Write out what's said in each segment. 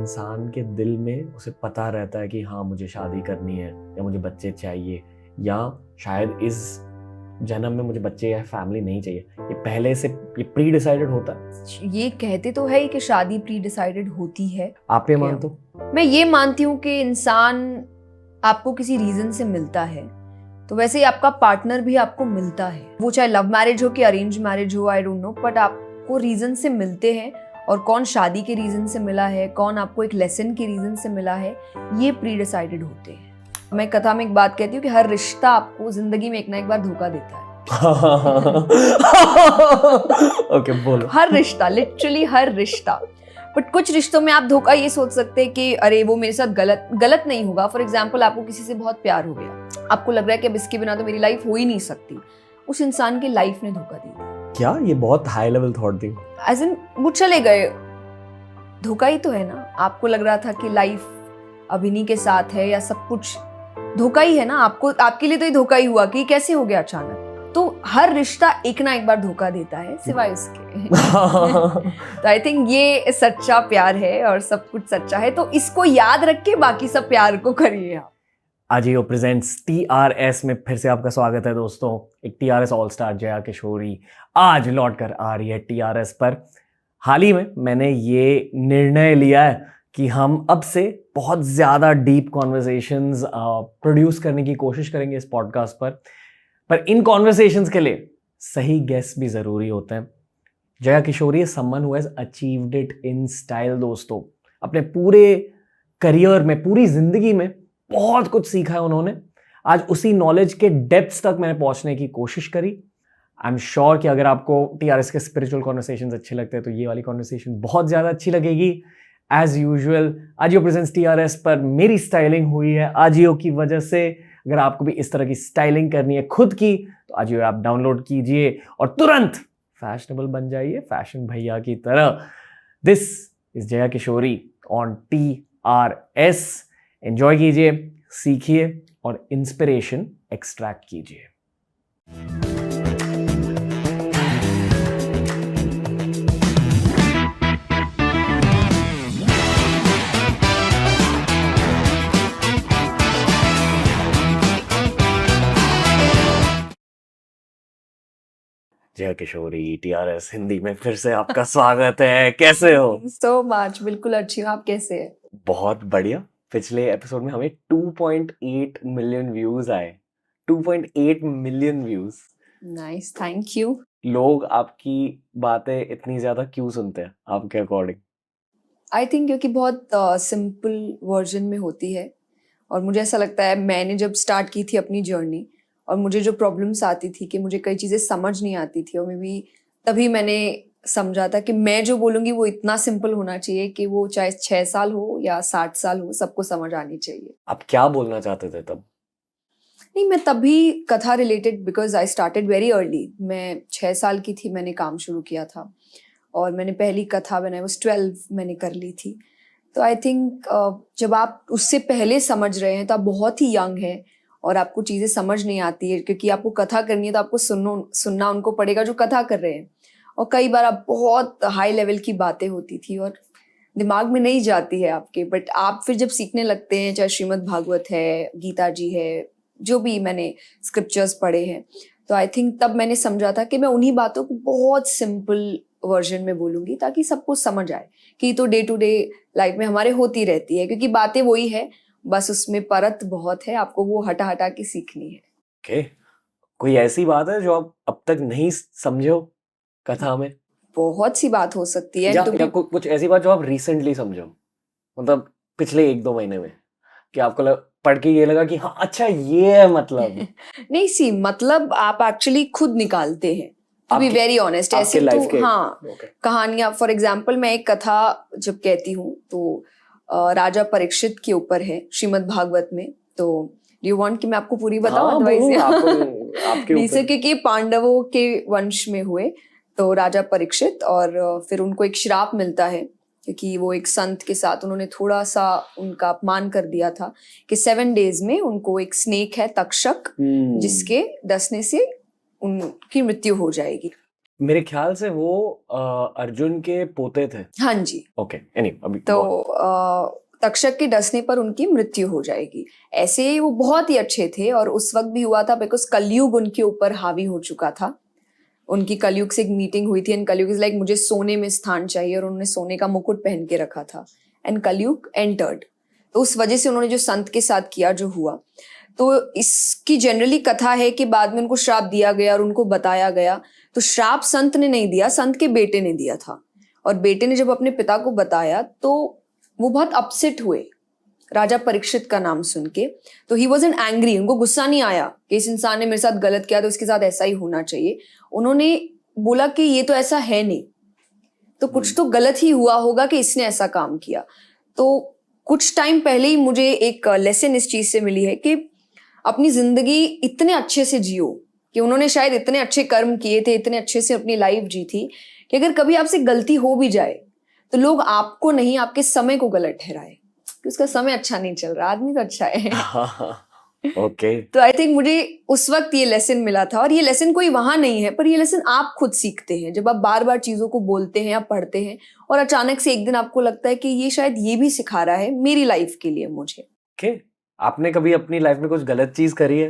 इंसान के दिल में उसे पता रहता है कि हाँ मुझे शादी करनी है या मुझे बच्चे चाहिए, या शायद इस जन्म में मुझे बच्चे या फैमिली नहीं चाहिए, ये पहले से ये प्री डिसाइडेड होता है? ये कहते तो है ही कि शादी प्री डिसाइडेड होती है। आप ये मानते हो? मैं ये मानती हूँ कि इंसान आपको किसी रीजन से मिलता है, तो वैसे ही आपका पार्टनर भी आपको मिलता है, वो चाहे लव मैरिज हो कि अरेंज मैरिज हो, आई डोंट नो, बट आपको रीजन से मिलते हैं। और कौन शादी के रीजन से मिला है, कौन आपको एक लेसन के रीजन से मिला है, ये प्री डिसाइडेड होते हैं। मैं कथा में एक बात कहती हूँ कि हर रिश्ता आपको जिंदगी में एक ना एक बार धोखा देता है। ओके, बोलो। हर रिश्ता, लिटरली हर रिश्ता। बट कुछ रिश्तों में आप धोखा ये सोच सकते हैं कि अरे वो मेरे साथ गलत नहीं होगा। फॉर एग्जाम्पल, आपको किसी से बहुत प्यार हो गया, आपको लग रहा है कि अब इसके बिना तो मेरी लाइफ हो ही नहीं सकती। उस इंसान की लाइफ ने धोखा दी। क्या ये बहुत हाई लेवल थॉट थी? एज इन वो चले गए, धोखा ही तो है ना। आपको लग रहा था कि लाइफ अब इन्हीं के साथ है या सब कुछ धोखा ही है ना। आपको, आपके लिए तो ये धोखा ही हुआ कि कैसे हो गया अचानक। तो हर रिश्ता एक ना एक बार धोखा देता है, सिवाय उसके। तो आई थिंक ये सच्चा प्यार है और सब कुछ सच्चा है, तो इसको याद रख के बाकी सब प्यार को करिए आप। आजियो प्रेजेंट्स TRS में फिर से आपका स्वागत है दोस्तों। एक TRS all star Jaya Kishori आज लौट कर आ रही है TRS पर। हाल ही में मैंने ये निर्णय लिया है कि हम अब से बहुत ज़्यादा डीप कॉन्वर्सेशंस प्रोड्यूस करने की कोशिश करेंगे इस पॉडकास्ट पर इन कॉन्वर्सेशंस के लिए सही गेस्ट भी ज़रूरी होते हैं। Jaya Kishori is someone who has achieved it in style दोस्तों। अपने पूरे करियर में, पूरी ज़िंदगी में बहुत कुछ सीखा है उन्होंने। आज उसी नॉलेज के डेप्थ्स तक मैंने पहुंचने की कोशिश करी। आई एम श्योर कि अगर आपको TRS के स्पिरिचुअल कॉन्वर्सेशंस अच्छे लगते हैं तो ये वाली कॉन्वर्सेशन बहुत ज़्यादा अच्छी लगेगी। As usual Ajio presents TRS पर मेरी स्टाइलिंग हुई है आजियो की वजह से। अगर आपको भी इस तरह की स्टाइलिंग करनी है खुद की तो आजियो ऐप डाउनलोड कीजिए और तुरंत फैशनेबल बन जाइए, फैशन भैया की तरह। This is Jaya Kishori on TRS। Enjoy कीजिए, सीखिए और इंस्पिरेशन एक्सट्रैक्ट कीजिए। जया किशोरी TRS हिंदी में फिर से आपका स्वागत है। कैसे हो? सो मच, बिल्कुल अच्छी हूँ। आप कैसे हैं? बहुत बढ़िया। पिछले एपिसोड में हमें 2.8 मिलियन व्यूज आए। 2.8 million views. Nice, thank you. लोग आपकी बातें इतनी ज्यादा क्यों सुनते हैं आपके अकॉर्डिंग? आई थिंक क्योंकि बहुत सिंपल वर्जन में होती है। और मुझे ऐसा लगता है, मैंने जब स्टार्ट की थी अपनी जर्नी और मुझे जो प्रॉब्लम्स आती थी कि मुझे कई चीज़ें समझ नहीं आती थी, और मे बी तभी मैंने समझा था कि मैं जो बोलूँगी वो इतना सिंपल होना चाहिए कि वो चाहे 6 साल हो या 60 साल हो, सबको समझ आनी चाहिए। आप क्या बोलना चाहते थे तब? नहीं, मैं तभी कथा related, because I started very early. मैं 6 साल की थी, मैंने काम शुरू किया था और मैंने पहली कथा व्हेन आई वाज 12 मैंने कर ली थी। तो आई थिंक जब आप उससे पहले समझ रहे हैं तो आप बहुत ही यंग हैं और आपको चीज़ें समझ नहीं आती है, क्योंकि आपको कथा करनी है तो आपको सुनना उनको पड़ेगा जो कथा कर रहे हैं। और कई बार आप बहुत हाई लेवल की बातें होती थी और दिमाग में नहीं जाती है आपके, बट आप फिर जब सीखने लगते हैं, चाहे श्रीमद् भागवत है, गीता जी है, जो भी मैंने स्क्रिप्चर्स पढ़े हैं, तो आई थिंक तब मैंने समझा था कि मैं उन्हीं बातों को बहुत सिंपल वर्जन में बोलूंगी ताकि सबको समझ आए कि तो डे टू डे लाइफ में हमारे होती रहती है, क्योंकि बातें वही है, बस उसमें परत बहुत है, आपको वो हटा हटा के सीखनी है। ओके, कोई ऐसी बात है जो आप अब तक नहीं समझे हो कथा में? बहुत सी बात हो सकती है। या कुछ ऐसी बात जो आप रिसेंटली समझो, मतलब पिछले 1-2 महीने में, कि आपको पढ़ के ये लगा कि हाँ अच्छा ये है मतलब? नहीं, सी मतलब आप एक्चुअली खुद निकालते हैं, टू बी वेरी ऑनेस्ट। ऐसे तो हाँ, कहानियां, फॉर एग्जाम्पल मैं एक कथा जब कहती हूँ तो राजा परीक्षित के ऊपर है श्रीमद् भागवत में। तो डू यू वांट कि मैं आपको पूरी बताऊं? जैसे क्योंकि पांडवों के वंश में हुए तो राजा परीक्षित, और फिर उनको एक श्राप मिलता है क्योंकि वो एक संत के साथ उन्होंने थोड़ा सा उनका अपमान कर दिया था कि 7 डेज में उनको एक स्नेक है तक्षक, जिसके डसने से उनकी मृत्यु हो जाएगी। मेरे ख्याल से वो अर्जुन के पोते थे। हाँ जी। ओके, एनीवे अभी तो तक्षक के डसने पर उनकी मृत्यु हो जाएगी। ऐसे वो बहुत ही अच्छे थे और उस वक्त भी हुआ था बिकॉज कलयुग उनके ऊपर हावी हो चुका था। उनकी कलयुग से एक मीटिंग हुई थी एंड कलयुग इज लाइक मुझे सोने में स्थान चाहिए और उन्होंने सोने का मुकुट पहन के रखा था एंड कलयुग एंटर्ड। तो उस वजह से उन्होंने जो संत के साथ किया जो हुआ, तो इसकी जनरली कथा है कि बाद में उनको श्राप दिया गया और उनको बताया गया। तो श्राप संत ने नहीं दिया, संत के बेटे ने दिया था। और बेटे ने जब अपने पिता को बताया तो वो बहुत अपसेट हुए राजा परीक्षित का नाम सुन के। तो ही वॉज एन एंग्री, उनको गुस्सा नहीं आया कि इस इंसान ने मेरे साथ गलत किया तो इसके साथ ऐसा ही होना चाहिए। उन्होंने बोला कि ये तो ऐसा है नहीं, तो कुछ तो गलत ही हुआ होगा कि इसने ऐसा काम किया। तो कुछ टाइम पहले ही मुझे एक लेसन इस चीज से मिली है कि अपनी जिंदगी इतने अच्छे से जियो, कि उन्होंने शायद इतने अच्छे कर्म किए थे, इतने अच्छे से अपनी लाइफ जी थी कि अगर कभी आपसे गलती हो भी जाए तो लोग आपको नहीं आपके समय को गलत ठहराए कि उसका समय अच्छा नहीं चल रहा, आदमी तो अच्छा है। ओके। तो आई थिंक मुझे उस वक्त ये लेसन मिला था और ये लेसन कोई वहां नहीं है, पर ये लेसन आप खुद सीखते हैं जब आप बार बार चीजों को बोलते हैं या पढ़ते हैं और अचानक से एक दिन आपको लगता है कि ये शायद ये भी सिखा रहा है मेरी लाइफ के लिए मुझे। ओके, आपने कभी अपनी लाइफ में कुछ गलत चीज करी है?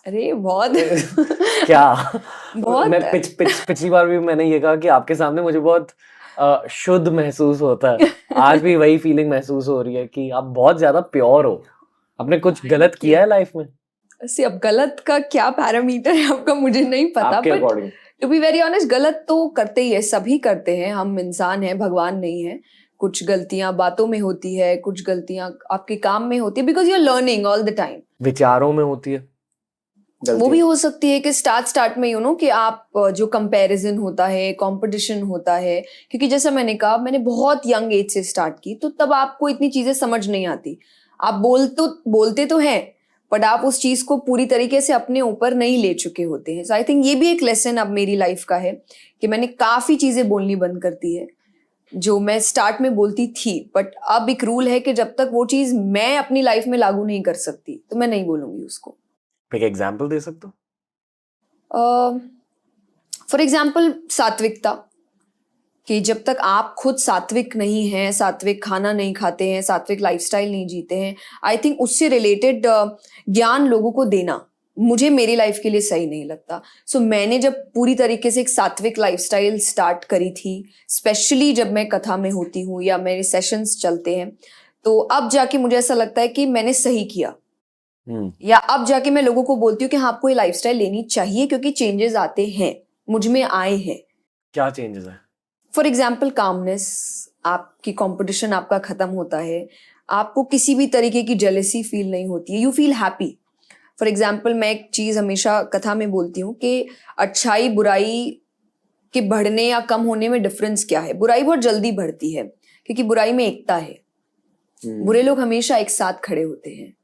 अरे बहुत। क्या? बहुत। मैं पिछली बार भी मैंने ये कहा कि आपके सामने मुझे बहुत शुद्ध महसूस होता है। आज भी वही फीलिंग महसूस हो रही है कि आप बहुत ज्यादा प्योर हो। आपने कुछ गलत किया है लाइफ में? ऐसे अब गलत का क्या पैरामीटर है आपका मुझे नहीं पता, आपके but according. To be very honest गलत तो करते ही है, सभी करते हैं, हम इंसान हैं, भगवान नहीं है। कुछ गलतियां बातों में होती है, कुछ गलतियां आपके काम में होती है because you are learning all the time. विचारों में होती है वो भी हो सकती है कि स्टार्ट में कि आप जो कंपैरिजन होता है, कंपटीशन होता है, क्योंकि जैसा मैंने कहा मैंने बहुत यंग एज से स्टार्ट की, तो तब आपको इतनी चीजें समझ नहीं आती। आप बोलते तो हैं बट आप उस चीज को पूरी तरीके से अपने ऊपर नहीं ले चुके होते हैं। सो आई थिंक ये भी एक लेसन अब मेरी लाइफ का है कि मैंने काफी चीजें बोलनी बंद कर दी है जो मैं स्टार्ट में बोलती थी, बट अब एक रूल है कि जब तक वो चीज मैं अपनी लाइफ में लागू नहीं कर सकती तो मैं नहीं बोलूंगी उसको। एक एग्जांपल दे सकते हो? फॉर एग्जाम्पल सात्विकता, कि जब तक आप खुद सात्विक नहीं हैं, सात्विक खाना नहीं खाते हैं, सात्विक लाइफस्टाइल नहीं जीते हैं, आई थिंक उससे रिलेटेड ज्ञान लोगों को देना मुझे मेरी लाइफ के लिए सही नहीं लगता। सो मैंने जब पूरी तरीके से एक सात्विक लाइफस्टाइल स्टार्ट करी थी, स्पेशली जब मैं कथा में होती हूँ या मेरे सेशंस चलते हैं, तो अब जाके मुझे ऐसा लगता है कि मैंने सही किया। या अब जाके मैं लोगों को बोलती हूँ कि हाँ आपको ये लाइफस्टाइल लेनी चाहिए क्योंकि चेंजेस आते हैं, मुझ में आए हैं। क्या चेंजेस है? फॉर एग्जाम्पल कामनेस, आपकी कंपटीशन आपका खत्म होता है, आपको किसी भी तरीके की जेलेसी फील नहीं होती है, you feel happy. For example मैं एक चीज हमेशा कथा में बोलती हूँ कि अच्छाई बुराई के बढ़ने या कम होने में डिफरेंस क्या है। बुराई बहुत जल्दी बढ़ती है क्योंकि बुराई में एकता है, बुरे लोग हमेशा एक साथ खड़े होते हैं।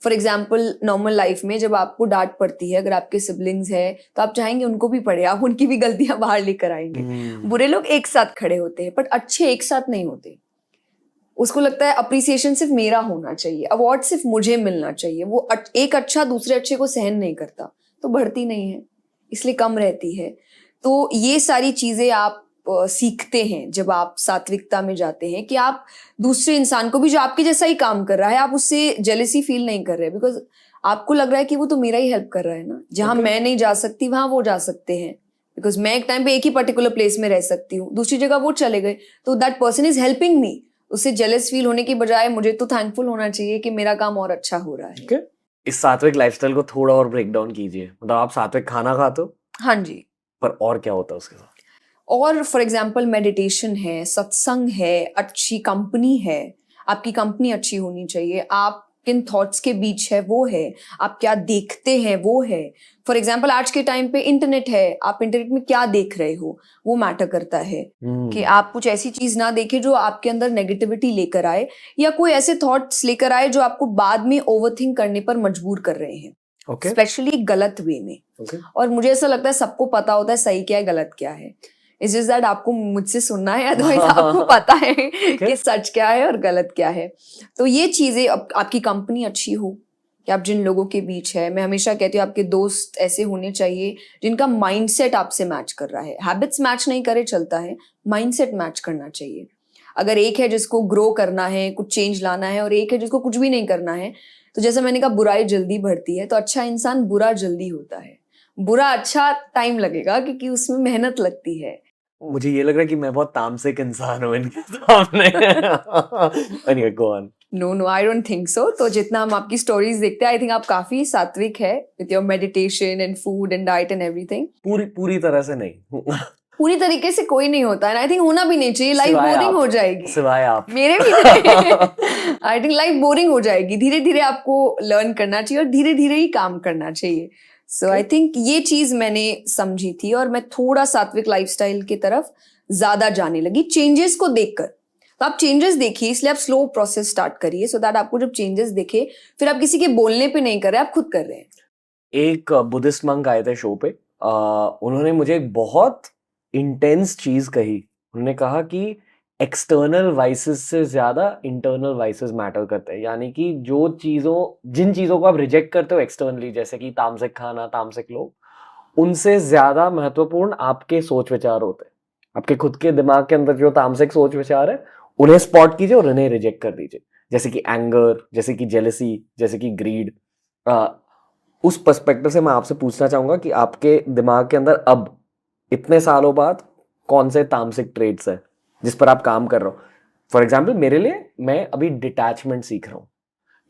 फॉर एग्जाम्पल नॉर्मल लाइफ में जब आपको डांट पड़ती है, अगर आपके सिबलिंग्स है तो आप चाहेंगे उनको भी पड़े, आप उनकी भी गलतियां बाहर लेकर आएंगे। बुरे लोग एक साथ खड़े होते हैं बट अच्छे एक साथ नहीं होते। उसको लगता है अप्रिसिएशन सिर्फ मेरा होना चाहिए, अवार्ड सिर्फ मुझे मिलना चाहिए। वो एक अच्छा दूसरे अच्छे को सहन नहीं करता तो बढ़ती नहीं है, इसलिए कम रहती है। तो ये सारी चीजें आप सीखते हैं जब आप सात्विकता में जाते हैं कि आप दूसरे इंसान को भी जो आपके जैसा ही काम कर रहा है आप उससे जेलेसी फील नहीं कर रहे, बिकॉज आपको लग रहा है कि वो तो मेरा ही हेल्प कर रहा है ना, जहां मैं नहीं जा सकती वहां वो जा सकते हैं। बिकॉज मैं एक टाइम पे एक ही पर्टिकुलर प्लेस में रह सकती हूँ, दूसरी जगह वो चले गए, तो that person is helping me. उससे जेलस फील होने की बजाय मुझे तो थैंकफुल होना चाहिए कि मेरा काम और अच्छा हो रहा है। इस सात्विक लाइफस्टाइल को थोड़ा और ब्रेक डाउन कीजिए। मतलब आप सात्विक खाना खाते हो? हाँ जी। पर और क्या होता है उसके साथ? और फॉर एग्जाम्पल मेडिटेशन है, सत्संग है, अच्छी कंपनी है। आपकी कंपनी अच्छी होनी चाहिए, आप किन थॉट्स के बीच है वो है, आप क्या देखते हैं वो है। फॉर एग्जाम्पल आज के टाइम पे इंटरनेट है, आप इंटरनेट में क्या देख रहे हो वो मैटर करता है। कि आप कुछ ऐसी चीज ना देखें जो आपके अंदर नेगेटिविटी लेकर आए या कोई ऐसे थॉट्स लेकर आए जो आपको बाद में ओवरथिंक करने पर मजबूर कर रहे हैं, स्पेशली गलत वे में। और मुझे ऐसा लगता है सबको पता होता है सही क्या है गलत क्या है, इट्स जस्ट दैट आपको मुझसे सुनना है, अदरवाइज आपको पता है कि सच क्या है और गलत क्या है। तो ये चीजें आपकी कंपनी अच्छी हो, कि आप जिन लोगों के बीच है, मैं हमेशा कहती हूँ आपके दोस्त ऐसे होने चाहिए जिनका माइंडसेट आपसे मैच कर रहा है। हैबिट्स मैच नहीं करे चलता है, माइंडसेट मैच करना चाहिए। अगर एक है जिसको ग्रो करना है, कुछ चेंज लाना है, और एक है जिसको कुछ भी नहीं करना है, तो जैसे मैंने कहा बुराई जल्दी बढ़ती है, तो अच्छा इंसान बुरा जल्दी होता है। बुरा अच्छा टाइम लगेगा क्योंकि उसमें मेहनत लगती है। मुझे ये लग रहा है कि मैं बहुत तामसिक इंसान हूँ इनके सामने। Anyway, go on. No I don't think so. तो जितना हम आपकी स्टोरीज देखते हैं, आई थिंक आप काफी सात्विक है with your meditation and food and diet and everything. पूरी तरह से नहीं। पूरी तरीके से कोई नहीं होता है, आई थिंक होना भी नहीं चाहिए, लाइफ सिवाय बोरिंग आप। हो जाएगी। सिवाय आप। मेरे भी आई थिंक लाइफ बोरिंग हो जाएगी। धीरे धीरे आपको लर्न करना चाहिए और धीरे धीरे ही काम करना चाहिए। सो आई थिंक ये चीज मैंने समझी थी और मैं थोड़ा सात्विक लाइफस्टाइल की तरफ ज्यादा जाने लगी चेंजेस को देखकर। तो आप चेंजेस देखिए, इसलिए आप स्लो प्रोसेस स्टार्ट करिए, सो दैट आपको जब चेंजेस दिखे फिर आप किसी के बोलने पे नहीं कर रहे, आप खुद कर रहे हैं। एक बुद्धिस्ट मंक आए थे शो पे। उन्होंने मुझे एक बहुत इंटेंस चीज कही। उन्होंने कहा कि एक्सटर्नल वाइसेस से ज्यादा इंटरनल वाइसेस मैटर करते हैं। यानी कि जिन चीजों को आप रिजेक्ट करते हो एक्सटर्नली, जैसे कि तामसिक खाना, तामसिक लोग, उनसे ज्यादा महत्वपूर्ण आपके सोच विचार होते हैं। आपके खुद के दिमाग के अंदर जो तामसिक सोच विचार है, उन्हें स्पॉट कीजिए और उन्हें रिजेक्ट कर दीजिए। जैसे कि एंगर, जैसे कि जेलसी, जैसे कि ग्रीड। उस पर्सपेक्टिव से मैं आपसे पूछना चाहूंगा कि आपके दिमाग के अंदर अब इतने सालों बाद कौन से तामसिक ट्रेड्स है जिस पर आप काम कर रहे हो। फॉर एग्जाम्पल मेरे लिए, मैं अभी डिटैचमेंट सीख रहा हूँ।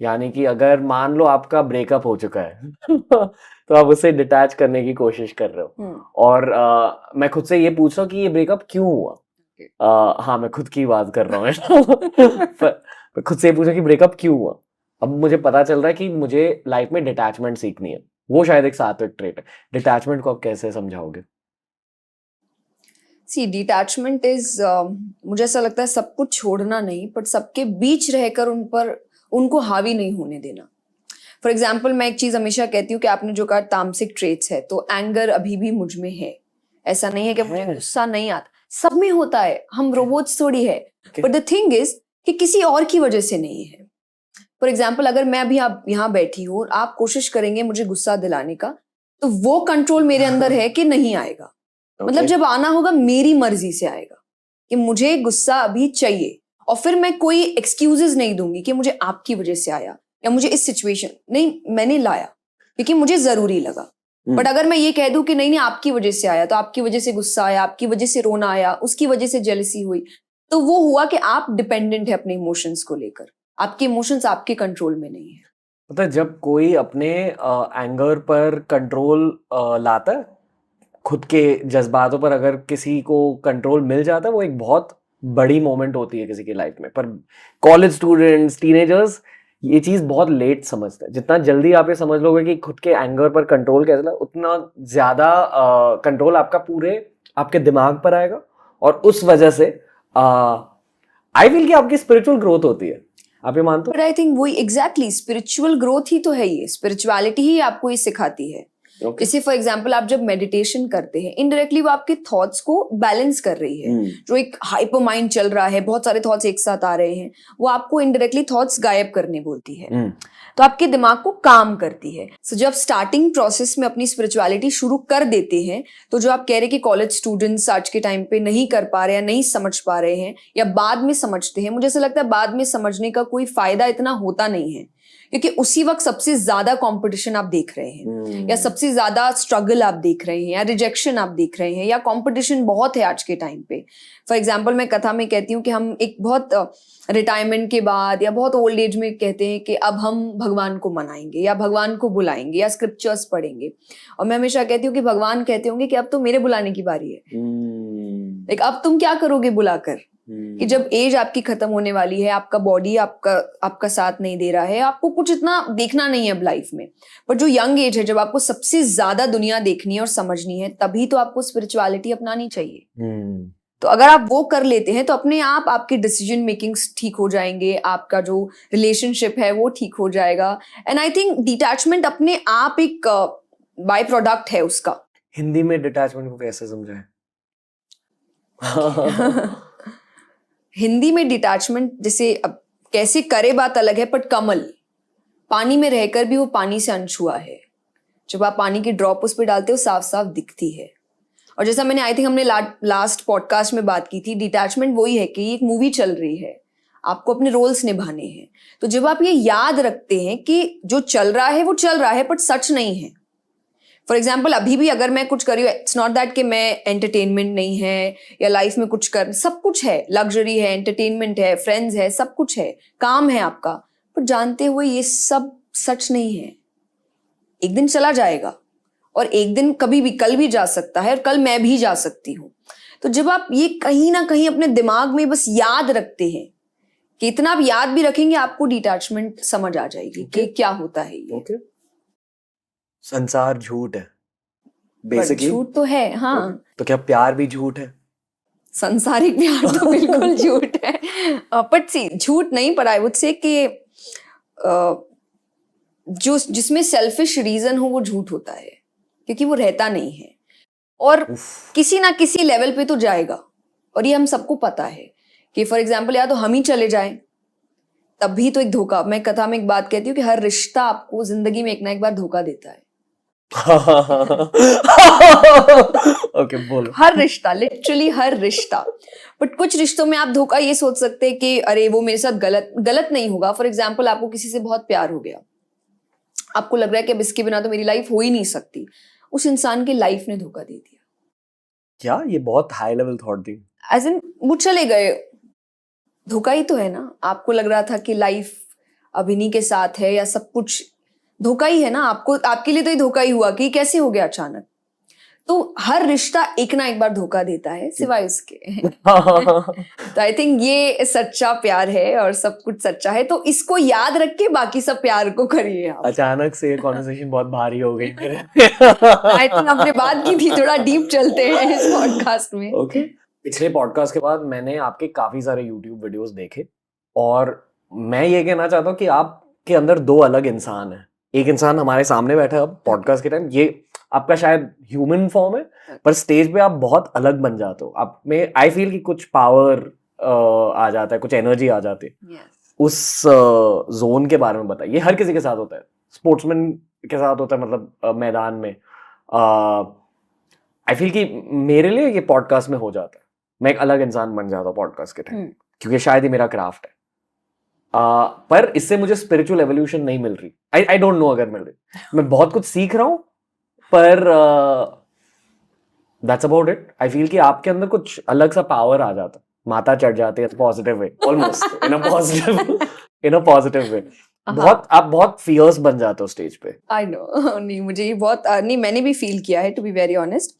यानी कि अगर मान लो आपका ब्रेकअप हो चुका है तो आप उससे डिटैच करने की कोशिश कर रहे हो। और मैं खुद से ये पूछ रहा हूँ कि ये ब्रेकअप क्यों हुआ। हाँ, मैं खुद की बात कर रहा हूँ। मैं खुद से ये पूछा कि ब्रेकअप क्यों हुआ। अब मुझे पता चल रहा है कि मुझे लाइफ में डिटैचमेंट सीखनी है। वो शायद एक सात्विक ट्रेट है। डिटैचमेंट को आप कैसे समझाओगे? सी डिटैचमेंट इज, मुझे ऐसा लगता है सब कुछ छोड़ना नहीं, बट सबके बीच रहकर उनको हावी नहीं होने देना। फॉर एग्जाम्पल मैं एक चीज हमेशा कहती हूँ कि आपने जो कहा तामसिक ट्रेट्स है, तो एंगर अभी भी मुझ में है। ऐसा नहीं है कि मुझे गुस्सा नहीं आता, सब में होता है, हम रोबोट्स थोड़ी है। बट द थिंग इज कि किसी और की वजह से नहीं है। फॉर एग्जाम्पल अगर मैं अभी आप यहाँ बैठी हूँ और आप कोशिश करेंगे मुझे गुस्सा दिलाने का, तो वो कंट्रोल मेरे अंदर है कि नहीं आएगा। मतलब जब आना होगा मेरी मर्जी से आएगा कि मुझे गुस्सा अभी चाहिए, और फिर मैं कोई एक्सक्यूजेस नहीं दूंगी कि मुझे आपकी वजह से आया या मुझे इस सिचुएशन नहीं, मैंने लाया क्योंकि मुझे जरूरी लगा। बट अगर मैं ये कह दूं कि नहीं नहीं आपकी वजह से आया, तो आपकी वजह से गुस्सा आया, आपकी वजह से रोना आया, उसकी वजह से जेलसी हुई, तो वो हुआ कि आप डिपेंडेंट है अपने इमोशंस को लेकर। आपके इमोशंस आपके कंट्रोल में नहीं है। पता है, जब कोई अपने एंगर पर कंट्रोल लाता है, खुद के जज्बातों पर अगर किसी को कंट्रोल मिल जाता है, वो एक बहुत बड़ी मोमेंट होती है किसी की लाइफ में। पर कॉलेज स्टूडेंट्स, टीनेजर्स ये चीज बहुत लेट समझते हैं। जितना जल्दी आप ये समझ लोगे कि खुद के एंगर पर कंट्रोल कैसे लाए, उतना ज्यादा कंट्रोल आपका पूरे आपके दिमाग पर आएगा। और उस वजह से आई फील कि आपकी स्पिरिचुअल ग्रोथ होती है। आप ये मानते हो? बट आई थिंक वही एग्जैक्टली स्पिरिचुअल ग्रोथ ही तो है, ये स्पिरिचुअलिटी ही आपको ये सिखाती है। जैसे फॉर एग्जाम्पल आप जब मेडिटेशन करते हैं, इनडायरेक्टली वो आपके थॉट्स को बैलेंस कर रही है। जो एक हाइपर माइंड चल रहा है, बहुत सारे थॉट्स एक साथ आ रहे हैं, वो आपको इनडायरेक्टली थॉट्स गायब करने बोलती है। तो आपके दिमाग को काम करती है। सो जब स्टार्टिंग प्रोसेस में अपनी स्पिरिचुअलिटी शुरू कर देते हैं, तो जो आप कह रहे कि कॉलेज स्टूडेंट्स आज के टाइम पे नहीं कर पा रहे हैं, नहीं समझ पा रहे हैं, या बाद में समझते हैं, मुझे ऐसा लगता है बाद में समझने का कोई फायदा इतना होता नहीं है, क्योंकि उसी वक्त सबसे ज्यादा कंपटीशन आप देख रहे हैं, या सबसे ज्यादा स्ट्रगल आप देख रहे हैं, या रिजेक्शन आप देख रहे हैं, या कंपटीशन बहुत है आज के टाइम पे। फॉर एग्जांपल मैं कथा में कहती हूँ कि हम एक बहुत रिटायरमेंट के बाद या बहुत ओल्ड एज में कहते हैं कि अब हम भगवान को मनाएंगे या भगवान को बुलाएंगे या स्क्रिप्चर्स पढ़ेंगे। और मैं हमेशा कहती हूँ कि भगवान कहते होंगे कि अब तो मेरे बुलाने की बारी है, लाइक अब तुम क्या करोगे बुलाकर, कि जब एज आपकी खत्म होने वाली है, आपका बॉडी आपका साथ नहीं दे रहा है, आपको कुछ इतना देखना नहीं है अब लाइफ में। पर जो यंग एज है, जब आपको सबसे ज्यादा दुनिया देखनी है और समझनी है, तभी तो आपको स्पिरिचुअलिटी अपनानी चाहिए। तो अगर आप वो कर लेते हैं, तो अपने आप आपकी डिसीजन मेकिंग्स ठीक हो जाएंगे, आपका जो रिलेशनशिप है वो ठीक हो जाएगा। एंड आई थिंक डिटैचमेंट अपने आप एक बाय प्रोडक्ट है उसका। हिंदी में डिटैचमेंट को कैसे समझाएं? हिंदी में डिटैचमेंट जैसे, अब कैसे करे बात अलग है, बट कमल पानी में रहकर भी वो पानी से अनछुआ है। जब आप पानी की ड्रॉप उस पर डालते हो साफ साफ दिखती है। और जैसा मैंने आई थिंक हमने लास्ट पॉडकास्ट में बात की थी, डिटैचमेंट वही है कि एक मूवी चल रही है, आपको अपने रोल्स निभाने हैं। तो जब आप ये याद रखते हैं कि जो चल रहा है वो चल रहा है बट सच नहीं है। फॉर एग्जाम्पल अभी भी अगर मैं कुछ कर रही हूँ, इट्स नॉट दैट कि मैं एंटरटेनमेंट नहीं है या लाइफ में कुछ कर, सब कुछ है, लग्जरी है, एंटरटेनमेंट है, फ्रेंड्स है, सब कुछ है, काम है आपका, पर जानते हुए ये सब सच नहीं है। एक दिन चला जाएगा और एक दिन कभी भी, कल भी जा सकता है और कल मैं भी जा सकती हूँ। तो जब आप ये कहीं ना कहीं अपने दिमाग में बस याद रखते हैं कि इतना आप याद भी रखेंगे, आपको डिटैचमेंट समझ आ जाएगी कि क्या होता है ये। संसार झूठ है पर बेसिकली। झूठ तो है, हाँ। तो क्या प्यार भी झूठ है? संसारिक प्यार तो बिल्कुल झूठ है। बट सी, झूठ नहीं, पर आई वुड से कि जो जिसमें सेल्फिश रीजन हो वो झूठ होता है, क्योंकि वो रहता नहीं है और किसी ना किसी लेवल पे तो जाएगा। और ये हम सबको पता है कि फॉर एग्जाम्पल या तो हम ही चले जाएं, तब भी तो एक धोखा। मैं कथा में एक बात कहती हूँ कि हर रिश्ता आपको जिंदगी में एक ना एक बार धोखा देता है। ओके, बोलो। हर रिश्ता, लिटरली हर रिश्ता। बट कुछ रिश्तों में आप धोखा ये सोच सकते हैं कि अरे वो मेरे साथ गलत नहीं होगा। फॉर एग्जाम्पल आपको किसी से बहुत प्यार हो गया, आपको लग रहा है कि अब इसके बिना तो मेरी लाइफ हो ही नहीं सकती। उस इंसान की लाइफ ने धोखा दे दिया। क्या ये बहुत हाई लेवल थॉट थी? एज इन वो चले गए, धोखा ही तो है ना। आपको लग रहा था कि लाइफ अब इन्हीं के साथ है या सब कुछ, धोखा ही है ना। आपको, आपके लिए तो ये धोखा ही हुआ कि कैसे हो गया अचानक। तो हर रिश्ता एक ना एक बार धोखा देता है, सिवाय उसके। तो आई थिंक ये सच्चा प्यार है और सब कुछ सच्चा है। तो इसको याद रख के बाकी सब प्यार को करिए आप। अचानक से ये कॉन्वर्सेशन बहुत भारी हो गई मेरे। आई थिंक हमने बात की थी, थोड़ा डीप चलते हैं इस पॉडकास्ट में। ओके। पिछले पॉडकास्ट के बाद मैंने आपके काफी सारे यूट्यूब वीडियोस देखे और मैं ये कहना चाहता हूँ कि आपके अंदर दो अलग इंसान हैं। एक इंसान हमारे सामने बैठा है अब पॉडकास्ट के टाइम, ये आपका शायद ह्यूमन फॉर्म है, पर स्टेज पे आप बहुत अलग बन जाते हो। आप में आई फील कि कुछ पावर आ जाता है, कुछ एनर्जी आ जाती है। उस जोन के बारे में बताइए। ये हर किसी के साथ होता है, स्पोर्ट्समैन के साथ होता है, मतलब मैदान में। आई फील कि मेरे लिए ये पॉडकास्ट में हो जाता है, मैं एक अलग इंसान बन जाता हूँ पॉडकास्ट के टाइम, क्योंकि शायद ये मेरा क्राफ्ट है। पर इससे मुझे स्पिरिचुअल एवोल्यूशन नहीं मिल रही। आई डोंट नो अगर मिल रही। मैं बहुत कुछ सीख रहा हूँ, पर that's about it. I feel कि आपके अंदर कुछ अलग सा पावर आ जाता है, माता चढ़ जाती है positive way, almost in a positive way. बहुत आप बहुत फियर्स बन जाते हो स्टेज पे। I know. नहीं, मुझे ये बहुत नहीं, मैंने भी फील किया है, to be very honest.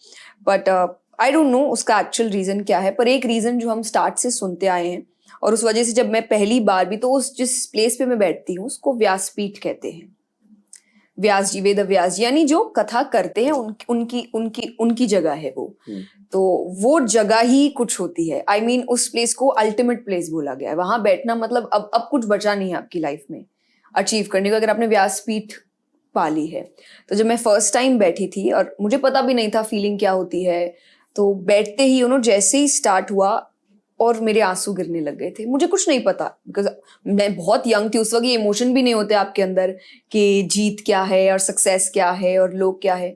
But I don't know उसका एक्चुअल रीजन क्या है। पर एक रीजन जो हम स्टार्ट से सुनते आए हैं, और उस वजह से जब मैं पहली बार भी, तो उस जिस प्लेस पे मैं बैठती हूँ उसको व्यासपीठ कहते हैं। व्यास जी, वेद व्यास जी, यानी जो कथा करते हैं उनकी जगह है वो। तो वो जगह ही कुछ होती है। आई मीन उस प्लेस को अल्टीमेट प्लेस बोला गया है। वहां बैठना मतलब अब कुछ बचा नहीं है आपकी लाइफ में अचीव करने को, अगर आपने व्यासपीठ पाली है। तो जब मैं फर्स्ट टाइम बैठी थी और मुझे पता भी नहीं था फीलिंग क्या होती है, तो बैठते ही जैसे ही स्टार्ट हुआ और मेरे आंसू गिरने लग गए थे। मुझे कुछ नहीं पता, बिकॉज मैं बहुत यंग थी उस वक्त। ये इमोशन भी नहीं होते आपके अंदर कि जीत क्या है और सक्सेस क्या है और लोग क्या है।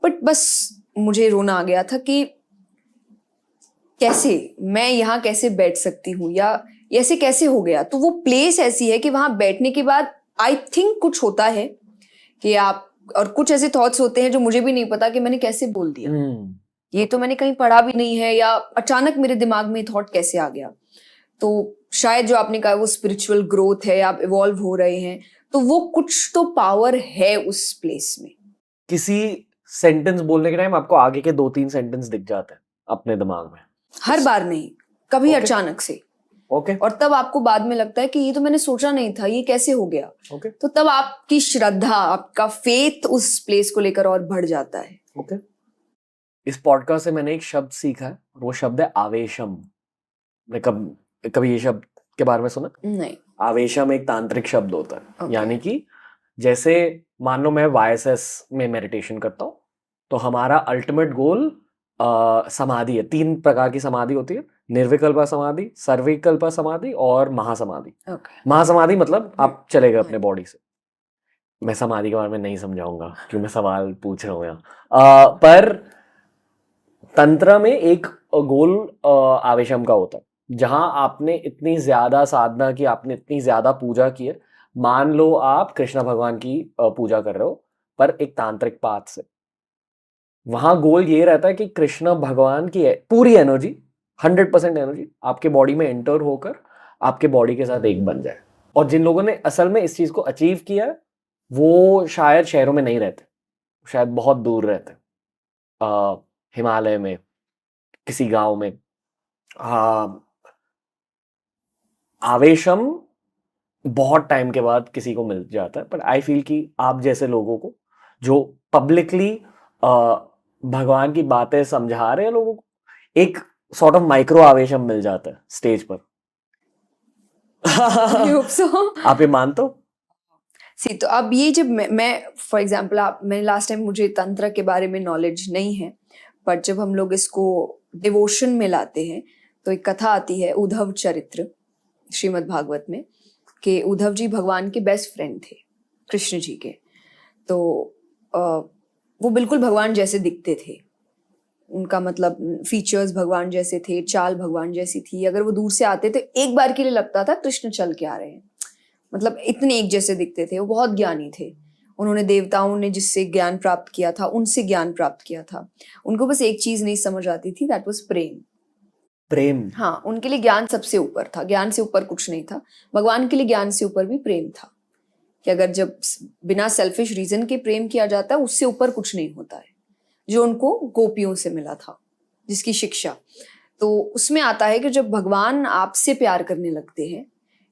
बट बस मुझे रोना आ गया था कि कैसे मैं यहाँ कैसे बैठ सकती हूँ, या ऐसे कैसे हो गया। तो वो प्लेस ऐसी है कि वहां बैठने के बाद आई थिंक कुछ होता है कि आप, और कुछ ऐसे थॉट्स होते हैं जो मुझे भी नहीं पता कि मैंने कैसे बोल दिया। ये तो मैंने कहीं पढ़ा भी नहीं है, या अचानक मेरे दिमाग में थॉट कैसे आ गया। तो शायद जो आपने कहा वो स्पिरिचुअल ग्रोथ है, आप इवॉल्व हो रहे हैं, तो वो कुछ तो पावर है उस प्लेस में। किसी सेंटेंस बोलने के टाइम आपको आगे के 2-3 सेंटेंस दिख जाते हैं अपने दिमाग में? हर बार नहीं, कभी अचानक से। और तब आपको बाद में लगता है कि ये तो मैंने सोचा नहीं था, ये कैसे हो गया। तो तब आपकी श्रद्धा, आपका फेथ उस प्लेस को लेकर और बढ़ जाता है। इस पॉडकास्ट से मैंने एक शब्द सीखा है, और वो शब्द है आवेशम। मैं कभी ये शब्द के बारे में सुना? नहीं। आवेशम एक तांत्रिक शब्द होता है। यानी कि जैसे मान लो मैं YSS में मेडिटेशन करता हूँ, तो हमारा अल्टीमेट गोल समाधि है। 3 प्रकार की समाधि होती है, निर्विकल्प समाधि, सर्विकल्प समाधि और महासमाधि। महासमाधि मतलब आप चले गए अपने बॉडी से। मैं समाधि के बारे में नहीं समझाऊंगा क्यों मैं सवाल पूछ रहा हूँ यहाँ। पर तंत्र में एक गोल आवेशम का होता है, जहां आपने इतनी ज्यादा साधना की, आपने इतनी ज्यादा पूजा की है। मान लो आप कृष्ण भगवान की पूजा कर रहे हो, पर एक तांत्रिक पाथ से। वहां गोल ये रहता है कि कृष्ण भगवान की पूरी एनर्जी, 100% एनर्जी आपके बॉडी में एंटर होकर आपके बॉडी के साथ एक बन जाए। और जिन लोगों ने असल में इस चीज को अचीव किया है, वो शायद शहरों में नहीं रहते, शायद बहुत दूर रहते, हिमालय में, किसी गांव में। हाँ, आवेशम बहुत टाइम के बाद किसी को मिल जाता है, पर आई फील कि आप जैसे लोगों को जो पब्लिकली भगवान की बातें समझा रहे हैं लोगों को, एक सॉर्ट ऑफ माइक्रो आवेशम मिल जाता है स्टेज पर। I hope so. आप ये मानते हो? सी तो अब ये जब मैं फॉर एग्जांपल आप मैंने लास्ट टाइम, मुझे तंत्र के बारे में नॉलेज नहीं है, पर जब हम लोग इसको डिवोशन में लाते हैं तो एक कथा आती है उद्धव चरित्र श्रीमद् भागवत में, कि उद्धव जी भगवान के बेस्ट फ्रेंड थे कृष्ण जी के। तो वो बिल्कुल भगवान जैसे दिखते थे, उनका मतलब फीचर्स भगवान जैसे थे, चाल भगवान जैसी थी। अगर वो दूर से आते तो एक बार के लिए लगता था कृष्ण चल के आ रहे हैं, मतलब इतने एक जैसे दिखते थे। वो बहुत ज्ञानी थे, उन्होंने देवताओं ने जिससे ज्ञान प्राप्त किया था उनसे ज्ञान प्राप्त किया था। उनको बस एक चीज नहीं समझ आती थी, दैट वाज प्रेम। प्रेम। हाँ, उनके लिए ज्ञान सबसे ऊपर था, ज्ञान से ऊपर कुछ नहीं था। भगवान के लिए ज्ञान से ऊपर भी प्रेम था, कि अगर जब बिना सेल्फिश रीजन के प्रेम किया जाता है, उससे ऊपर कुछ नहीं होता है। जो उनको गोपियों से मिला था, जिसकी शिक्षा, तो उसमें आता है कि जब भगवान आपसे प्यार करने लगते हैं,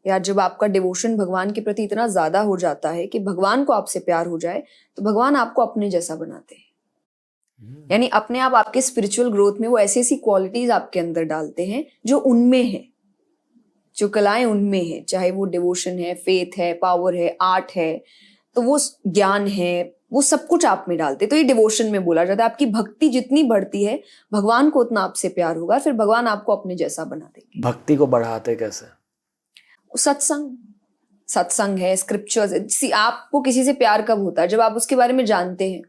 या जब आपका डिवोशन भगवान के प्रति इतना ज्यादा हो जाता है कि भगवान को आपसे प्यार हो जाए, तो भगवान आपको अपने जैसा बनाते हैं। यानी अपने आप आपके स्पिरिचुअल ग्रोथ में वो ऐसी ऐसी क्वालिटीज आपके अंदर डालते हैं जो उनमें है, जो कलाएं उनमें है, चाहे वो डिवोशन है, फेथ है, पावर है, आर्ट है, तो वो ज्ञान है, वो सब कुछ आप में डालते। तो ये डिवोशन में बोला जाता है। आपकी भक्ति जितनी बढ़ती है, भगवान को उतना आपसे प्यार होगा, फिर भगवान आपको अपने जैसा बना देंगे। भक्ति को बढ़ाते कैसे? सत्संग, सत्संग है, स्क्रिप्चर्स। आपको किसी से प्यार कब होता है? जब आप उसके बारे में जानते हैं,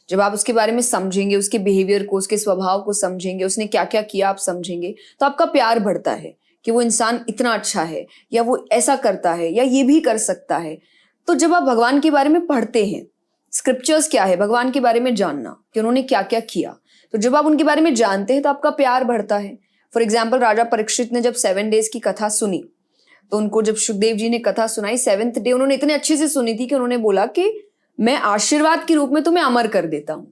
जब आप उसके बारे में समझेंगे, उसके बिहेवियर को, उसके स्वभाव को समझेंगे, उसने क्या क्या किया आप समझेंगे, तो आपका प्यार बढ़ता है कि वो इंसान इतना अच्छा है, या वो ऐसा करता है, या ये भी कर सकता है। तो जब आप भगवान के बारे में पढ़ते हैं, स्क्रिप्चर्स क्या है? भगवान के बारे में जानना कि उन्होंने क्या क्या किया। तो जब आप उनके बारे में जानते हैं तो आपका प्यार बढ़ता है। फॉर एग्जाम्पल, राजा परीक्षित ने जब 7 डेज की कथा सुनी, तो उनको जब सुखदेव जी ने कथा सुनाई 7th डे, उन्होंने इतने अच्छे से सुनी थी कि उन्होंने बोला कि मैं आशीर्वाद के रूप में तुम्हें अमर कर देता हूं,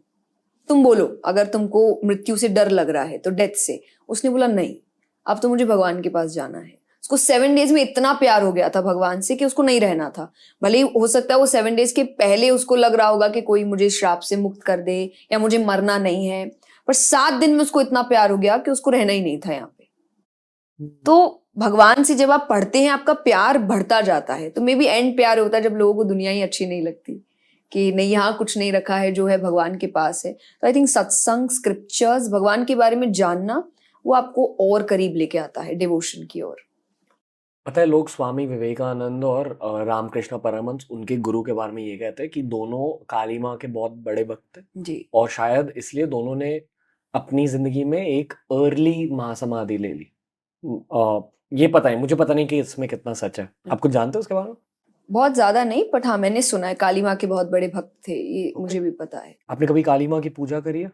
तुम बोलो अगर तुमको मृत्यु से डर लग रहा है, तो डेथ से। उसने बोला नहीं, अब तो मुझे भगवान के पास जाना है। उसको 7 डेज में इतना प्यार हो गया था भगवान से कि उसको नहीं रहना था। भले ही हो सकता है वो 7 डेज के पहले उसको लग रहा होगा कि कोई मुझे श्राप से मुक्त कर दे, या मुझे मरना नहीं है, पर 7 दिन में उसको इतना प्यार हो गया कि उसको रहना ही नहीं था यहाँ पे। तो भगवान से जब आप पढ़ते हैं, आपका प्यार बढ़ता जाता है। तो मे बी एंड प्यार होता है जब लोगों को दुनिया ही अच्छी नहीं लगती, कि नहीं यहाँ कुछ नहीं रखा है जो है भगवान के पास है। तो आई थिंक सत्संग, स्क्रिप्चर्स, भगवान के बारे में जानना, वो आपको और करीब लेके आता है डिवोशन की ओर। पता है, लोग स्वामी विवेकानंद और रामकृष्ण परमहंस, उनके गुरु के बारे में ये कहते हैं कि दोनों काली माँ के बहुत बड़े भक्त थे, जी। और शायद इसलिए दोनों ने अपनी जिंदगी में एक अर्ली महासमाधि ले ली। ये पता है, मुझे पता नहीं कि इसमें कितना सच है। आप कुछ जानते हो उसके बारे में? बहुत ज्यादा नहीं, बट हाँ मैंने सुना है काली माँ के बहुत बड़े भक्त थे, ये मुझे भी पता है। आपने कभी काली माँ की पूजा करी है?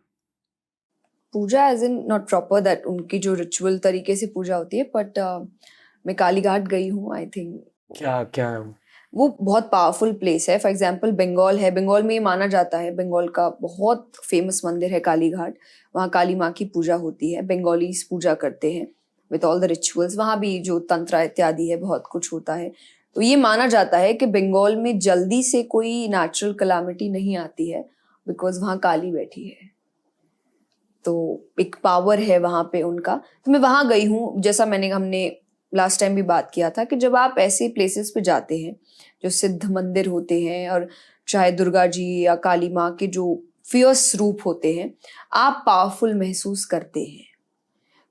Puja as in not proper that, उनकी जो रिचुअल तरीके से पूजा होती है, बट मैं काली घाट गई हूँ। आई थिंक क्या क्या है? वो बहुत पावरफुल प्लेस है। फॉर एग्जाम्पल बंगाल है, बंगाल में ये माना जाता है, बंगाल का बहुत फेमस मंदिर है काली घाट। वहाँ काली माँ की पूजा होती है, बंगालीज पूजा करते हैं विथ ऑल द रिचुअल्स। वहाँ भी जो तंत्र इत्यादि है, बहुत कुछ होता है। तो ये माना जाता है कि बंगाल में जल्दी से कोई नेचुरल कलामिटी नहीं आती है, बिकॉज वहाँ काली बैठी है। तो एक पावर है वहाँ पे उनका। तो मैं वहाँ गई हूँ। जैसा हमने लास्ट टाइम भी बात किया था कि जब आप ऐसे प्लेसेस पे जाते हैं जो सिद्ध मंदिर होते हैं, और चाहे दुर्गा जी या काली माँ के जो फियर्स रूप होते हैं, आप पावरफुल महसूस करते हैं।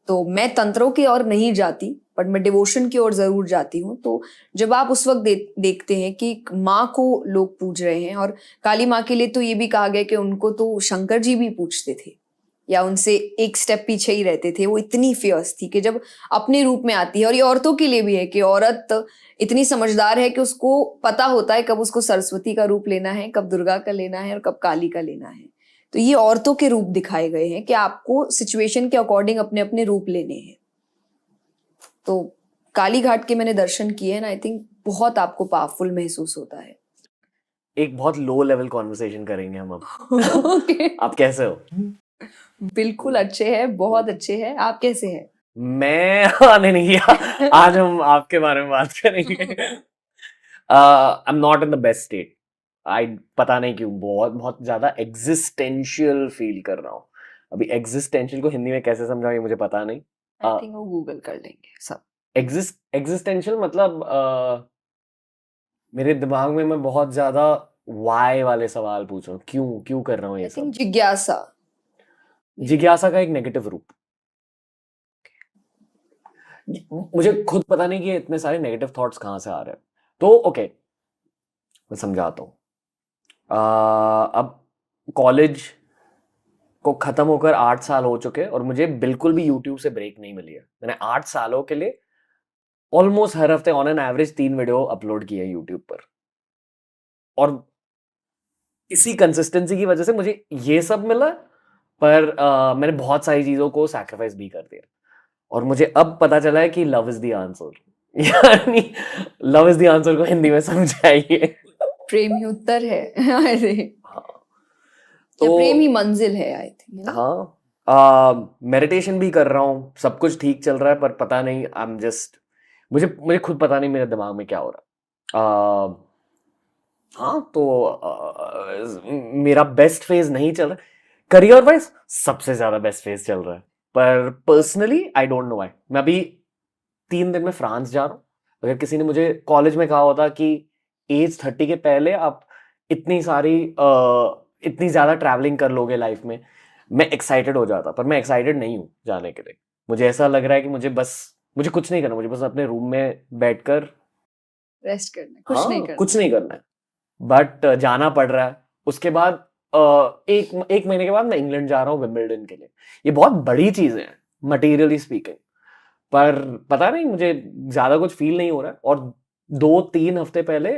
तो मैं तंत्रों की ओर नहीं जाती, बट मैं डिवोशन की ओर जरूर जाती हूँ। तो जब आप उस वक्त देखते हैं कि माँ को लोग पूज रहे हैं, और काली माँ के लिए तो ये भी कहा गया कि उनको तो शंकर जी भी पूछते थे या उनसे एक स्टेप पीछे ही रहते थे। वो इतनी फियर्स थी कि जब अपने रूप में आती है, और ये औरतों के लिए भी है कि औरत इतनी समझदार है कि उसको पता होता है कब उसको सरस्वती का रूप लेना है, कब दुर्गा का लेना है और कब काली का लेना है। तो ये औरतों के रूप दिखाए गए हैं कि आपको सिचुएशन के अकॉर्डिंग अपने अपने रूप लेने हैं। तो काली घाट के मैंने दर्शन किए हैं, आई थिंक बहुत आपको पावरफुल महसूस होता है। एक बहुत लो लेवल कॉन्वर्सेशन करेंगे हम अब। Okay. आप कैसे हो? बिल्कुल अच्छे हैं, बहुत अच्छे हैं। आप कैसे हैं? मैं आने नहीं गया। आज हम आपके बारे में बात करेंगे। I am not in the best state. I पता नहीं क्यों बहुत बहुत ज्यादा एग्जिस्टेंशियल फील कर रहा हूँ अभी। एग्जिस्टेंशियल को हिंदी में कैसे समझाऊं ये मुझे पता नहीं। आई थिंक वो गूगल कर लेंगे सब। एग्जिस्टेंशियल मतलब मेरे दिमाग में मैं बहुत ज्यादा वाई वाले सवाल पूछ रहा हूँ। क्यों क्यों कर रहा हूँ ये आई थिंक सब। जिज्ञासा। जिज्ञासा का एक नेगेटिव रूप। मुझे खुद पता नहीं कि इतने सारे नेगेटिव थॉट्स कहाँ से आ रहे हैं। तो ओके, मैं समझाता हूँ। अब कॉलेज को खत्म होकर 8 साल हो चुके और मुझे बिल्कुल भी यूट्यूब से ब्रेक नहीं मिली है। मैंने 8 सालों के लिए ऑलमोस्ट हर हफ्ते on an average 3 video upload किए हैं यूट्यूब पर, और इसी कंसिस्टेंसी की वजह से मुझे ये सब मिला। पर मैंने बहुत सारी चीजों को सैक्रिफाइस भी कर दिया, और मुझे अब पता चला है कि लव इज द आंसर। यानी लव इज द आंसर को हिंदी में समझाइए। प्रेम ही उत्तर है। अरे हाँ, या तो प्रेम ही मंजिल है, आई थिंक। हाँ, मेडिटेशन भी कर रहा हूँ, सब कुछ ठीक चल रहा है, पर पता नहीं आई एम जस्ट, मुझे मुझे खुद पता नहीं मेरे दिमाग में क्या हो रहा है। हाँ, तो मेरा बेस्ट फेज नहीं चल रहा। करियर वाइज सबसे ज्यादा बेस्ट फेज चल रहा है, पर personally I don't know why. मैं अभी 3 दिन में फ्रांस जा रहा हूँ। अगर किसी ने मुझे कॉलेज में कहा होता कि एज 30 के पहले आप इतनी सारी इतनी ज्यादा ट्रैवलिंग कर लोगे लाइफ में, मैं एक्साइटेड हो जाता। पर मैं एक्साइटेड नहीं हूँ जाने के लिए। मुझे ऐसा लग रहा है कि मुझे कुछ नहीं करना, मुझे बस अपने रूम में बैठकर रेस्ट करना, कुछ नहीं करना। कुछ नहीं करना है। बट जाना पड़ रहा है। उसके बाद एक महीने के बाद मैं इंग्लैंड जा रहा हूँ विंबलडन के लिए। ये बहुत बड़ी चीजें हैं मटेरियली स्पीकिंग, पर पता नहीं मुझे ज्यादा कुछ फील नहीं हो रहा है। और 2-3 हफ्ते पहले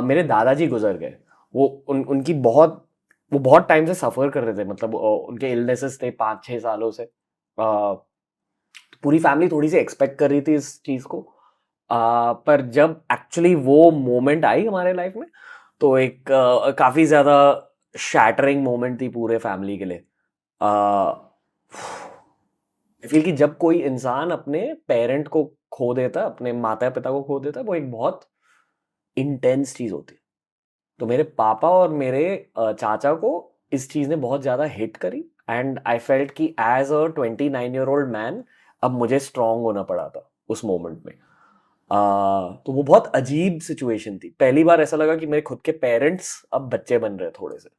मेरे दादाजी गुजर गए। उनकी वो बहुत टाइम से सफर कर रहे थे, मतलब उनके इलनेसेस थे 5-6 सालों से। पूरी फैमिली थोड़ी सी एक्सपेक्ट कर रही थी इस चीज को, पर जब एक्चुअली वो मोमेंट आई हमारे लाइफ में, तो एक काफी ज्यादा शैटरिंग मोमेंट थी पूरे फैमिली के लिए। आई फील कि जब कोई इंसान अपने पेरेंट को खो देता, अपने माता पिता को खो देता, वो एक बहुत इंटेंस चीज होती है। तो मेरे पापा और मेरे चाचा को इस चीज ने बहुत ज्यादा हिट करी, एंड आई फेल्ट कि एज अ 29-year-old मैन अब मुझे स्ट्रांग होना पड़ा था उस मोमेंट में। तो वो बहुत अजीब सिचुएशन थी। पहली बार ऐसा लगा कि मेरे खुद के पेरेंट्स अब बच्चे बन रहे हैं थोड़े से।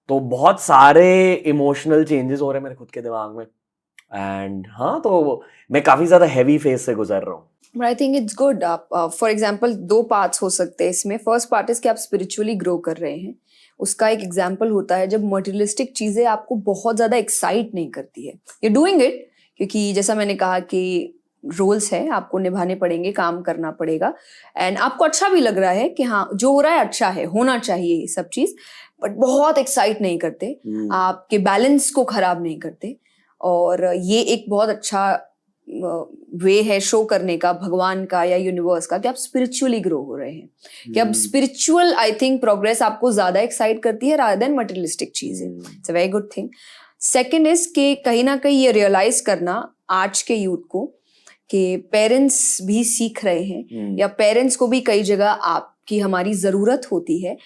तो बहुत सारे इमोशनल चेंजेस हो रहे हैं मेरे खुद के दिमाग में। एंड हाँ, तो मैं काफी ज्यादा हैवी फेज से गुजर रहा हूँ। But I think it's good. आप फॉर एग्जाम्पल 2 पार्ट्स हो सकते हैं इसमें। फर्स्ट पार्ट इज कि आप स्पिरिचुअली ग्रो कर रहे हैं। उसका एक एग्जाम्पल होता है जब मटेरियलिस्टिक चीजें आपको बहुत ज्यादा एक्साइट नहीं करती है, यू डूइंग इट क्योंकि जैसा मैंने कहा कि रोल्स है, आपको निभाने पड़ेंगे, काम करना पड़ेगा, एंड आपको अच्छा भी लग रहा है कि हाँ जो हो रहा है अच्छा है, होना चाहिए ये सब चीज, बट बहुत एक्साइट नहीं करते, आपके बैलेंस को खराब नहीं करते। और ये एक बहुत अच्छा वे है शो करने का भगवान का या यूनिवर्स का कि आप स्पिरिचुअली ग्रो हो रहे हैं, कि अब स्पिरिचुअल आई थिंक प्रोग्रेस आपको ज्यादा एक्साइट करती है रादर देन मटेरियलिस्टिक चीजें। It's a very good thing. Second is कि कहीं ना कहीं ये रियलाइज करना आज के यूथ को कि पेरेंट्स भी सीख रहे हैं, या पेरेंट्स को भी कई जगह आपकी हमारी जरूरत होती है,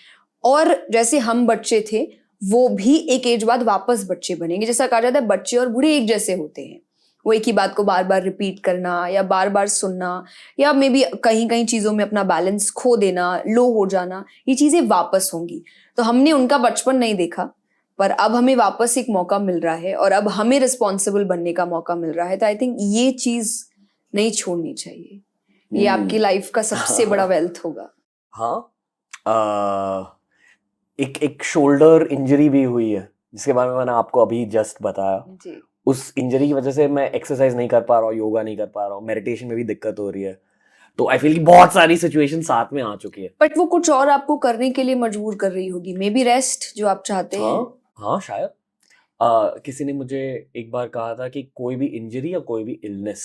और जैसे हम बच्चे थे वो भी एक एज बाद वापस बच्चे बनेंगे। जैसा कहा जाता है बच्चे और बूढ़े एक जैसे होते हैं, वो एक ही बात को बार बार रिपीट करना या बार बार सुनना, या मे बी कहीं कहीं चीजों में अपना बैलेंस खो देना, लो हो जाना, ये चीजें वापस होंगी। तो हमने उनका बचपन नहीं देखा, पर अब हमें वापस एक मौका मिल रहा है और अब हमें रिस्पॉन्सिबल बनने का मौका मिल रहा है, तो आई थिंक ये चीज नहीं छोड़नी चाहिए। ये आपकी लाइफ का सबसे बड़ा वेल्थ होगा। हाँ, एक शोल्डर इंजरी भी हुई है जिसके बारे में मैंने आपको अभी जस्ट बताया। जी। उस इंजरी की वजह से मैं एक्सरसाइज नहीं कर पा रहा हूँ, योगा नहीं कर पा रहा हूँ, मेडिटेशन में भी दिक्कत हो रही है। तो आई फील कि बहुत सारी सिचुएशन साथ में आ चुकी है। बट वो कुछ और आपको करने के लिए मजबूर कर रही होगी, मे बी रेस्ट जो आप चाहते हैं। हाँ शायद। किसी ने मुझे एक बार कहा था कि कोई भी इंजरी या कोई भी इलनेस,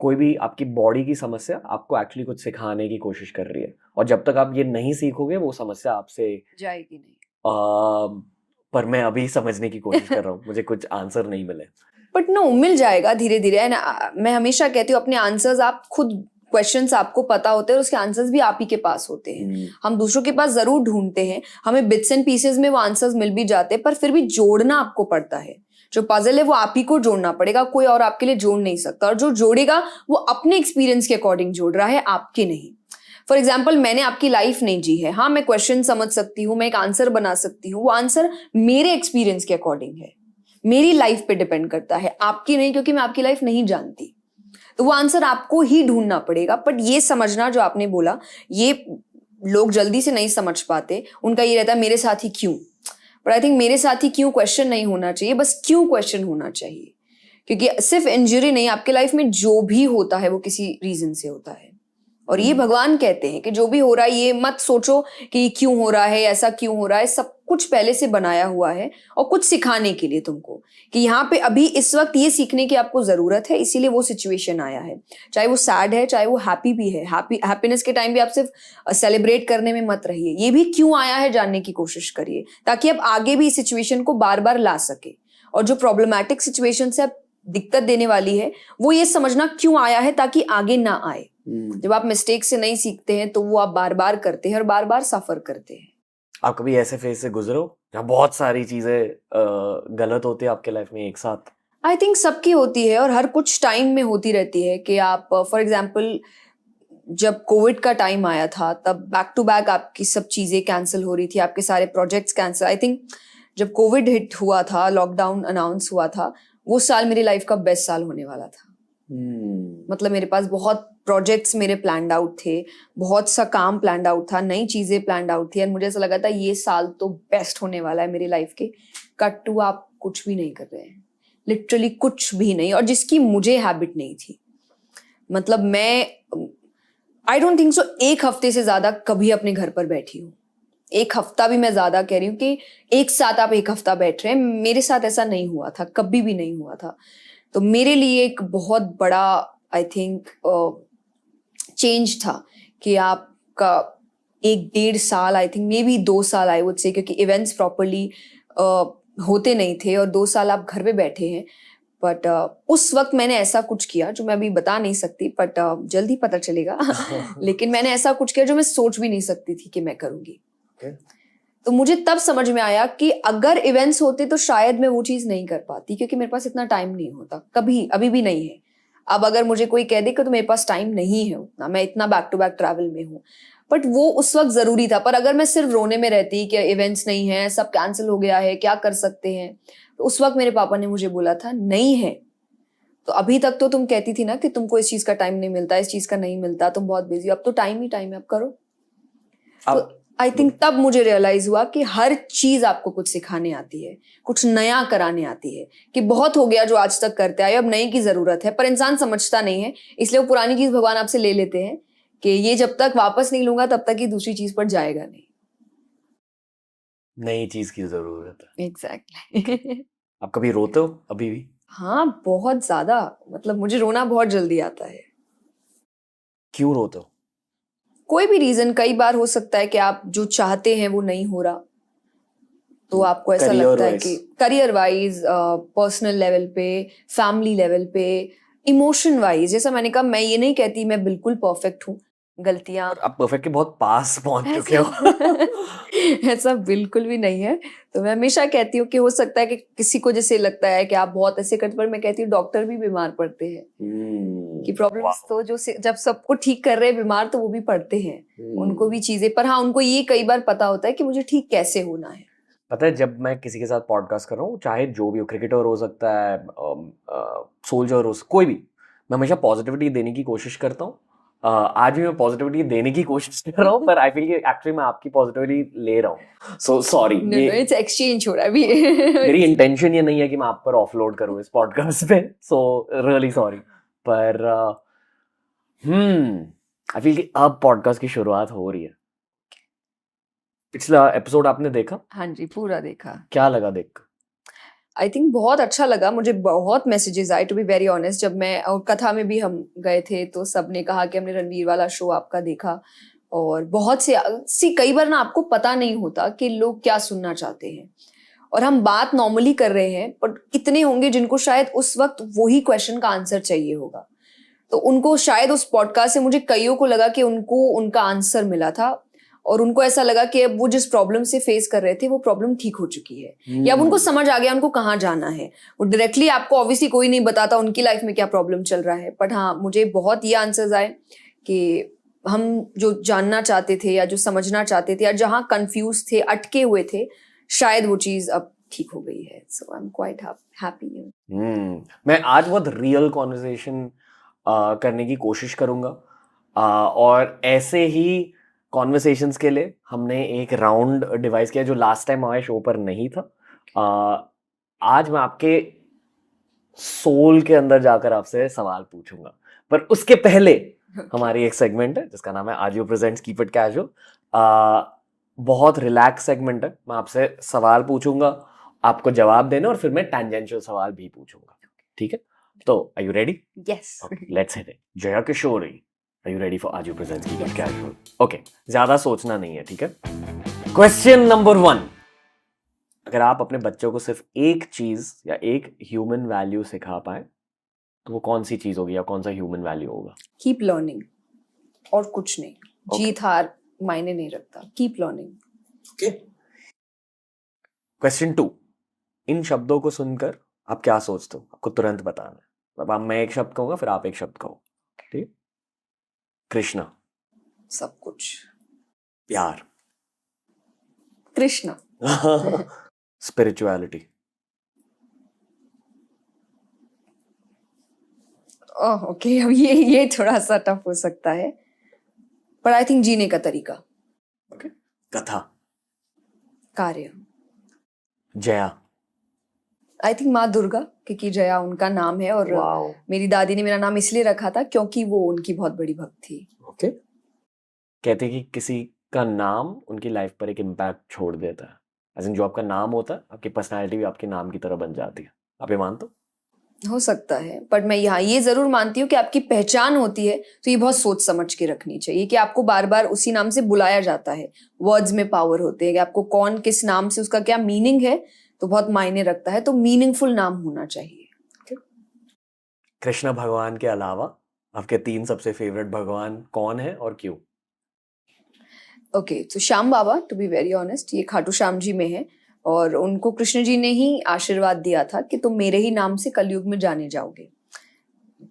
कोई भी आपकी बॉडी की समस्या आपको एक्चुअली कुछ सिखाने की कोशिश कर रही है, और जब तक आप ये नहीं सीखोगे वो समस्या आपसे जाएगी नहीं। पर मैं अभी समझने की कोशिश कर रहा हूँ, मुझे कुछ आंसर नहीं मिले। बट नो, मिल जाएगा धीरे धीरे। एंड मैं हमेशा कहती हूँ अपने आंसर्स आप खुद, क्वेश्चंस आपको पता होते हैं और उसके आंसर्स भी आप ही के पास होते हैं। हम दूसरों के पास जरूर ढूंढते हैं, हमें बिट्स एंड पीसेस में वो आंसर्स मिल भी जाते हैं, पर फिर भी जोड़ना आपको पड़ता है। जो पजल है वो आप ही को जोड़ना पड़ेगा, कोई और आपके लिए जोड़ नहीं सकता। और जो जोड़ेगा वो अपने एक्सपीरियंस के अकॉर्डिंग जोड़ रहा है, आपके नहीं। फॉर एग्जाम्पल, मैंने आपकी लाइफ नहीं जी है, हाँ मैं क्वेश्चन समझ सकती हूँ, मैं एक आंसर बना सकती हूँ, वो आंसर मेरे एक्सपीरियंस के अकॉर्डिंग है, मेरी लाइफ पे डिपेंड करता है, आपकी नहीं, क्योंकि मैं आपकी लाइफ नहीं जानती। तो वो आंसर आपको ही ढूंढना पड़ेगा। बट ये समझना जो आपने बोला, ये लोग जल्दी से नहीं समझ पाते। उनका ये रहता है मेरे साथ ही क्यों। बट आई थिंक मेरे साथ ही क्यों क्वेश्चन नहीं होना चाहिए, बस क्यों क्वेश्चन होना चाहिए। क्योंकि सिर्फ इंजरी नहीं, आपके लाइफ में जो भी होता है वो किसी रीजन से होता है। और ये भगवान कहते हैं कि जो भी हो रहा है ये मत सोचो कि क्यों हो रहा है, ऐसा क्यों हो रहा है। सब कुछ पहले से बनाया हुआ है और कुछ सिखाने के लिए तुमको, कि यहाँ पे अभी इस वक्त ये सीखने की आपको जरूरत है, इसीलिए वो सिचुएशन आया है। चाहे वो सैड है, चाहे वो हैप्पी भी है। हैप्पीनेस के टाइम भी आप सिर्फ सेलिब्रेट करने में मत रहिए, ये भी क्यों आया है जानने की कोशिश करिए, ताकि आप आगे भी इस सिचुएशन को बार बार ला सके। और जो प्रॉब्लमैटिक सिचुएशन से दिक्कत देने वाली है, वो ये समझना क्यों आया है, ताकि आगे ना आए। जब आप मिस्टेक से नहीं सीखते हैं तो वो आप बार बार करते हैं और बार बार सफर करते हैं। आप कभी ऐसे फेज से गुजरे हो जहाँ बहुत सारी चीजें गलत होती है आपके लाइफ में एक साथ? आई थिंक सबकी होती है और हर कुछ टाइम में होती रहती है। कि आप फॉर एग्जाम्पल, जब कोविड का टाइम आया था तब बैक टू बैक आपकी सब चीजें कैंसिल हो रही थी, आपके सारे प्रोजेक्ट्स कैंसिल। आई थिंक जब कोविड हिट हुआ था, लॉकडाउन अनाउंस हुआ था, वो साल मेरी लाइफ का बेस्ट साल होने वाला था। मतलब मेरे पास बहुत प्रोजेक्ट्स मेरे प्लान्ड आउट थे, बहुत सा काम प्लान्ड आउट था, नई चीजें प्लान्ड आउट थी, और मुझे ऐसा लगा था ये साल तो बेस्ट होने वाला है मेरी लाइफ के। कट टू आप कुछ भी नहीं कर रहे हैं, लिटरली कुछ भी नहीं। और जिसकी मुझे हैबिट नहीं थी। मतलब मैं आई डोंट थिंक सो एक हफ्ते से ज्यादा कभी अपने घर पर बैठी हूँ। एक हफ्ता भी मैं ज्यादा कह रही हूँ कि एक साथ आप एक हफ्ता बैठ रहे हैं, मेरे साथ ऐसा नहीं हुआ था, कभी भी नहीं हुआ था। तो मेरे लिए एक बहुत बड़ा आई थिंक चेंज था कि आपका 1-1.5 साल, आई थिंक मे बी 2 साल आई वुड से, क्योंकि इवेंट्स प्रॉपरली होते नहीं थे और 2 साल आप घर पे बैठे हैं। बट उस वक्त मैंने ऐसा कुछ किया जो मैं अभी बता नहीं सकती, बट जल्दी पता चलेगा। लेकिन मैंने ऐसा कुछ किया जो मैं सोच भी नहीं सकती थी कि मैं करूंगी। तो मुझे तब समझ में आया कि अगर इवेंट्स होते तो शायद मैं वो चीज नहीं कर पाती, क्योंकि मेरे पास इतना टाइम नहीं होता कभी, अभी भी नहीं है। अब अगर मुझे कोई कह दे कि तो मेरे पास टाइम नहीं है उतना, मैं इतना बैक टू बैक ट्रैवल में हूँ, बट वो उस वक्त जरूरी था। पर अगर मैं सिर्फ रोने में रहती कि इवेंट्स नहीं है, सब कैंसिल हो गया है, क्या कर सकते हैं, तो उस वक्त मेरे पापा ने मुझे बोला था नहीं है तो अभी तक तो तुम कहती थी ना कि तुमको इस चीज का टाइम नहीं मिलता, इस चीज का नहीं मिलता, तुम बहुत बिजी हो, अब तो टाइम ही टाइम है, अब करो। तो आई थिंक तब मुझे रियलाइज हुआ कि हर चीज आपको कुछ सिखाने आती है, कुछ नया कराने आती है। कि बहुत हो गया जो आज तक करते आए, अब नई की जरूरत है। पर इंसान समझता नहीं है, इसलिए वो पुरानी चीज भगवान आपसे ले लेते हैं कि ये जब तक वापस नहीं लूंगा तब तक ही दूसरी चीज पर जाएगा नहीं। नई चीज की जरूरत है। एग्जैक्टली। आप कभी रोते हो अभी भी? हाँ, बहुत ज्यादा। मतलब मुझे रोना बहुत जल्दी आता है। क्यों रोते हो? कोई भी रीजन, कई बार हो सकता है कि आप जो चाहते हैं वो नहीं हो रहा, तो आपको ऐसा लगता है कि करियर वाइज, पर्सनल लेवल पे, फैमिली लेवल पे, इमोशन वाइज। जैसा मैंने कहा, मैं ये नहीं कहती मैं बिल्कुल परफेक्ट हूँ, गलतियां, आप परफेक्ट के बहुत पास पहुंच चुके हो। ऐसा बिल्कुल भी नहीं है। तो मैं हमेशा कहती हूँ कि हो सकता है कि किसी को जैसे लगता है कि आप बहुत ऐसे करते, पर मैं कहती हूँ डॉक्टर भी बीमार पड़ते हैं। कि प्रॉब्लम्स तो जो जब सबको ठीक कर रहे हैं बीमार, तो वो भी पड़ते हैं, उनको भी चीजें। पर हाँ, उनको ये कई बार पता होता है कि मुझे ठीक कैसे होना है। पता है जब मैं किसी के साथ पॉडकास्ट कर रहा हूँ, चाहे जो भी हो, क्रिकेटर हो सकता है, सोल्जर हो, कोई भी, मैं हमेशा पॉजिटिविटी देने की कोशिश करता हूँ। आज भी मैं पॉजिटिविटी देने की कोशिश कर रहा हूँ, पर आई फील कि एक्चुअली मैं आपकी पॉजिटिविटी ले रहा हूँ, so sorry. No no, it's exchange हो रहा है अभी। मेरी इंटेंशन ये नहीं है कि मैं आप पर ऑफलोड करूँ इस पॉडकास्ट पे, सो रियली सॉरी। पर आई फील कि अब पॉडकास्ट की शुरुआत हो रही है। पिछला एपिसोड आपने देखा? हाँ जी, पूरा देखा। क्या लगा देख? आई थिंक बहुत अच्छा लगा मुझे। बहुत मैसेजेस आए, टू बी वेरी ऑनेस्ट। जब मैं और कथा में भी हम गए थे तो सबने कहा कि हमने रणवीर वाला शो आपका देखा, और बहुत से कई बार ना आपको पता नहीं होता कि लोग क्या सुनना चाहते हैं, और हम बात नॉर्मली कर रहे हैं, पर कितने होंगे जिनको शायद उस वक्त वही क्वेश्चन का आंसर चाहिए होगा। तो उनको शायद उस पॉडकास्ट से, मुझे कईयों को लगा कि उनको उनका आंसर मिला था, और उनको ऐसा लगा कि अब वो जिस प्रॉब्लम से फेस कर रहे थे वो प्रॉब्लम ठीक हो चुकी है, या अब उनको समझ आ गया उनको कहाँ जाना है। वो डायरेक्टली आपको ऑब्वियसली कोई नहीं बताता उनकी लाइफ में क्या प्रॉब्लम चल रहा है, बट हाँ, मुझे बहुत ये आंसर्स आए कि हम जो जानना चाहते थे या जो समझना चाहते थे या जहाँ कंफ्यूज थे, अटके हुए थे, शायद वो चीज अब ठीक हो गई है। सो आई एम क्वाइट हैप्पी। मैं आज बहुत रियल कॉन्वर्सेशन करने की कोशिश करूंगा, और ऐसे ही कॉन्वर्सेशंस के लिए हमने एक राउंड डिवाइस किया जो लास्ट टाइम हमारे शो पर नहीं था। आज मैं आपके सोल के अंदर जाकर आपसे सवाल पूछूंगा, पर उसके पहले हमारी एक सेगमेंट है जिसका नाम है Ajio presents keep it casual. बहुत रिलैक्स सेगमेंट है। मैं आपसे सवाल पूछूंगा, आपको जवाब देना, और फिर मैं टैंजेंशियल सवाल भी पूछूंगा, ठीक है? तो are you ready? Yes. Let's hit it. Jaya Kishori, are you ready for Ajio presents keep it Yes. Casual? Okay, ज्यादा सोचना नहीं है, ठीक है? क्वेश्चन नंबर 1, अगर आप अपने बच्चों को सिर्फ एक चीज या एक ह्यूमन वैल्यू सिखा पाए तो वो कौन सी चीज होगी या कौन सा ह्यूमन वैल्यू होगा? कीप लर्निंग, और कुछ नहीं। Okay. जीत हार मायने नहीं रखता, कीप लर्निंग। ओके। क्वेश्चन 2, इन शब्दों को सुनकर आप क्या सोचते हो? आपको तुरंत बताना है। अब मैं एक शब्द कहूंगा, फिर आप एक शब्द कहो, ठीक? कृष्णा। सब कुछ। प्यार। कृष्णा। स्पिरिचुअलिटी। ओह ओके, अब ये थोड़ा सा टफ हो सकता है, पर आई थिंक जीने का तरीका। ओके। कथा। कार्य। जया। आई थिंक माँ दुर्गा, क्योंकि जया उनका नाम है, और वाओ। मेरी दादी ने मेरा नाम इसलिए रखा था क्योंकि वो उनकी बहुत बड़ी भक्त थी। ओके। कहते कि किसी का नाम उनकी लाइफ पर एक इम्पैक्ट छोड़ देता है, एज इन जो आपका नाम होता है, आपकी पर्सनालिटी भी आपके नाम की तरह बन जाती है। आप ये मानते हो? हो सकता है, बट मैं यहाँ ये जरूर मानती हूँ कि आपकी पहचान होती है तो ये बहुत सोच समझ के रखनी चाहिए कि आपको बार बार उसी नाम से बुलाया जाता है। वर्ड्स में पावर होते हैं कि आपको कौन किस नाम से, उसका क्या मीनिंग है, तो बहुत मायने रखता है। तो मीनिंगफुल नाम होना चाहिए। कृष्ण भगवान के अलावा आपके 3 सबसे फेवरेट भगवान कौन है और क्यों? ओके, तो श्याम बाबा, टू बी वेरी ऑनेस्ट, ये खाटू श्याम जी में है, और उनको कृष्ण जी ने ही आशीर्वाद दिया था कि तुम मेरे ही नाम से कलयुग में जाने जाओगे।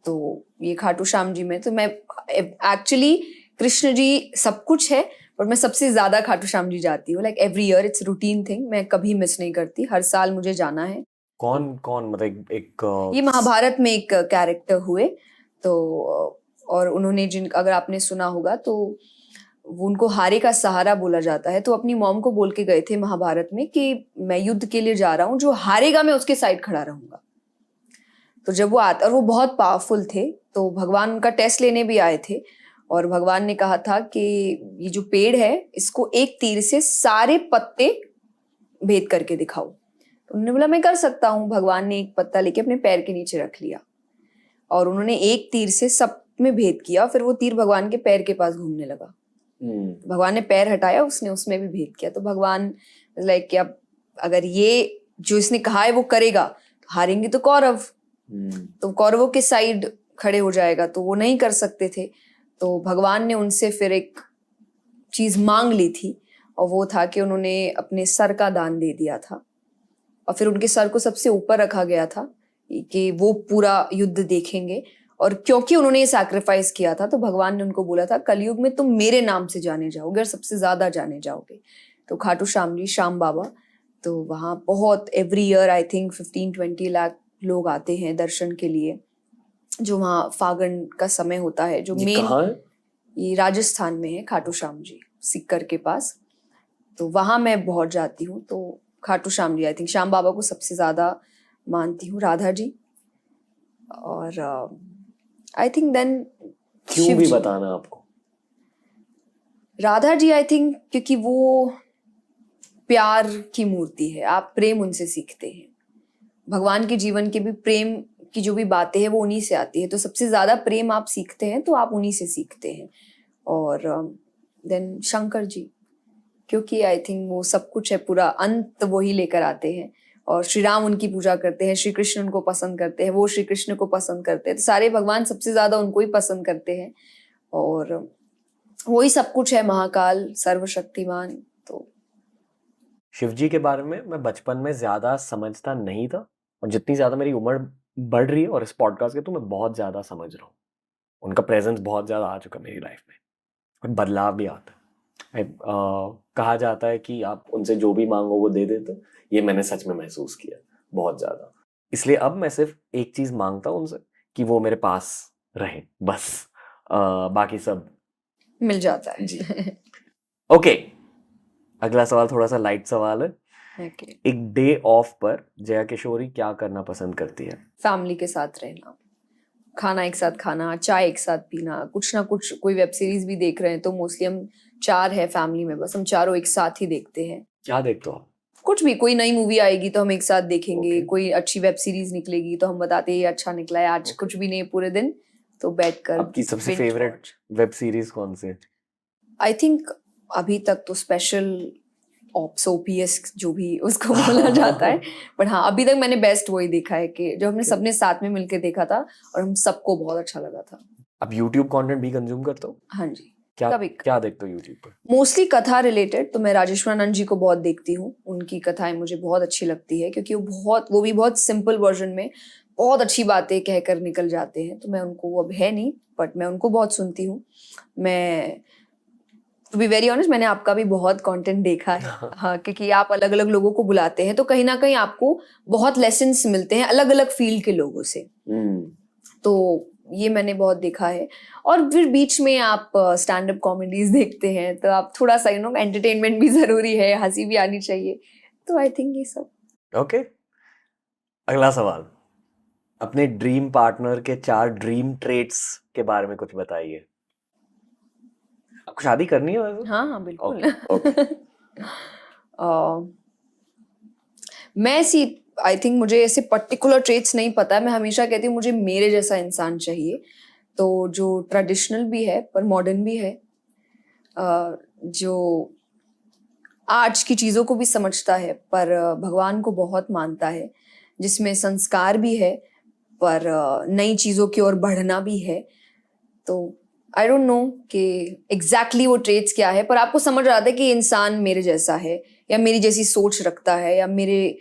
तो ये खाटू श्याम जी में, तो मैं एक्चुअली, कृष्ण जी सब कुछ है, पर मैं सबसे ज्यादा खाटू श्याम जी जाती हूँ। Like every year, it's routine thing, मैं कभी मिस नहीं करती, हर साल मुझे जाना है। कौन कौन, मतलब एक ये महाभारत में एक कैरेक्टर हुए, तो और उन्होंने अगर आपने सुना होगा तो वो उनको हारे का सहारा बोला जाता है। तो अपनी मॉम को बोल के गए थे महाभारत में कि मैं युद्ध के लिए जा रहा हूँ, जो हारेगा मैं उसके साइड खड़ा रहूंगा। तो जब वो आता, और वो बहुत पावरफुल थे, तो भगवान उनका टेस्ट लेने भी आए थे, और भगवान ने कहा था कि ये जो पेड़ है इसको एक तीर से सारे पत्ते भेद करके दिखाओ। तो उन्होंने बोला मैं कर सकता हूँ। भगवान ने एक पत्ता लेके अपने पैर के नीचे रख लिया, और उन्होंने एक तीर से सब में भेद किया, फिर वो तीर भगवान के पैर के पास घूमने लगा। भगवान ने पैर हटाया, उसने उसमें भी भेद किया। तो भगवान लाइक कि अब अगर ये जो इसने कहा है वो करेगा तो हारेंगे तो कौरव, तो कौरवों के साइड खड़े हो जाएगा, तो वो नहीं कर सकते थे। तो भगवान ने उनसे फिर एक चीज मांग ली थी, और वो था कि उन्होंने अपने सर का दान दे दिया था, और फिर उनके सर को सबसे ऊपर रखा गया था कि वो पूरा युद्ध देखेंगे। और क्योंकि उन्होंने ये सैक्रिफाइस किया था, तो भगवान ने उनको बोला था कलयुग में तुम मेरे नाम से जाने जाओगे और सबसे ज्यादा जाने जाओगे। तो खाटू श्याम जी, श्याम बाबा, तो वहाँ बहुत every year I think 15-20 lakh लोग आते हैं दर्शन के लिए, जो वहाँ फागण का समय होता है, जो ये मेन कहाँ है? ये राजस्थान में है, खाटू श्याम जी सीकर के पास। तो वहाँ मैं बहुत जाती हूँ। तो खाटू श्याम जी आई थिंक श्याम बाबा को सबसे ज्यादा मानती हूँ, राधा जी और आई थिंक देन क्यों भी बताना आपको। राधा जी आई थिंक क्योंकि वो प्यार की मूर्ति है, आप प्रेम उनसे सीखते हैं। भगवान के जीवन के भी प्रेम की जो भी बातें हैं वो उन्हीं से आती है, तो सबसे ज्यादा प्रेम आप सीखते हैं तो आप उन्हीं से सीखते हैं। और देन शंकर जी, क्योंकि आई थिंक वो सब कुछ है, पूरा अंत वो ही लेकर आते हैं। और श्री राम उनकी पूजा करते हैं, श्री कृष्ण उनको पसंद करते हैं, वो श्री कृष्ण को पसंद करते हैं, तो सारे भगवान सबसे ज्यादा उनको ही पसंद करते हैं। और वही सब कुछ है, महाकाल, सर्वशक्तिमान। तो शिव जी के बारे में मैं बचपन में ज्यादा समझता नहीं था, और जितनी ज्यादा मेरी उम्र बढ़ रही है और इस पॉडकास्ट के, तो मैं बहुत ज्यादा समझ रहा हूँ। उनका प्रेजेंस बहुत ज्यादा आ चुका मेरी लाइफ में, और बदलाव भी आता है। कहा जाता है कि आप उनसे जो भी मांगो वो दे देते, ये मैंने सच में महसूस किया बहुत ज्यादा। इसलिए अब मैं सिर्फ एक चीज मांगता हूँ उनसे, कि वो मेरे पास रहे बस। बाकी सब मिल जाता है जी। ओके, अगला सवाल थोड़ा सा लाइट सवाल है। Okay. एक डे ऑफ पर जया किशोरी क्या करना पसंद करती है? फैमिली के साथ रहना, खाना एक साथ खाना, चाय एक साथ पीना, कुछ ना कुछ, कोई वेब सीरीज भी देख रहे हैं तो मोस्टली हम 4 है फैमिली में, बस हम चारों एक साथ ही देखते हैं। क्या देखते हो आप? कुछ भी, कोई नई मूवी आएगी तो हम एक साथ देखेंगे, Okay. कोई अच्छी वेब सीरीज निकलेगी तो हम बताते हैं ये अच्छा निकला है, आज कुछ भी नहीं है पूरे दिन, तो बैठकर आपकी सबसे binge favourite watch। Web series कौन सी है? आई थिंक अभी तक तो स्पेशल ऑप्स ओपीएस जो भी उसको बोला जाता है, बट हाँ अभी तक मैंने बेस्ट वही देखा है, कि जो हमने सबने साथ में मिलकर देखा था और हम सबको बहुत अच्छा लगा था। आप यूट्यूब कंटेंट भी कंज्यूम करते हो? हाँ जी, क्या कभी क्या देखते हो यूट्यूब पर? मोस्टली कथा रिलेटेड, तो मैं राजेश्वरानंद जी को बहुत देखती हूँ, उनकी कथाएं मुझे बहुत अच्छी लगती है, क्योंकि वो भी बहुत सिंपल वर्जन में बहुत अच्छी बातें कहकर निकल जाते हैं। तो मैं उनको, वो अब है नहीं, बट मैं उनको बहुत सुनती हूँ। मैं टू बी वेरी ऑनेस्ट, मैंने आपका भी बहुत कंटेंट देखा है। हाँ, क्योंकि आप अलग अलग लोगों को बुलाते हैं तो कहीं ना कहीं आपको बहुत लेसन्स मिलते हैं अलग अलग फील्ड के लोगों से। तो ये मैंने बहुत देखा है। और फिर बीच में आप स्टैंड अप कॉमेडीज देखते हैं, तो आप थोड़ा सा एंटरटेनमेंट भी जरूरी है, हंसी भी आनी चाहिए, तो आई थिंक ये सब। ओके, अगला सवाल। अपने ड्रीम पार्टनर के 4 ड्रीम ट्रेट्स के बारे में कुछ बताइए। आपको शादी करनी है वैसे? हाँ बिल्कुल। ओके। मैं आई थिंक मुझे ऐसे पर्टिकुलर ट्रेट्स नहीं पता है, मैं हमेशा कहती हूँ मुझे मेरे जैसा इंसान चाहिए, तो जो ट्रेडिशनल भी है पर मॉडर्न भी है, जो आज की चीज़ों को भी समझता है पर भगवान को बहुत मानता है, जिसमें संस्कार भी है पर नई चीज़ों की ओर बढ़ना भी है। तो आई डोंट नो कि एग्जैक्टली वो ट्रेट्स क्या है, पर आपको समझ रहा था कि इंसान मेरे जैसा है, या मेरी जैसी सोच रखता है, या मेरे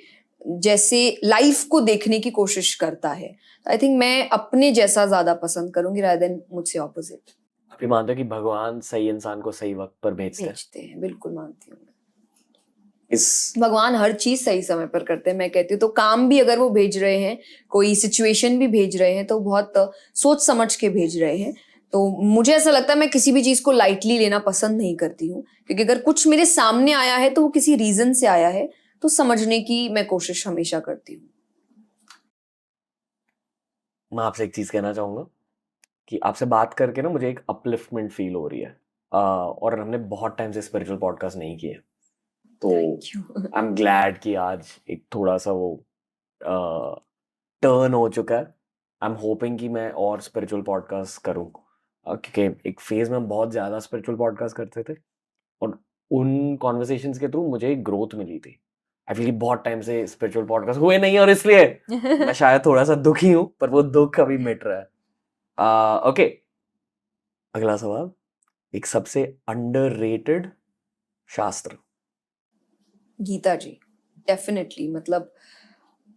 जैसे लाइफ को देखने की कोशिश करता है। तो आई थिंक मैं अपने जैसा ज्यादा पसंद करूंगी रादर देन मुझसे ऑपोजिट। आप ये मानते हो कि भगवान सही इंसान को सही वक्त पर भेजते हैं? बिल्कुल मानती हूँ। इस भगवान हर चीज सही समय पर करते हैं, मैं कहती हूँ। तो काम भी अगर वो भेज रहे हैं, कोई सिचुएशन भी भेज रहे हैं, तो बहुत सोच समझ के भेज रहे हैं। तो मुझे ऐसा लगता है मैं किसी भी चीज को लाइटली लेना पसंद नहीं करती हूँ, क्योंकि अगर कुछ मेरे सामने आया है तो वो किसी रीजन से आया है, तो समझने की मैं कोशिश हमेशा करती हूँ। मैं आपसे एक चीज कहना चाहूंगा कि आपसे बात करके ना मुझे एक अपलिफ्टमेंट फील हो रही है, और हमने बहुत टाइम से स्पिरिचुअल पॉडकास्ट नहीं किए, तो आई एम ग्लैड कि आज एक थोड़ा सा वो टर्न हो चुका है। आई एम होपिंग कि मैं और स्पिरिचुअल पॉडकास्ट करूं, क्योंकि एक फेज में हम बहुत ज़्यादा स्पिरिचुअल पॉडकास्ट करते थे, और उन कॉन्वर्सेशंस के थ्रू मुझे एक ग्रोथ मिली थी। आई फील बहुत टाइम से स्पिरिचुअल पॉडकास्ट हुए नहीं, और इसलिए मैं शायद थोड़ा सा दुखी हूँ, पर वो दुख अभी मिट रहा है। ओके, अगला सवाल। एक सबसे अंडररेटेड शास्त्र? गीता जी, डेफिनेटली। मतलब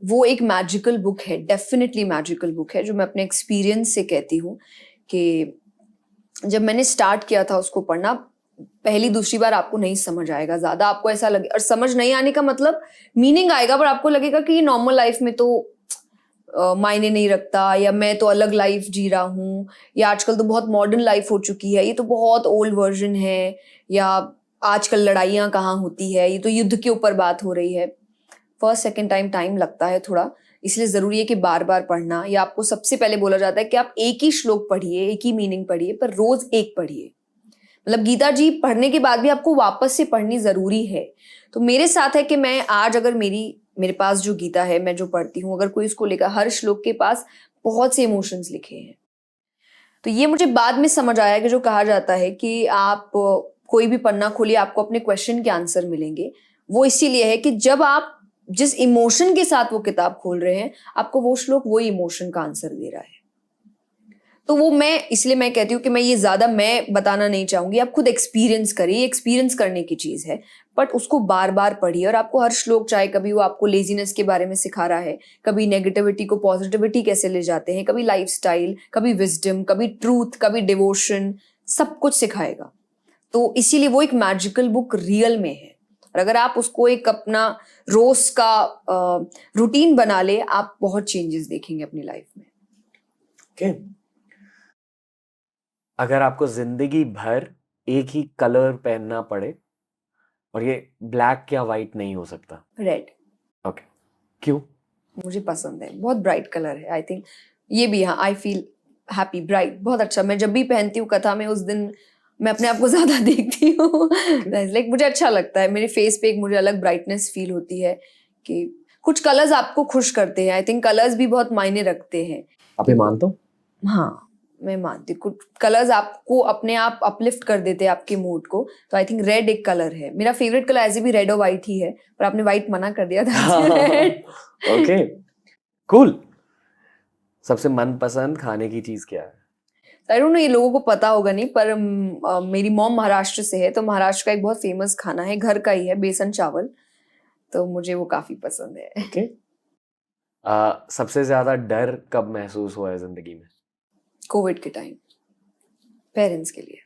वो एक मैजिकल बुक है, डेफिनेटली मैजिकल बुक है, जो मैं अपने एक्सपीरियंस से कहती हूँ कि जब मैंने स्टार्ट किया था उसको पढ़ना, पहली दूसरी बार आपको नहीं समझ आएगा ज्यादा, आपको ऐसा लगे, और समझ नहीं आने का मतलब मीनिंग आएगा, पर आपको लगेगा कि ये नॉर्मल लाइफ में तो मायने नहीं रखता, या मैं तो अलग लाइफ जी रहा हूँ, या आजकल तो बहुत मॉडर्न लाइफ हो चुकी है, ये तो बहुत ओल्ड वर्जन है, या आजकल लड़ाइयाँ कहाँ होती है, ये तो युद्ध के ऊपर बात हो रही है। फर्स्ट सेकंड टाइम लगता है थोड़ा, इसलिए जरूरी है कि बार बार पढ़ना, या आपको सबसे पहले बोला जाता है कि आप एक ही श्लोक पढ़िए, एक ही मीनिंग पढ़िए, पर रोज एक पढ़िए। मतलब गीता जी पढ़ने के बाद भी आपको वापस से पढ़नी जरूरी है। तो मेरे साथ है कि मैं आज अगर मेरे पास जो गीता है, मैं जो पढ़ती हूँ, अगर कोई उसको लेकर, हर श्लोक के पास बहुत से इमोशंस लिखे हैं। तो ये मुझे बाद में समझ आया कि जो कहा जाता है कि आप कोई भी पन्ना खोलिए, आपको अपने क्वेश्चन के आंसर मिलेंगे, वो इसीलिए है कि जब आप जिस इमोशन के साथ वो किताब खोल रहे हैं, आपको वो श्लोक वो इमोशन का आंसर दे रहा है। तो वो इसलिए मैं कहती हूँ कि मैं ये ज्यादा मैं बताना नहीं चाहूंगी, आप खुद एक्सपीरियंस करिए, एक्सपीरियंस करने की चीज है, बट उसको बार बार पढ़िए। और आपको हर श्लोक, चाहे कभी वो आपको लेजीनेस के बारे में सिखा रहा है, कभी नेगेटिविटी को पॉजिटिविटी कैसे ले जाते हैं, कभी लाइफस्टाइल, कभी विजडम, कभी ट्रूथ, कभी डिवोशन, सब कुछ सिखाएगा। तो इसीलिए वो एक मैजिकल बुक रियल में है, और अगर आप उसको एक अपना रोज का रूटीन बना ले, आप बहुत चेंजेस देखेंगे अपनी लाइफ में। ओके, अगर आपको जिंदगी भर एक ही कलर पहनना पड़े, और ये ब्लैक या वाइट नहीं हो सकता? रेड। ओके, क्यों? मुझे पसंद है, बहुत ब्राइट कलर है। आई थिंक ये भी, हाँ, आई फील हैप्पी, ब्राइट, बहुत अच्छा। मैं जब भी पहनती हूँ कथा में, उस दिन मैं अपने आप को ज्यादा देखती हूँ। लाइक मुझे अच्छा लगता है, मेरे फेस पे एक मुझे अलग ब्राइटनेस फील होती है कि कुछ कलर्स आपको खुश करते हैं। आई थिंक कलर्स भी बहुत मायने रखते हैं। आप ये मानते हो? हाँ, मैं मानती हूँ कुछ कलर्स आपको अपने आप अपलिफ्ट कर देते हैं आपके मूड को। तो आई थिंक रेड एक कलर है, मेरा फेवरेट कलर ऐसे भी रेड और व्हाइट ही है, पर आपने व्हाइट मना कर दिया था। रेड। Okay, cool. सबसे मनपसंद खाने की चीज क्या है? आई डोंट नो, ये लोगों को पता होगा नहीं, पर मेरी मॉम महाराष्ट्र से है, तो महाराष्ट्र का एक बहुत फेमस खाना है, घर का ही है, बेसन चावल, तो मुझे वो काफी पसंद है। ओके, सबसे ज्यादा डर कब महसूस हुआ है जिंदगी में? कोविड के टाइम, पेरेंट्स के लिए,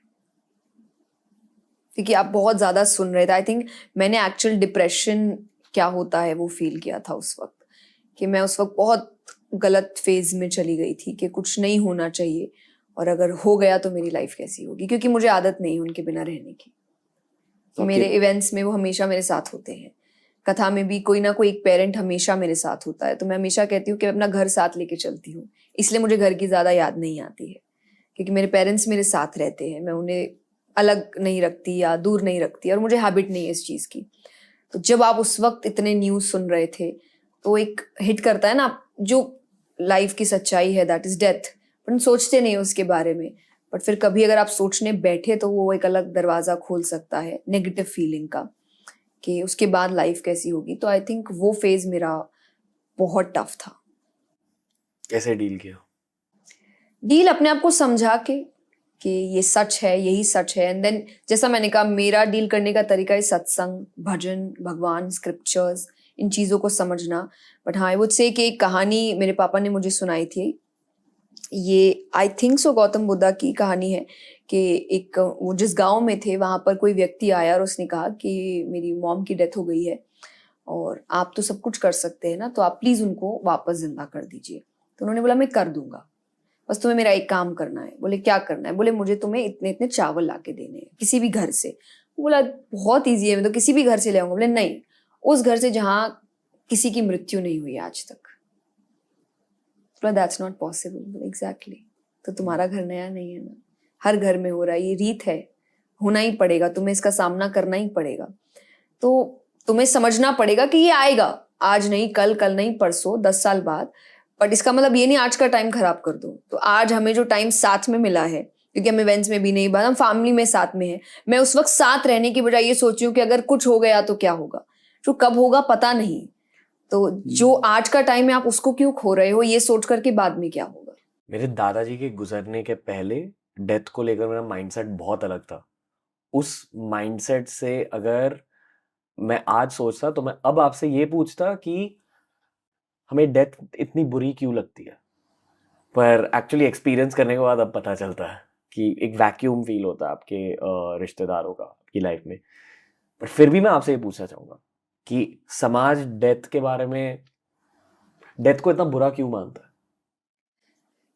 क्योंकि आप बहुत ज्यादा सुन रहे थे। आई थिंक मैंने एक्चुअल डिप्रेशन क्या होता है वो फील किया था उस वक्त, कि मैं उस वक्त बहुत गलत फेज में चली गई थी कि कुछ नहीं होना चाहिए, और अगर हो गया तो मेरी लाइफ कैसी होगी, क्योंकि मुझे आदत नहीं है उनके बिना रहने की। Okay. मेरे इवेंट्स में वो हमेशा मेरे साथ होते हैं, कथा में भी कोई ना कोई एक पेरेंट हमेशा मेरे साथ होता है। तो मैं हमेशा कहती हूँ कि मैं अपना घर साथ लेके चलती हूँ, इसलिए मुझे घर की ज्यादा याद नहीं आती है, क्योंकि मेरे पेरेंट्स मेरे साथ रहते हैं, मैं उन्हें अलग नहीं रखती या दूर नहीं रखती, और मुझे हैबिट नहीं है इस चीज की। तो जब आप उस वक्त इतने न्यूज सुन रहे थे, तो एक हिट करता है ना, जो लाइफ की सच्चाई है, दैट इज डेथ, पर हम सोचते नहीं उसके बारे में। बट फिर कभी अगर आप सोचने बैठे, तो वो एक अलग दरवाजा खोल सकता है नेगेटिव फीलिंग का, कि उसके बाद लाइफ कैसी होगी। तो आई थिंक वो फेज मेरा बहुत टफ था। कैसे डील किया? डील अपने आप को समझा के कि ये सच है, यही सच है, एंड देन जैसा मैंने कहा, मेरा डील करने का तरीका है सत्संग, भजन, भगवान, स्क्रिप्चर्स, इन चीजों को समझना। बट हाँ, आई वुड से कि एक कहानी मेरे पापा ने मुझे सुनाई थी, ये I think so Gautam Buddha की कहानी है, कि एक वो जिस गांव में थे, वहां पर कोई व्यक्ति आया और उसने कहा कि मेरी मॉम की डेथ हो गई है, और आप तो सब कुछ कर सकते हैं ना, तो आप प्लीज उनको वापस जिंदा कर दीजिए। तो उन्होंने बोला मैं कर दूंगा, बस तुम्हें मेरा एक काम करना है। बोले क्या करना है? बोले मुझे तुम्हें इतने इतने चावल ला के देने हैं किसी भी घर से। बोला बहुत ईजी है, मैं तो किसी भी घर से ले आऊंगा। बोले नहीं, उस घर से जहां किसी की मृत्यु नहीं हुई आज तक। बोला दैट्स नॉट पॉसिबल। बोले एग्जैक्टली, तो तुम्हारा घर नया नहीं है ना, हर घर में हो रहा है, ये रीत है, होना ही पड़ेगा, तुम्हें इसका सामना करना ही पड़ेगा। तो तुम्हें समझना पड़ेगा कि ये आएगा, आज नहीं कल, कल नहीं परसों, 10 साल बाद। बट इसका मतलब ये नहीं आज का टाइम खराब कर दो। तो आज हमें जो टाइम साथ में मिला है, क्योंकि हम इवेंट्स में भी नहीं, बात हम फैमिली में साथ में है, मैं उस वक्त साथ रहने की बजाय ये सोची हूँ कि अगर कुछ हो गया तो क्या होगा, जो कब होगा पता नहीं। तो जो आज का टाइम है आप उसको क्यों खो रहे हो, ये सोच करके बाद में क्या होगा। मेरे दादाजी के गुजरने के पहले डेथ को लेकर मेरा माइंडसेट बहुत अलग था। उस माइंडसेट से अगर मैं आज सोचता, तो मैं अब आपसे ये पूछता कि हमें डेथ इतनी बुरी क्यों लगती है, पर एक्चुअली एक्सपीरियंस करने के बाद अब पता चलता है कि एक वैक्यूम फील होता है आपके रिश्तेदारों का आपकी लाइफ में। पर फिर भी मैं आपसे ये पूछना चाहूंगा कि समाज डेथ के बारे में, डेथ को इतना बुरा क्यों मानता है?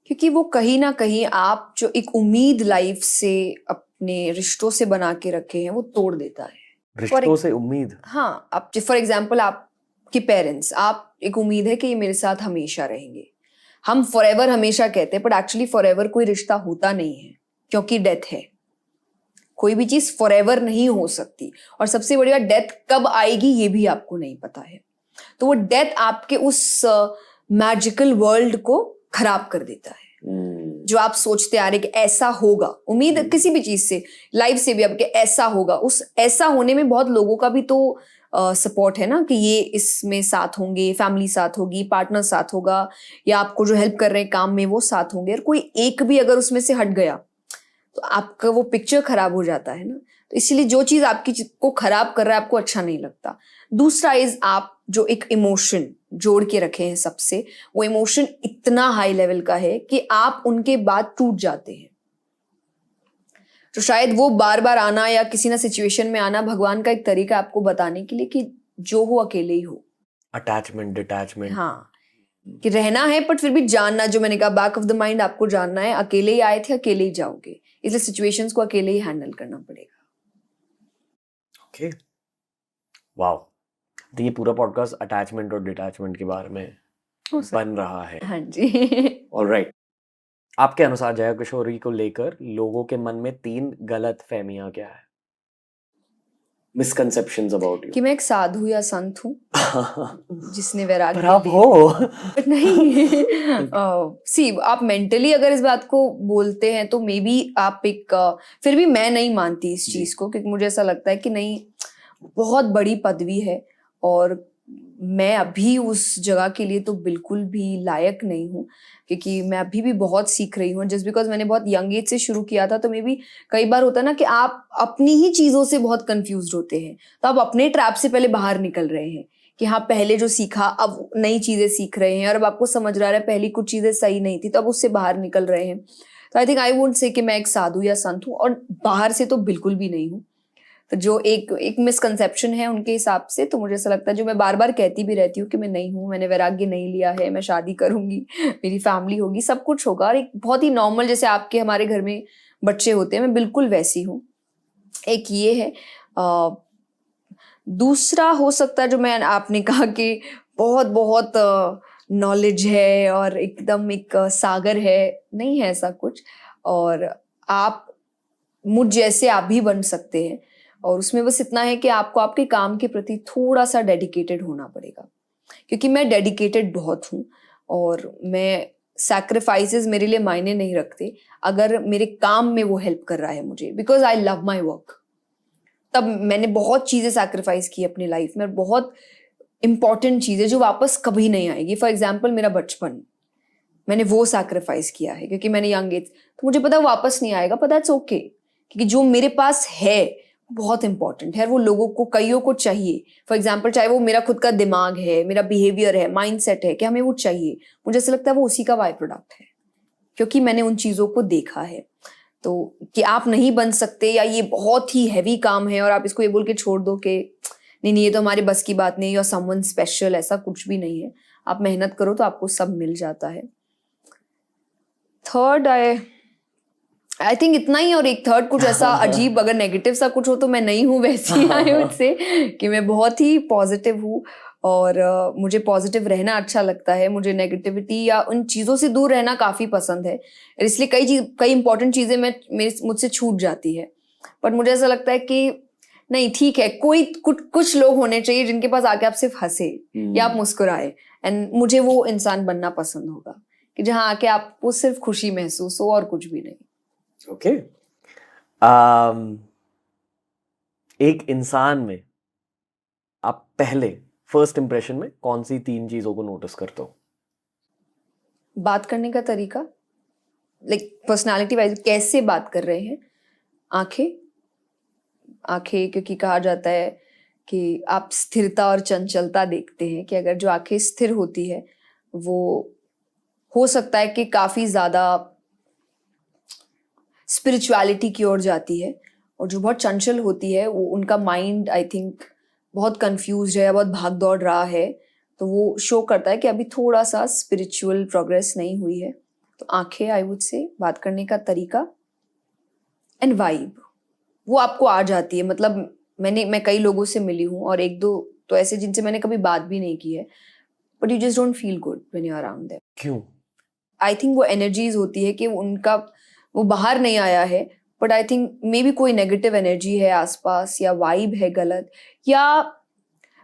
क्योंकि वो कहीं ना कहीं आप जो एक उम्मीद लाइफ से अपने रिश्तों से बना के रखे हैं वो तोड़ देता है। रिश्तों से उम्मीद? हाँ, आप फॉर एग्जाम्पल आपके पेरेंट्स, आप एक उम्मीद है कि ये मेरे साथ हमेशा रहेंगे। हम फॉरएवर हमेशा कहते हैं, बट एक्चुअली फॉरएवर कोई रिश्ता होता नहीं है, क्योंकि डेथ है। कोई भी चीज फॉरएवर नहीं हो सकती, और सबसे बड़ी बात, डेथ कब आएगी ये भी आपको नहीं पता है। तो वो डेथ आपके उस मैजिकल वर्ल्ड को खराब कर देता है। जो आप सोचते आ रहे कि ऐसा होगा, उम्मीद किसी भी चीज से, लाइफ से भी आपके ऐसा होगा, उस ऐसा होने में बहुत लोगों का भी तो सपोर्ट है ना, कि ये इसमें साथ होंगे, फैमिली साथ होगी, पार्टनर साथ होगा, या आपको जो हेल्प कर रहे हैं काम में वो साथ होंगे। और कोई एक भी अगर उसमें से हट गया तो आपका वो पिक्चर खराब हो जाता है ना। तो इसीलिए जो चीज आपकी को खराब कर रहा है आपको अच्छा नहीं लगता। दूसरा इज, आप जो एक इमोशन जोड़ के रखे हैं सबसे, वो इमोशन इतना हाई लेवल का है कि आप उनके बाद टूट जाते हैं। तो शायद वो बार बार आना या किसी ना सिचुएशन में आना भगवान का एक तरीका आपको बताने के लिए कि जो हो अकेले ही हो। Attachment, detachment. हाँ, कि रहना है बट फिर भी जानना, जो मैंने कहा बैक ऑफ द माइंड आपको जानना है, अकेले ही आए थे अकेले ही जाओगे, इसलिए सिचुएशंस को अकेले ही हैंडल करना पड़ेगा। Okay, wow. तो ये पूरा पॉडकास्ट अटैचमेंट और डिटैचमेंट के बारे में बन रहा है। हाँ जी। ऑलराइट, आपके अनुसार जया किशोरी को लेकर लोगों के मन में 3 गलत फहमियां क्या है? मिसकंसेप्शंस अबाउट कि यू। मैं एक साधु या संत हूँ जिसने वैराग्य पर आप ले हो। बट नहीं। सी, आप मेंटली अगर इस बात को बोलते हैं तो मे बी आप एक फिर भी मैं नहीं मानती इस चीज को, क्योंकि मुझे ऐसा लगता है कि नहीं, बहुत बड़ी पदवी है और मैं अभी उस जगह के लिए तो बिल्कुल भी लायक नहीं हूँ, क्योंकि मैं अभी भी बहुत सीख रही हूँ। जस्ट बिकॉज मैंने बहुत यंग एज से शुरू किया था, तो मे बी कई बार होता है ना कि आप अपनी ही चीजों से बहुत कंफ्यूज होते हैं, तो आप अपने ट्रैप से पहले बाहर निकल रहे हैं कि हाँ, पहले जो सीखा अब नई चीजें सीख रहे हैं, और अब आपको समझ रहा है पहली कुछ चीजें सही नहीं थी तो अब उससे बाहर निकल रहे हैं। तो I think I would say कि मैं एक साधु या संत हूँ, और बाहर से तो बिल्कुल भी नहीं हूँ। तो जो एक मिसकंसेप्शन है उनके हिसाब से, तो मुझे ऐसा लगता है, जो मैं बार बार कहती भी रहती हूँ कि मैं नहीं हूँ, मैंने वैराग्य नहीं लिया है, मैं शादी करूंगी, मेरी फैमिली होगी, सब कुछ होगा, और एक बहुत ही नॉर्मल, जैसे आपके हमारे घर में बच्चे होते हैं, मैं बिल्कुल वैसी हूँ। एक ये है। दूसरा हो सकता है, जो मैं आपने कहा कि बहुत बहुत नॉलेज है और एकदम एक सागर है, नहीं है ऐसा कुछ। और आप मुझ जैसे आप भी बन सकते हैं, और उसमें बस इतना है कि आपको आपके काम के प्रति थोड़ा सा डेडिकेटेड होना पड़ेगा, क्योंकि मैं डेडिकेटेड बहुत हूँ, और मैं सैक्रिफाइसेस मेरे लिए मायने नहीं रखते अगर मेरे काम में वो हेल्प कर रहा है मुझे, because I love my work. तब मैंने बहुत चीजें सैक्रिफाइस की अपनी लाइफ में, बहुत इंपॉर्टेंट चीजें जो वापस कभी नहीं आएगी। फॉर एग्जाम्पल मेरा बचपन, मैंने वो सैक्रिफाइस किया है, क्योंकि मैंने यंग एज, तो मुझे पता है वापस नहीं आएगा, पता इट्स ओके, क्योंकि जो मेरे पास है बहुत इंपॉर्टेंट है, वो लोगों को, कईयों को चाहिए। फॉर एग्जाम्पल, चाहे वो मेरा खुद का दिमाग है, मेरा बिहेवियर है, माइंडसेट है, कि हमें वो चाहिए, मुझे ऐसा लगता है वो उसी का बाय प्रोडक्ट है, क्योंकि मैंने उन चीजों को देखा है। तो कि आप नहीं बन सकते, या ये बहुत ही हैवी काम है और आप इसको ये बोल के छोड़ दो कि नहीं नहीं ये तो हमारे बस की बात नहीं, या समवन स्पेशल, ऐसा कुछ भी नहीं है। आप मेहनत करो तो आपको सब मिल जाता है। थर्ड, आई थिंक इतना ही। और एक थर्ड कुछ ऐसा अजीब, अगर नेगेटिव सा कुछ हो तो मैं नहीं हूँ वैसी, आई वुड से कि मैं बहुत ही पॉजिटिव हूँ, और मुझे पॉजिटिव रहना अच्छा लगता है। मुझे नेगेटिविटी या उन चीज़ों से दूर रहना काफ़ी पसंद है, इसलिए कई इंपॉर्टेंट चीज़ें मुझसे छूट जाती है। बट मुझे ऐसा लगता है कि नहीं, ठीक है, कुछ लोग होने चाहिए जिनके पास आके आप सिर्फ हंसे या आप मुस्कुराए, एंड मुझे वो इंसान बनना पसंद होगा, कि जहाँ आके आपको सिर्फ खुशी महसूस हो और कुछ भी नहीं। ओके। एक इंसान में आप पहले फर्स्ट इंप्रेशन में कौन सी 3 चीजों को नोटिस करते हो? बात करने का तरीका, लाइक पर्सनालिटी वाइज कैसे बात कर रहे हैं। आंखें, क्योंकि कहा जाता है कि आप स्थिरता और चंचलता देखते हैं, कि अगर जो आंखें स्थिर होती है, वो हो सकता है कि काफी ज्यादा स्पिरिचुअलिटी की ओर जाती है, और जो बहुत चंचल होती है वो उनका माइंड आई थिंक बहुत कंफ्यूज है या बहुत भाग दौड़ रहा है, तो वो शो करता है कि अभी थोड़ा सा स्पिरिचुअल प्रोग्रेस नहीं हुई है। तो आंखें, आई वुड से, बात करने का तरीका एंड वाइब, वो आपको आ जाती है। मतलब मैं कई लोगों से मिली हूँ और एक दो तो ऐसे जिनसे मैंने कभी बात भी नहीं की है, but you just don't feel good when you are around them. क्यों? आई थिंक वो एनर्जीज होती है कि उनका वो बाहर नहीं आया है, but I think may be कोई नेगेटिव एनर्जी है आसपास, या वाइब है गलत, या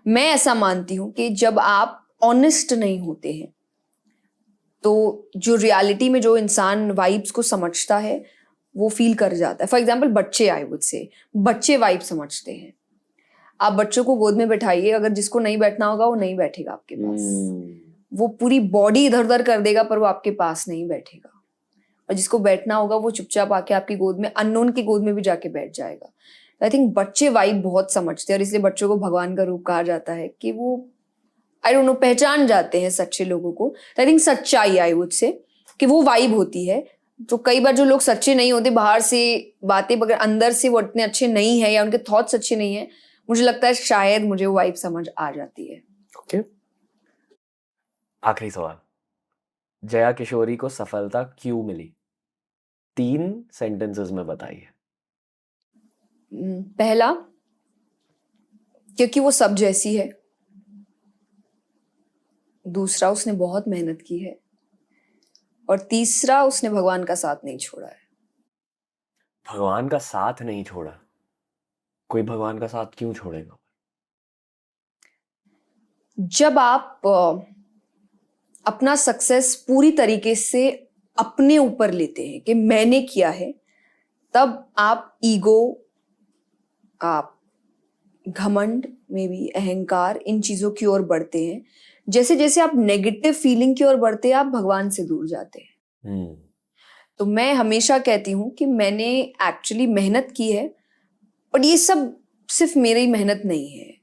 मैं ऐसा मानती हूँ कि जब आप ऑनेस्ट नहीं होते हैं तो जो रियलिटी में जो इंसान वाइब्स को समझता है वो फील कर जाता है। फॉर एग्जाम्पल बच्चे, आई वुड से, बच्चे वाइब समझते हैं। आप बच्चों को गोद में बैठाइए, अगर जिसको नहीं बैठना होगा वो नहीं बैठेगा आपके पास, वो पूरी बॉडी इधर उधर कर देगा पर वो आपके पास नहीं बैठेगा, और जिसको बैठना होगा वो चुपचाप आके आपकी गोद में, अननोन की गोद में भी जाके बैठ जाएगा। आई थिंक बच्चे वाइब बहुत समझते हैं, और इसलिए बच्चों को भगवान का रूप कहा जाता है कि वो आई डोंट नो पहचान जाते हैं सच्चे लोगों को। आई थिंक सच्चाई, आई वुड से, कि वो वाइब होती है। तो कई बार जो लोग सच्चे नहीं होते, बाहर से बातें मगर अंदर से वो इतने अच्छे नहीं है, या उनके थॉट्स अच्छे नहीं है, मुझे लगता है शायद मुझे वो वाइब समझ आ जाती है। ओके, आखिरी सवाल, जया किशोरी को सफलता क्यों मिली? 3 सेंटेंसेस में बताइए। पहला, क्योंकि वो सब जैसी है। दूसरा, उसने बहुत मेहनत की है। और तीसरा, उसने भगवान का साथ नहीं छोड़ा है। भगवान का साथ नहीं छोड़ा? कोई भगवान का साथ क्यों छोड़ेगा? जब आप अपना सक्सेस पूरी तरीके से अपने ऊपर लेते हैं कि मैंने किया है, तब आप ईगो, आप घमंड में भी, अहंकार, इन चीजों की ओर बढ़ते हैं। जैसे जैसे आप नेगेटिव फीलिंग की ओर बढ़ते हैं, आप भगवान से दूर जाते हैं। तो मैं हमेशा कहती हूँ कि मैंने एक्चुअली मेहनत की है, बट ये सब सिर्फ मेरी मेहनत नहीं है,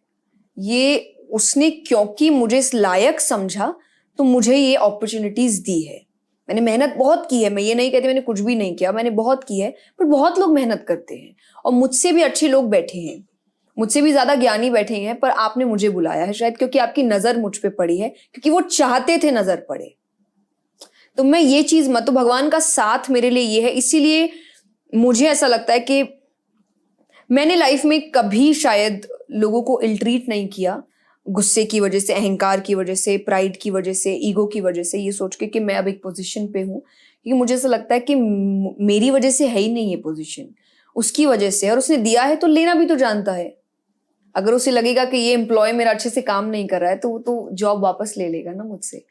ये उसने क्योंकि मुझे इस लायक समझा तो मुझे ये अपॉर्चुनिटीज दी है। मैंने मेहनत बहुत की है, मैं ये नहीं कहती मैंने कुछ भी नहीं किया, मैंने बहुत की है, पर बहुत लोग मेहनत करते हैं और मुझसे भी अच्छे लोग बैठे हैं, मुझसे भी ज्यादा ज्ञानी बैठे हैं, पर आपने मुझे बुलाया है शायद क्योंकि आपकी नजर मुझ पे पड़ी है, क्योंकि वो चाहते थे नजर पड़े। तो मैं ये चीज मत, तो भगवान का साथ मेरे लिए ये है। इसीलिए मुझे ऐसा लगता है कि मैंने लाइफ में कभी शायद लोगों को इल ट्रीट नहीं किया, गुस्से की वजह से, अहंकार की वजह से, प्राइड की वजह से, ईगो की वजह से, ये सोच के कि मैं अब एक पोजीशन पे हूँ, क्योंकि मुझे ऐसा लगता है कि मेरी वजह से है ही नहीं ये पोजीशन, उसकी वजह से, और उसने दिया है तो लेना भी तो जानता है। अगर उसे लगेगा कि ये एम्प्लॉय मेरा अच्छे से काम नहीं कर रहा है तो वो तो जॉब वापस ले लेगा ना मुझसे।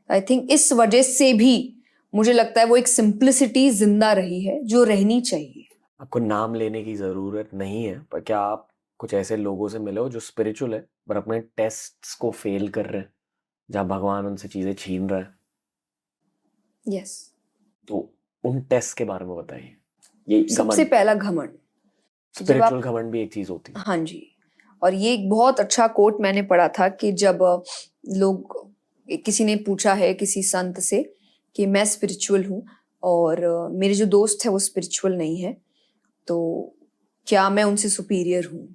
आई थिंक इस वजह से भी मुझे लगता है वो एक सिंप्लिसिटी जिंदा रही है जो रहनी चाहिए। आपको नाम लेने की जरूरत नहीं है, पर क्या आप कुछ ऐसे लोगों से मिले हो जो स्पिरिचुअल है पर अपने टेस्ट्स को फेल कर रहे हैं, जहाँ भगवान उनसे चीजें छीन रहा है? यस। तो उन टेस्ट के बारे में बताइए। ये सबसे पहला घमंड, स्पिरिचुअल घमंड भी एक चीज होती है। हाँ जी, और ये एक बहुत अच्छा कोट मैंने पढ़ा था कि जब लोग, किसी ने पूछा है किसी संत से कि मैं स्पिरिचुअल हूँ और मेरे जो दोस्त है वो स्पिरिचुअल नहीं है, तो क्या मैं उनसे सुपीरियर हूँ?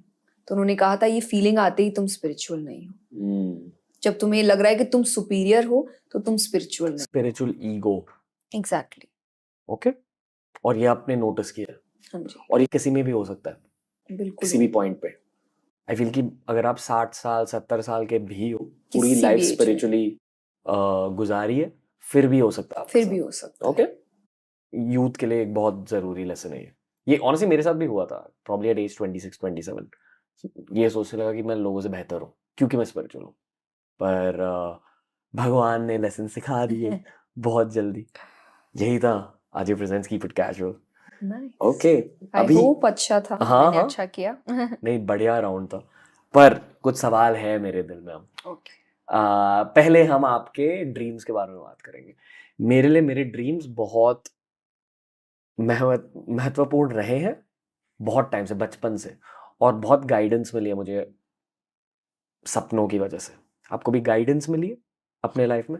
तो उन्होंने कहा था ये फीलिंग आते ही तुम स्पिरिचुअल नहीं हो। जब तुम्हें लग रहा है कि तुम सुपीरियर हो तो तुम स्पिरिचुअल नहीं। Spiritual ego. एग्जैक्टली। ओके, और ये आपने नोटिस किया? हाँ जी, और ये किसी में भी हो सकता है, बिल्कुल, किसी भी पॉइंट पे। आई फील कि अगर आप 60 साल 70 साल के भी हो, पूरी किसी लाइफ भी age में। स्पिरिचुअली गुजारी है, फिर भी हो सकता है आपके फिर भी साथ। हो सकता है। ओके, यूथ के लिए एक बहुत जरूरी लेसन है ये ऑनेस्टली मेरे साथ भी हुआ था, प्रॉब्ली एट एज 26 27। ये सोचने लगा कि मैं लोगों से बेहतर हूँ क्योंकि मैं स्पिरिचुअल हूँ, पर भगवान ने लेसन सिखा दिए बहुत जल्दी। यही था आज ये presents keep it casual. Okay, I अभी होप अच्छा था, हाँ मैंने हाँ अच्छा किया। नहीं, बढ़िया राउंड था, पर कुछ सवाल है मेरे दिल में। हम ओके, पहले हम आपके ड्रीम्स के बारे में बात करेंगे। मेरे लिए मेरे ड्रीम्स बहुत महत्वपूर्ण रहे हैं बहुत टाइम से, बचपन से, और बहुत गाइडेंस मिली है मुझे सपनों की वजह से। आपको भी गाइडेंस मिली है अपने लाइफ में?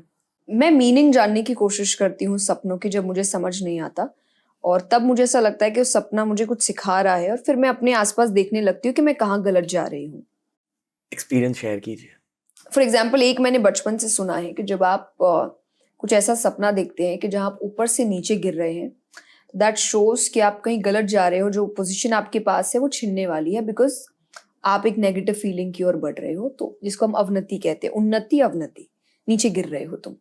मैं मीनिंग जानने की कोशिश करती हूँ सपनों की जब मुझे समझ नहीं आता, और तब मुझे ऐसा लगता है कि वो सपना मुझे कुछ सिखा रहा है और फिर मैं अपने आसपास देखने लगती हूँ कि मैं कहाँ गलत जा रही हूँ। एक्सपीरियंस शेयर कीजिए। फॉर एग्जाम्पल एक मैंने बचपन से सुना है कि जब आप कुछ ऐसा सपना देखते हैं कि जहाँ आप ऊपर से नीचे गिर रहे हैं, दैट शोज कि आप कहीं गलत जा रहे हो, जो पोजीशन आपके पास है वो छिनने वाली है, बिकॉज आप एक नेगेटिव फीलिंग की ओर बढ़ रहे हो, तो जिसको हम अवनति कहते हैं, उन्नति अवनति, नीचे गिर रहे हो तुम,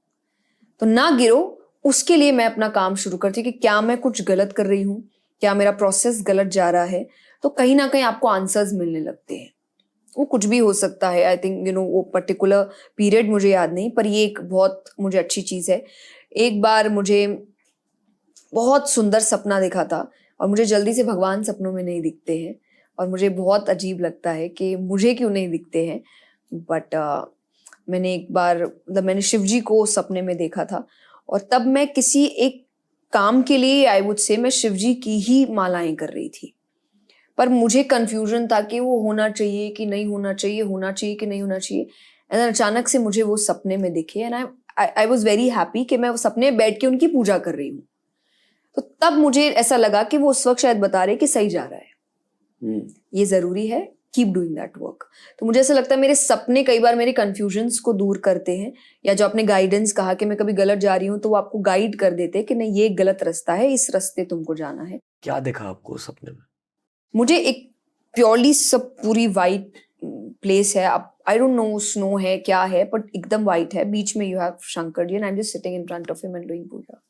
तो ना गिरो। उसके लिए मैं अपना काम शुरू करती हूँ कि क्या मैं कुछ गलत कर रही हूँ, क्या मेरा प्रोसेस गलत जा रहा है, तो कहीं ना कहीं आपको आंसर्स मिलने लगते हैं। वो कुछ भी हो सकता है, आई थिंक वो पर्टिकुलर पीरियड मुझे याद नहीं, पर ये एक बहुत मुझे अच्छी चीज है। एक बार मुझे बहुत सुंदर सपना देखा था, और मुझे जल्दी से भगवान सपनों में नहीं दिखते हैं, और मुझे बहुत अजीब लगता है कि मुझे क्यों नहीं दिखते हैं, बट मैंने एक बार मतलब मैंने शिव जी को सपने में देखा था, और तब मैं किसी एक काम के लिए आई वुड से मैं शिव जी की ही मालाएं कर रही थी, पर मुझे कंफ्यूजन था कि वो होना चाहिए कि नहीं होना चाहिए, होना चाहिए कि नहीं होना चाहिए। एंड अचानक से मुझे वो सपने में दिखे, and I was very happy कि मैं वो सपने में बैठ के उनकी पूजा कर रही हूँ। तो तब मुझे ऐसा लगा कि वो उस वक्त शायद बता रहे कि सही जा रहा है, ये जरूरी है, कीप डूइंग दैट वर्क। तो मुझे ऐसा लगता है मेरे सपने कई बार मेरे कंफ्यूजन्स को दूर करते हैं, या जो आपने गाइडेंस कहा कि मैं कभी गलत जा रही हूँ, तो वो आपको गाइड कर देते हैं कि नहीं, ये गलत रास्ता है, इस रास्ते तुमको जाना है। क्या देखा आपको सपने में? मुझे एक प्योरली सब पूरी वाइट प्लेस है, अब आई डोंट नो स्नो है क्या है, बट एकदम वाइट है, बीच में you have Shankar ji and I am just sitting in front of him and doing puja.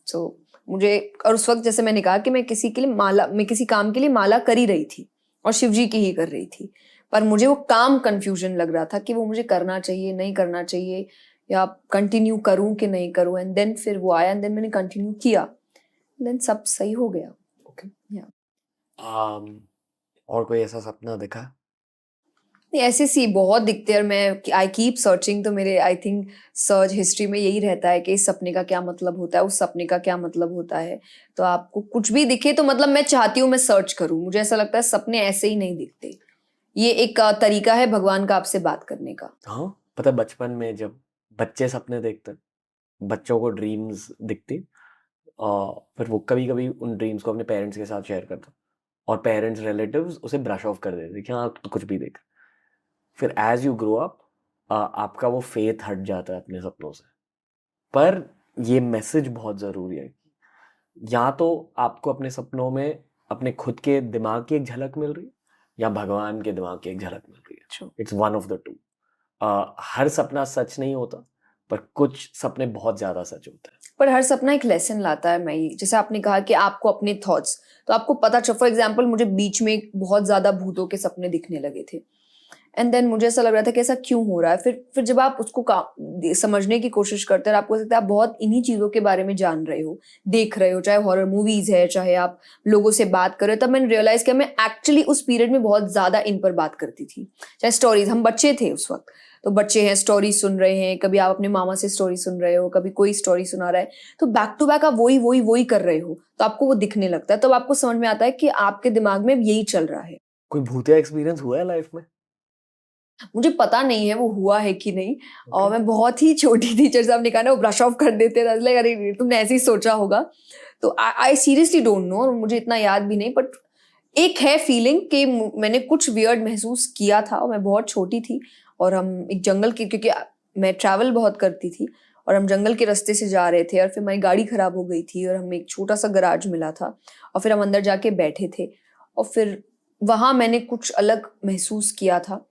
So मुझे, और उस वक्त जैसे मैंने कहा कि मैं किसी काम के लिए माला कर ही रही थी, और शिव जी की ही कर रही थी, पर मुझे वो काम कंफ्यूजन लग रहा था कि वो मुझे करना चाहिए, नहीं करना चाहिए, या कंटिन्यू करूं कि नहीं करूं। एंड देन फिर वो आया, एंड देन मैंने कंटिन्यू किया, देन सब सही हो गया। और कोई ऐसा सपना देखा? नहीं, ऐसे सी बहुत दिखते हैं, और मैं आई कीप सर्चिंग, तो मेरे आई थिंक सर्च हिस्ट्री में यही रहता है कि इस सपने का क्या मतलब होता है, उस सपने का क्या मतलब होता है। तो आपको कुछ भी दिखे तो मतलब मैं चाहती हूँ मैं सर्च करूँ, मुझे ऐसा लगता है सपने ऐसे ही नहीं दिखते, ये एक तरीका है भगवान का आपसे बात करने का। हाँ, पता है बचपन में जब बच्चे सपने देखते, बच्चों को ड्रीम्स दिखती, फिर वो कभी कभी उन ड्रीम्स को अपने पेरेंट्स के साथ शेयर करता, और पेरेंट्स रिलेटिव्स उसे ब्रश ऑफ कर देते कि हाँ तो कुछ भी देख। फिर एज यू ग्रो अप आपका वो फेथ हट जाता है अपने सपनों से। पर ये मैसेज बहुत ज़रूरी है, या तो आपको अपने सपनों में अपने खुद के दिमाग की एक झलक मिल रही है, या भगवान के दिमाग की एक झलक मिल रही है। It's one of the two. हर सपना सच नहीं होता, पर कुछ सपने बहुत ज़्यादा सच होते हैं। पर हर सपना एक लेसन लाता है। मैं जैसे आपने कहा कि आपको अपने थॉट्स, तो आपको पता चल, फॉर एग्जाम्पल मुझे बीच में बहुत ज्यादा भूतों के सपने दिखने लगे थे, एंड देन मुझे ऐसा लग रहा था कि ऐसा क्यों हो रहा है। फिर जब आप उसको समझने की कोशिश करते हैं, आपको लगता है आप बहुत इन्हीं चीजों के बारे में जान रहे हो, देख रहे हो, चाहे हॉरर मूवीज है, चाहे आप लोगों से बात कर रहे हो। तब मैंने रियलाइज किया मैं एक्चुअली उस पीरियड में बहुत ज्यादा इन पर बात करती थी, चाहे स्टोरीज, हम बच्चे थे उस वक्त, तो बच्चे हैं, स्टोरी सुन रहे हैं, कभी आप अपने मामा से स्टोरी सुन रहे हो, कभी कोई स्टोरी सुना रहा है, तो बैक टू बैक आप वही वही वही कर रहे हो, तो आपको वो दिखने लगता है। तब आपको समझ में आता है कि आपके दिमाग में यही चल रहा है। कोई भूतिया एक्सपीरियंस हुआ है लाइफ में? मुझे पता नहीं है वो हुआ है कि नहीं, और मैं बहुत ही छोटी थी, जैसे आपने कहा ना वो ब्रश ऑफ कर देते थे, लाइक अरे तुमने ऐसे ही सोचा होगा, तो आई सीरियसली डोंट नो, मुझे इतना याद भी नहीं, बट एक है फीलिंग कि मैंने कुछ वियर्ड महसूस किया था, और मैं बहुत छोटी थी, और हम एक जंगल के, क्योंकि मैं ट्रैवल बहुत करती थी, और हम जंगल के रास्ते से जा रहे थे, और फिर हमारी गाड़ी खराब हो गई थी, और हमें एक छोटा सा गराज मिला था, और फिर हम अंदर जाके बैठे थे, और फिर वहां मैंने कुछ अलग महसूस किया था।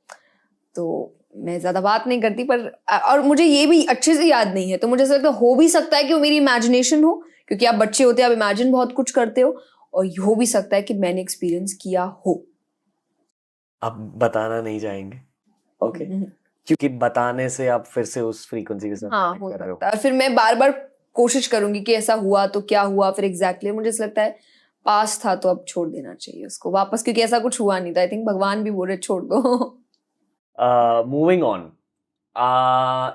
तो मैं ज्यादा बात नहीं करती, पर और मुझे ये भी अच्छे से याद नहीं है, तो मुझे ऐसा लगता है हो भी सकता है कि वो मेरी इमेजिनेशन हो, क्योंकि आप बच्चे होते हैं, आप इमेजिन बहुत कुछ करते हो, और हो भी सकता है कि मैंने एक्सपीरियंस किया हो। आप बताना नहीं चाहेंगे? ओके, क्योंकि बताने से आप फिर से उस फ्रीक्वेंसी के साथ हाँ, connect हो कर रहे हो। सकता है, फिर मैं बार बार कोशिश करूंगी कि ऐसा हुआ तो क्या हुआ, फिर एग्जैक्टली मुझे ऐसा लगता है पास था तो अब छोड़ देना चाहिए उसको वापस, क्योंकि ऐसा कुछ हुआ नहीं था। आई थिंक भगवान भी बोले छोड़ दो। मूविंग ऑन,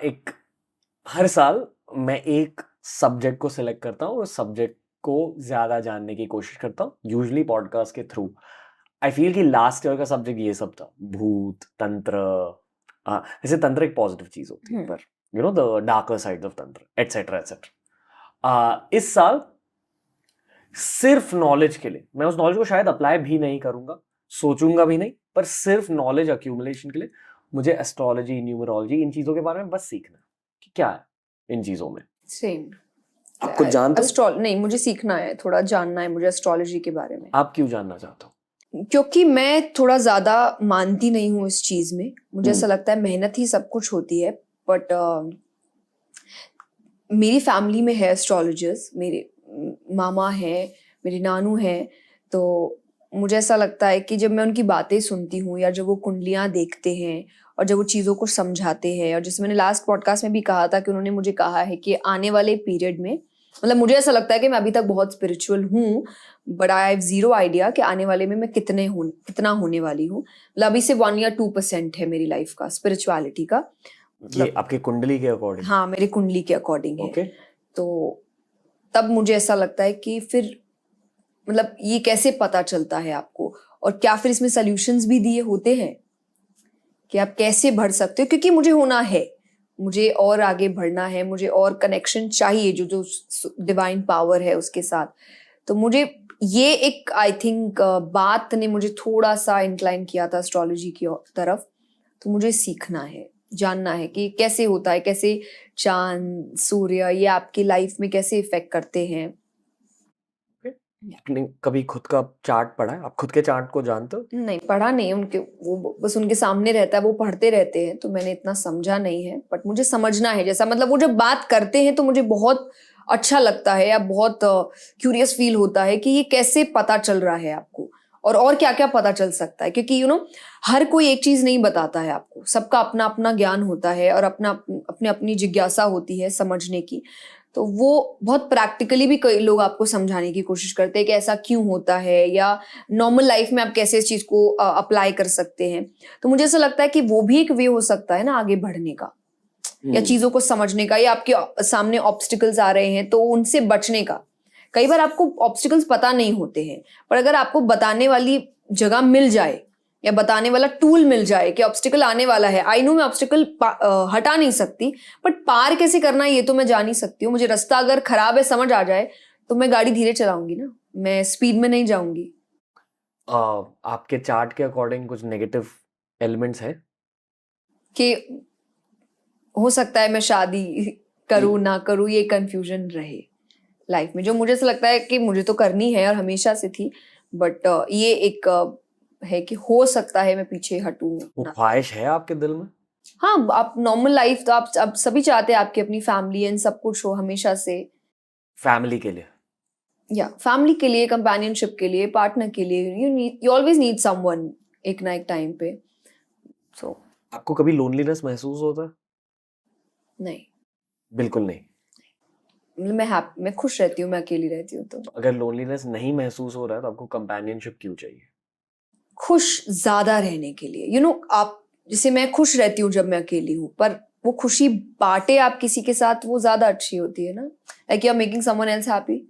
एक हर साल मैं एक सब्जेक्ट को सिलेक्ट करता हूँ और सब्जेक्ट को ज्यादा जानने की कोशिश करता हूँ, यूजुअली पॉडकास्ट के थ्रू। आई फील कि लास्ट ईयर का सब्जेक्ट ये सब था, भूत, तंत्र। जैसे तंत्र एक पॉजिटिव चीज होती है, पर you know the darker side of तंत्र, एटसेट्रा एटसेट्रा। इस साल सिर्फ नॉलेज के लिए, मैं उस नॉलेज को शायद अप्लाई भी नहीं करूंगा, सोचूंगा भी नहीं, पर सिर्फ नॉलेज अक्यूमुलेशन के लिए मुझे एस्ट्रोलॉजी, न्यूमरोलॉजी, इन चीजों के बारे में बस सीखना है कि क्या है इन चीजों में। सेम। आप कुछ जानते हो? नहीं, मुझे सीखना है, थोड़ा जानना है मुझे एस्ट्रोलॉजी के बारे में। आप क्यों जानना चाहते हो? क्योंकि मैं थोड़ा ज्यादा मानती नहीं हूँ इस चीज में। मुझे ऐसा लगता है मेहनत ही सब कुछ होती है, बट मेरी फैमिली में है एस्ट्रोलॉजर्स, मेरे मामा हैं, मेरे नानू हैं, तो मुझे ऐसा लगता है कि जब मैं उनकी बातें सुनती हूँ या जब वो कुंडलियाँ देखते हैं और जब वो चीज़ों को समझाते हैं, और जैसे मैंने लास्ट पॉडकास्ट में भी कहा था कि उन्होंने मुझे कहा है कि आने वाले पीरियड में, मतलब मुझे ऐसा लगता है कि मैं अभी तक बहुत स्पिरिचुअल हूँ, but I have zero idea कि आने वाले में मैं कितना होने वाली हूँ। मतलब अभी से 1 या 2% है मेरी लाइफ का स्पिरिचुअलिटी का। ये आपकी कुंडली के अकॉर्डिंग? हाँ, मेरी कुंडली के अकॉर्डिंग है। ओके। तो तब मुझे ऐसा लगता है कि फिर मतलब ये कैसे पता चलता है आपको, और क्या फिर इसमें सॉल्यूशंस भी दिए होते हैं कि आप कैसे बढ़ सकते हो, क्योंकि मुझे होना है, मुझे और आगे बढ़ना है, मुझे और कनेक्शन चाहिए जो जो डिवाइन पावर है उसके साथ। तो मुझे ये एक आई थिंक बात ने मुझे थोड़ा सा इंक्लाइन किया था एस्ट्रोलॉजी की तरफ। तो मुझे सीखना है, जानना है कि कैसे होता है, कैसे चांद सूर्य ये आपकी लाइफ में कैसे इफेक्ट करते हैं। आपने कभी खुद का चार्ट पढ़ा है? आप खुद के चार्ट को जानते हो? नहीं, पढ़ा नहीं है, उनके वो बस उनके सामने रहता है, वो पढ़ते रहते हैं, तो मैंने इतना समझा नहीं है, बट मुझे समझना है। जैसा मतलब वो जब बात करते हैं तो मुझे बहुत अच्छा लगता है या बहुत क्यूरियस फील होता है कि ये कैसे पता चल रहा है आपको, और क्या क्या पता चल सकता है, क्योंकि हर कोई एक चीज नहीं बताता है आपको, सबका अपना अपना ज्ञान होता है और अपना अपनी अपनी जिज्ञासा होती है समझने की। तो वो बहुत प्रैक्टिकली भी कई लोग आपको समझाने की कोशिश करते हैं कि ऐसा क्यों होता है, या नॉर्मल लाइफ में आप कैसे इस चीज को अप्लाई कर सकते हैं। तो मुझे ऐसा लगता है कि वो भी एक वे हो सकता है ना आगे बढ़ने का, या चीजों को समझने का, या आपके सामने ऑब्स्टिकल्स आ रहे हैं तो उनसे बचने का। कई बार आपको ऑब्स्टिकल्स पता नहीं होते हैं, पर अगर आपको बताने वाली जगह मिल जाए या बताने वाला टूल मिल जाए कि ऑब्स्टिकल आने वाला है, आई नो मैं ऑब्स्टिकल हटा नहीं सकती, बट पार कैसे करना है ये तो मैं जान ही सकती हूँ। मुझे रास्ता अगर खराब है समझ आ जाए तो मैं गाड़ी धीरे चलाऊंगी ना, मैं स्पीड में नहीं जाऊंगी। आपके चार्ट के अकॉर्डिंग कुछ नेगेटिव एलिमेंट्स है कि हो सकता है मैं शादी करूँ ना करूँ, ये कंफ्यूजन रहे लाइफ में, जो मुझे ऐसा लगता है कि मुझे तो करनी है और हमेशा से थी, बट ये एक है कि हो सकता है मैं पीछे हटूं वो ना। ख्वाहिश है आपके दिल में? हाँ, आप नॉर्मल लाइफ तो आप सभी चाहते हैं आपकी अपनी फैमिली एंड सब कुछ हो हमेशा से, फैमिली के लिए? या फैमिली के लिए, कंपेनियनशिप के लिए, पार्टनर के लिए, यू ऑलवेज नीड समवन एक ना एक टाइम पे। सो आपको कभी लोनलीनेस महसूस होता है? नहीं, बिल्कुल नहीं? मतलब मैं खुश रहती हूँ, मैं अकेली रहती हूँ। तो अगर लोनलीनेस नहीं महसूस हो रहा है तो आपको कंपेनियनशिप क्यों चाहिए? खुश ज्यादा रहने के लिए, आप जैसे मैं खुश रहती हूँ जब मैं अकेली हूँ, पर वो खुशी बांटे आप किसी के साथ, वो ज्यादा अच्छी होती है ना, like you are making someone else happy.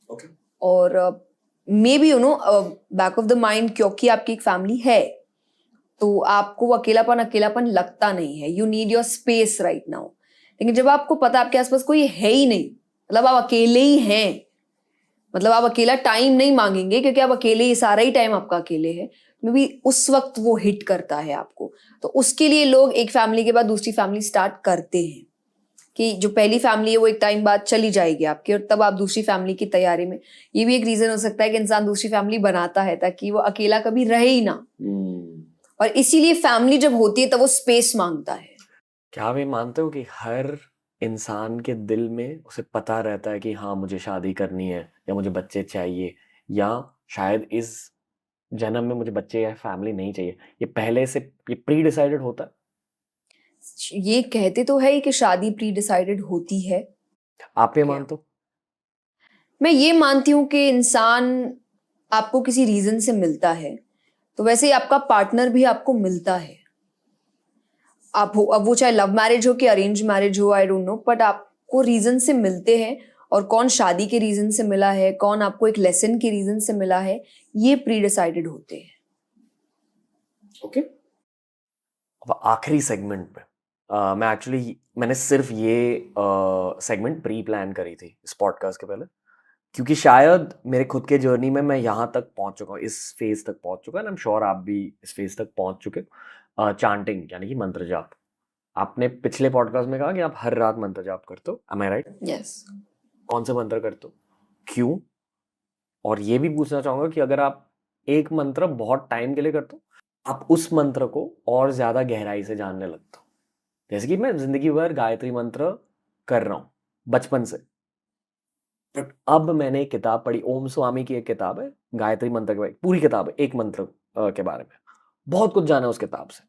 Okay. और maybe back of the mind, क्योंकि आपकी एक फैमिली है तो आपको वो अकेलापन अकेलापन लगता नहीं है। You need your space right now. लेकिन जब आपको पता आपके आसपास कोई है ही नहीं, मतलब आप अकेले ही हैं, मतलब आप अकेला टाइम नहीं मांगेंगे क्योंकि आप अकेले ही, सारा ही टाइम आपका अकेले है, मे बी उस वक्त वो हिट करता है आपको। तो उसके लिए लोग एक फैमिली के बाद दूसरी फैमिली स्टार्ट करते हैं, कि जो पहली फैमिली है वो एक टाइम बाद चली जाएगी आपकी, और तब आप दूसरी फैमिली की तैयारी में। ये भी एक रीजन हो सकता है कि इंसान दूसरी फैमिली बनाता है ताकि वो अकेला कभी रहे ही ना। और इसीलिए फैमिली जब होती है तब वो स्पेस मांगता है। क्या आप ये मानते हो कि हर इंसान के दिल में उसे पता रहता है कि हाँ मुझे शादी करनी है या मुझे बच्चे चाहिए, या शायद इस जन्म में मुझे बच्चे या फैमिली नहीं चाहिए, ये पहले से ये प्री डिसाइडेड होता है? ये कहते तो है ही कि शादी प्री डिसाइडेड होती है। आप ये मानते हो? मैं ये मानती हूँ कि इंसान आपको किसी रीजन से मिलता है, तो वैसे ही आपका पार्टनर भी आपको मिलता है। अब वो चाहे लव मैरिज हो कि अरेंज मैरिज हो, आई डोंट नो, बट आपको रीजन से मिलते हैं। और कौन शादी के रीजन से मिला है, कौन आपको एक लेसन के रीजन से मिला है, ये प्री डिसाइडेड होते हैं। ओके। अब आखिरी सेगमेंट पे मैंने सिर्फ ये सेगमेंट प्री प्लान करी थी इस पॉडकास्ट के पहले, क्योंकि शायद मेरे खुद के जर्नी में मैं यहाँ तक पहुँच चुका हूँ, इस फेज तक पहुँच चुका है, आई एम श्योर आप भी इस फेज तक पहुँच चुके हो। चांटिंग यानी कि मंत्र जाप। आपने पिछले पॉडकास्ट में कहा कि आप हर रात मंत्र जाप करते हो, एम आई राइट? यस। कौन से मंत्र करते हो, क्यों? और ये भी पूछना चाहूंगा कि अगर आप एक मंत्र बहुत टाइम के लिए करते हो, आप उस मंत्र को और ज्यादा गहराई से जानने लगते हो। जैसे कि मैं जिंदगी भर गायत्री मंत्र कर रहा हूँ बचपन से, बट अब मैंने एक किताब पढ़ी, ओम स्वामी की एक किताब है गायत्री मंत्र के बारे में, पूरी किताब है एक मंत्र के बारे में, बहुत कुछ जाना उस किताब से।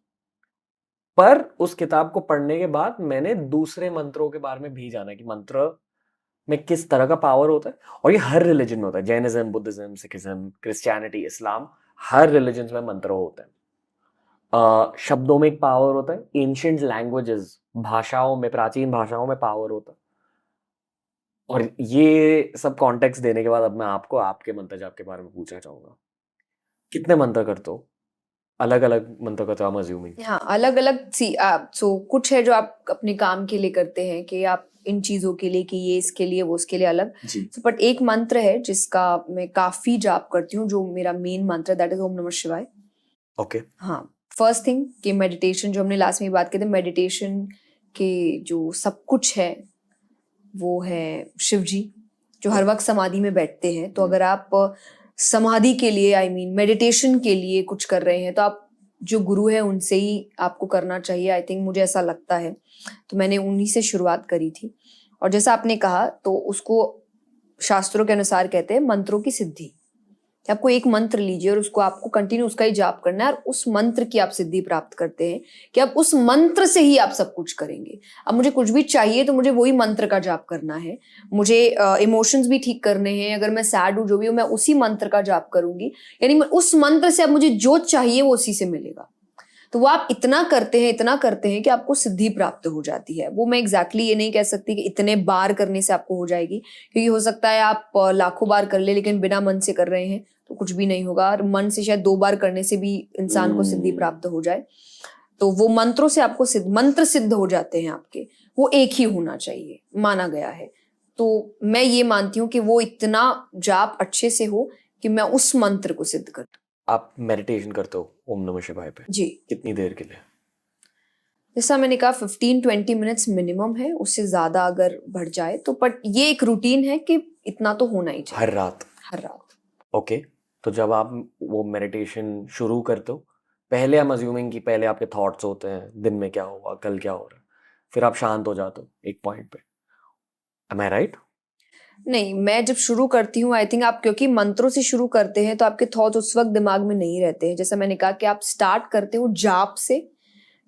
पर उस किताब को पढ़ने के बाद मैंने दूसरे मंत्रों के बारे में भी जाना कि मंत्र में किस तरह का पावर होता है, और ये हर रिलीजन में होता है। जैनिज्म, बुद्धिज्म, सिखिज्म, क्रिश्चियनिटी, इस्लाम, हर रिलीजन में मंत्र होते हैं। शब्दों में एक पावर होता है, एंशिएंट लैंग्वेजेस, भाषाओं में, प्राचीन भाषाओं में पावर होता है। और ये सब कॉन्टेक्स्ट देने के बाद अब मैं आपको आपके मंत्र जाप के बारे में पूछना चाहूंगा। कितने मंत्र करते हो? अलग अलग मंत्र करते हो, आई एम अज्यूमिंग। हाँ, अलग अलग सी सो कुछ है जो आप अपने काम के लिए करते हैं कि आप इन चीजों के लिए, कि ये इसके लिए, वो उसके लिए अलग। जी। बट एक मंत्र है जिसका मैं काफी जाप करती हूँ, जो मेरा मेन मंत्र, दैट इज ओम नमः शिवाय। ओके। हाँ, फर्स्ट थिंग कि मेडिटेशन, जो हमने लास्ट में बात की थी, मेडिटेशन के जो सब कुछ है वो है शिव जी, जो हर वक्त समाधि में बैठते हैं। तो अगर आप समाधि के लिए, आई मीन मेडिटेशन के लिए कुछ कर रहे हैं, तो आप जो गुरु है उनसे ही आपको करना चाहिए, आई थिंक, मुझे ऐसा लगता है। तो मैंने उन्हीं से शुरुआत करी थी। और जैसा आपने कहा, तो उसको शास्त्रों के अनुसार कहते हैं मंत्रों की सिद्धि। कि आपको एक मंत्र लीजिए और उसको आपको कंटिन्यू उसका ही जाप करना है, और उस मंत्र की आप सिद्धि प्राप्त करते हैं कि अब उस मंत्र से ही आप सब कुछ करेंगे। अब मुझे कुछ भी चाहिए तो मुझे वही मंत्र का जाप करना है। मुझे इमोशंस भी ठीक करने हैं, अगर मैं सैड हूँ, जो भी हूँ, मैं उसी मंत्र का जाप करूंगी। यानी उस मंत्र से अब मुझे जो चाहिए वो उसी से मिलेगा। तो वो आप इतना करते हैं कि आपको सिद्धि प्राप्त हो जाती है। वो मैं एग्जैक्टली ये नहीं कह सकती कि इतने बार करने से आपको हो जाएगी, क्योंकि हो सकता है आप लाखों बार कर ले, लेकिन बिना मन से कर रहे हैं तो कुछ भी नहीं होगा। और मन से शायद 2 बार करने से भी इंसान को सिद्धि प्राप्त हो जाए। तो वो मंत्रों से आपको मंत्र सिद्ध हो जाते हैं आपके। वो एक ही होना चाहिए, माना गया है। तो मैं ये मानती हूँ कि वो इतना जाप अच्छे से हो कि मैं उस मंत्र को सिद्ध कर दूं। आप मेडिटेशन करते हो ओम नमः शिवाय पे जी। कितनी देर के लिए? जैसा मैंने कहा, 15-20 मिनट्स मिनिमम है, उससे ज्यादा अगर बढ़ जाए तो। बट ये एक रूटीन है कि इतना तो होना ही चाहिए हर रात? हर रात। ओके। तो जब आप वो मेडिटेशन शुरू करते हो, पहले आई एम अज्यूमिंग कि पहले आपके थॉट्स होते हैं, दिन में क्या हुआ, कल क्या हो रहा है, फिर आप शांत हो जाते हो एक पॉइंट पे, एम आई राइट? नहीं, मैं जब शुरू करती हूँ, आई थिंक आप क्योंकि मंत्रों से शुरू करते हैं तो आपके थॉट उस वक्त दिमाग में नहीं रहते हैं। जैसा मैंने कहा कि आप स्टार्ट करते हो जाप से,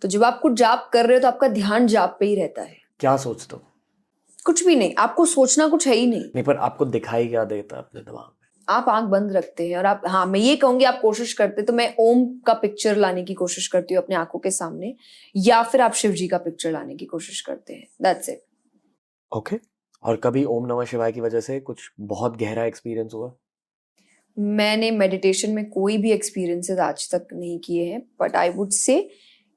तो जब आप कुछ जाप कर रहे हो तो आपका ध्यान जाप पे ही रहता है। क्या सोचते हो? कुछ भी नहीं, आपको सोचना कुछ है ही नहीं। नहीं, पर आपको दिखाई क्या देता है अपने दिमाग में? आप आंख बंद रखते हैं और आप, हाँ, मैं ये कहूंगी आप कोशिश करते, तो मैं ओम का पिक्चर लाने की कोशिश करती हूँ अपने आंखों के सामने, या फिर आप शिव जी का पिक्चर लाने की कोशिश करते हैं। That's it. ओके। और कभी ओम नमः शिवाय की वजह से कुछ बहुत गहरा एक्सपीरियंस हुआ? मैंने मेडिटेशन में कोई भी एक्सपीरियंसेस आज तक नहीं किए हैं, बट आई वुड से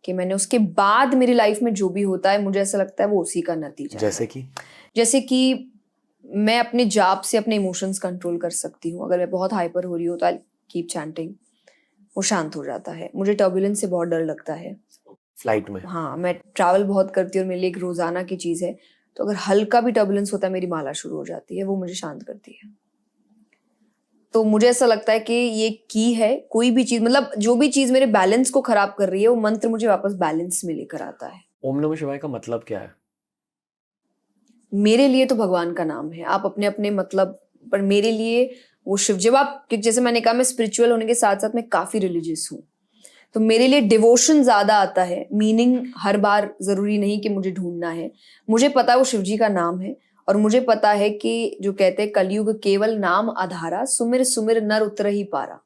कि मैंने उसके बाद मेरी लाइफ में जो भी होता है, मुझे ऐसा लगता है वो उसी का नतीजा जैसे है। कि? जैसे कि मैं अपने जाप से अपने इमोशंस कंट्रोल कर सकती हूँ। अगर मैं बहुत हाइपर हो रही हूँ तो आई कीप चैंटिंग, वो शांत हो जाता है। मुझे टर्बुलेंस से बहुत डर लगता है। फ्लाइट में? हाँ, मैं ट्रैवल बहुत करती हूँ और मेरे लिए एक रोजाना की चीज है। तो अगर हल्का भी टर्बुलेंस होता है, मेरी माला शुरू हो जाती है, वो मुझे शांत करती है। तो मुझे ऐसा लगता है कि ये की है, कोई भी चीज, मतलब जो भी चीज मेरे बैलेंस को खराब कर रही है, वो मंत्र मुझे वापस बैलेंस में लेकर आता है। ओम नमः शिवाय का मतलब क्या है? मेरे लिए तो भगवान का नाम है। आप अपने अपने मतलब, पर मेरे लिए वो शिव, जब आप, जैसे मैंने कहा, मैं स्पिरिचुअल होने के साथ साथ मैं काफी रिलीजियस हूँ, तो मेरे लिए डिवोशन ज्यादा आता है। मीनिंग हर बार जरूरी नहीं कि मुझे ढूंढना है। मुझे पता है वो शिव जी का नाम है, और मुझे पता है कि जो कहते हैं कलयुग केवल नाम आधारा, सुमिर सुमिर नर उतरहि पारा,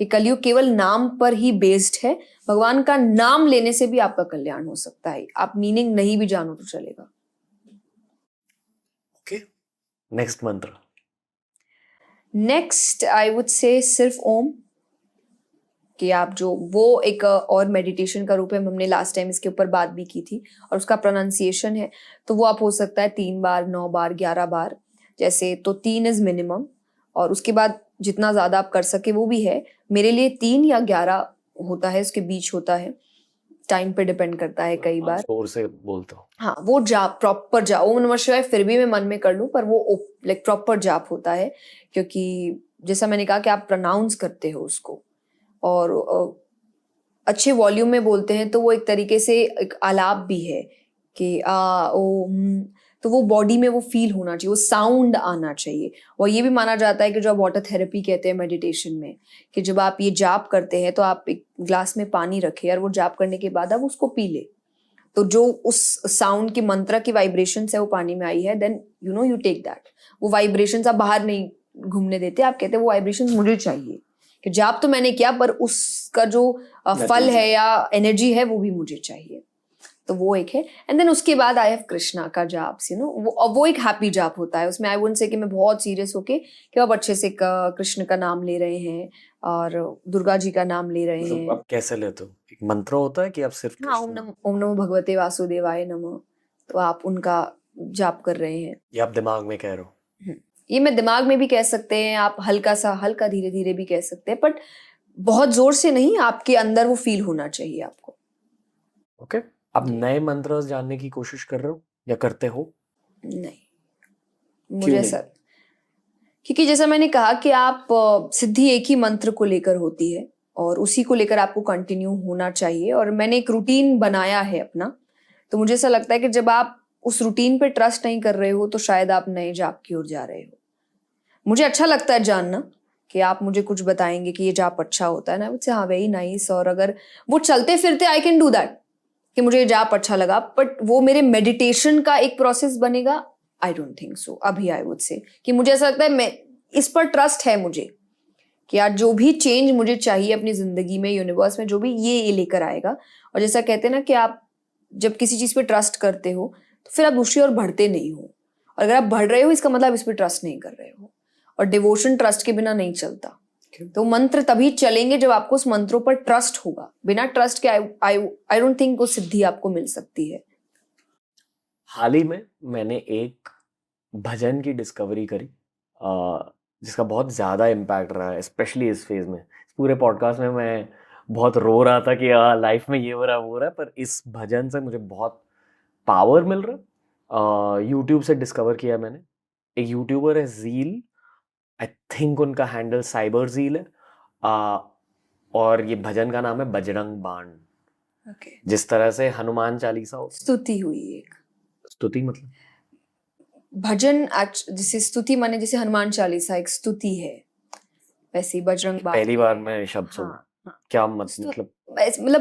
कि कलयुग केवल नाम पर ही बेस्ड है। भगवान का नाम लेने से भी आपका कल्याण हो सकता है, आप मीनिंग नहीं भी जानो तो चलेगा। ओके। नेक्स्ट मंत्र? नेक्स्ट आई वुड से सिर्फ ओम, कि आप जो वो एक और मेडिटेशन का रूप है, हमने लास्ट टाइम इसके ऊपर बात भी की थी, और उसका प्रोनाउंसिएशन है, तो वो आप हो सकता है 3 बार, 9 बार, 11 बार जैसे, तो 3 इज मिनिमम, और उसके बाद जितना ज्यादा आप कर सके वो भी है। मेरे लिए 3 या 11 होता है, उसके बीच होता है, टाइम पे डिपेंड करता है कई बार। जोर से बोलता हूँ। हाँ, वो जाप, प्रॉपर जाप, ओम नमः शिवाय फिर भी मैं मन में कर लूं, पर वो लाइक प्रॉपर जाप होता है, क्योंकि जैसा मैंने कहा कि आप प्रोनाउंस करते हो उसको, और अच्छे वॉल्यूम में बोलते हैं, तो वो एक तरीके से एक आलाप भी है कि आ ओ तो वो बॉडी में वो फील होना चाहिए, वो साउंड आना चाहिए। और ये भी माना जाता है कि जो आप वाटर थेरेपी कहते हैं मेडिटेशन में, कि जब आप ये जाप करते हैं तो आप एक ग्लास में पानी रखें और वो जाप करने के बाद आप उसको पी ले, तो जो उस साउंड की, मंत्र की वाइब्रेशन है वो पानी में आई है, देन यू टेक दैट। वो वाइब्रेशंस आप बाहर नहीं घूमने देते, आप कहते हैं वो वाइब्रेशंस मुझे चाहिए, कि जाप तो मैंने किया पर उसका जो फल है या एनर्जी है वो भी मुझे चाहिए। तो वो एक है। एंड देन उसके बाद आई हैव कृष्णा का जाप, वो एक हैप्पी जाप होता है। उसमें आई वुडंट से कि मैं बहुत सीरियस होके कि आप अच्छे से कृष्ण का नाम ले रहे हैं और दुर्गा जी का नाम ले रहे हैं। अब कैसे लेते हो? एक मंत्र होता है कि आप सिर्फ हाँ, ओम नमो भगवते वासुदेवाय नमः, तो आप उनका जाप कर रहे हैं। ये आप दिमाग में कह रहे हो? ये मैं दिमाग में भी कह सकते हैं, आप हल्का धीरे धीरे भी कह सकते हैं, बट बहुत जोर से नहीं, आपके अंदर वो फील होना चाहिए आपको। ओके। आप नए मंत्र जानने की कोशिश कर रहे हो या करते हो? नहीं, क्यों मुझे नहीं? ऐसा, क्योंकि जैसा मैंने कहा कि आप सिद्धि एक ही मंत्र को लेकर होती है और उसी को लेकर आपको कंटिन्यू होना चाहिए, और मैंने एक रूटीन बनाया है अपना। तो मुझे ऐसा लगता है कि जब आप उस रूटीन पे ट्रस्ट नहीं कर रहे हो तो शायद आप नए जाप की ओर जा रहे हो। मुझे अच्छा लगता है जानना कि आप मुझे कुछ बताएंगे कि ये जाप अच्छा होता है ना, मुझसे हाँ वेरी नाइस, और अगर वो चलते फिरते आई कैन डू दैट कि मुझे ये जाप अच्छा लगा, बट वो मेरे मेडिटेशन का एक प्रोसेस बनेगा, आई डोंट थिंक सो। अभी आई वुड से कि मुझे ऐसा लगता है, मैं इस पर ट्रस्ट है मुझे कि आज जो भी चेंज मुझे चाहिए अपनी जिंदगी में, यूनिवर्स में, जो भी ये लेकर आएगा। और जैसा कहते हैं ना कि आप जब किसी चीज पे ट्रस्ट करते हो तो फिर आप दूसरी ओर बढ़ते नहीं हो, और अगर आप बढ़ रहे हो इसका मतलब इस पे ट्रस्ट नहीं कर रहे हो, और डिवोशन ट्रस्ट के बिना नहीं चलता। तो मंत्र तभी चलेंगे जब आपको उस मंत्रों पर ट्रस्ट होगा। बिना ट्रस्ट के आई डोंट थिंक वो सिद्धि आपको मिल सकती है। हाल ही में मैंने एक भजन की डिस्कवरी करी, जिसका बहुत ज़्यादा इम्पैक्ट रहा है, स्पेशली इस फेज में। इस पूरे पॉडकास्ट में मैं बहुत रो रहा था कि लाइफ में ये हो रहा है वो हो रहा है, पर इस भजन से मुझे बहुत पावर मिल रहा है। यूट्यूब से डिस्कवर किया मैंने। एक यूट्यूबर है जील, आई थिंक उनका हैंडल साइबर जील है, और ये भजन का नाम है बजरंग बाण। ओके, जिस तरह से हनुमान चालीसा हो, स्तुति हुई एक स्तुति मतलब भजन, जिसे स्तुति माने, जैसे हनुमान चालीसा एक स्तुति है, वैसे ही बजरंग बाण। पहली बार मैं शब्द सुना। हाँ, हाँ। क्या मतलब?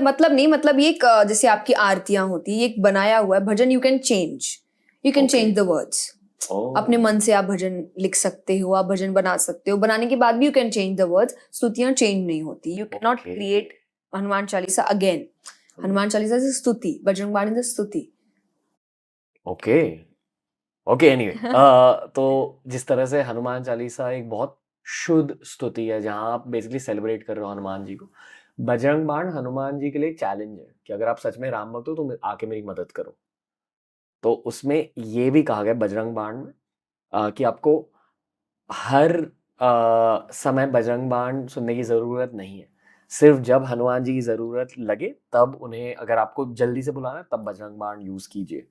मतलब नहीं, मतलब ये एक जैसे आपकी आरतियां होती है, ये एक बनाया हुआ है भजन। You can change the words. अपने मन से आप भजन लिख सकते हो, आप भजन बना सकते हो, बनाने के बाद भी you can change the words. स्तुतियां चेंज नहीं होती, you can not create Hanuman Chalisa again. Hanuman Chalisa से स्तुति, Bajrang Baan is stuti. Okay okay, anyway. तो जिस तरह से हनुमान चालीसा एक बहुत शुद्ध स्तुति है जहां आप बेसिकली सेलिब्रेट कर रहे हो हनुमान जी को, बजरंग बाण हनुमान जी के लिए एक चैलेंज है कि अगर आप सच में राम भक्त हो तो आके मेरी मदद करो। तो उसमें ये भी कहा गया बजरंग बाण में कि आपको हर समय बजरंग बाण सुनने की ज़रूरत नहीं है। सिर्फ जब हनुमान जी की ज़रूरत लगे तब उन्हें, अगर आपको जल्दी से बुलाना है तब बजरंग बाण यूज़ कीजिए।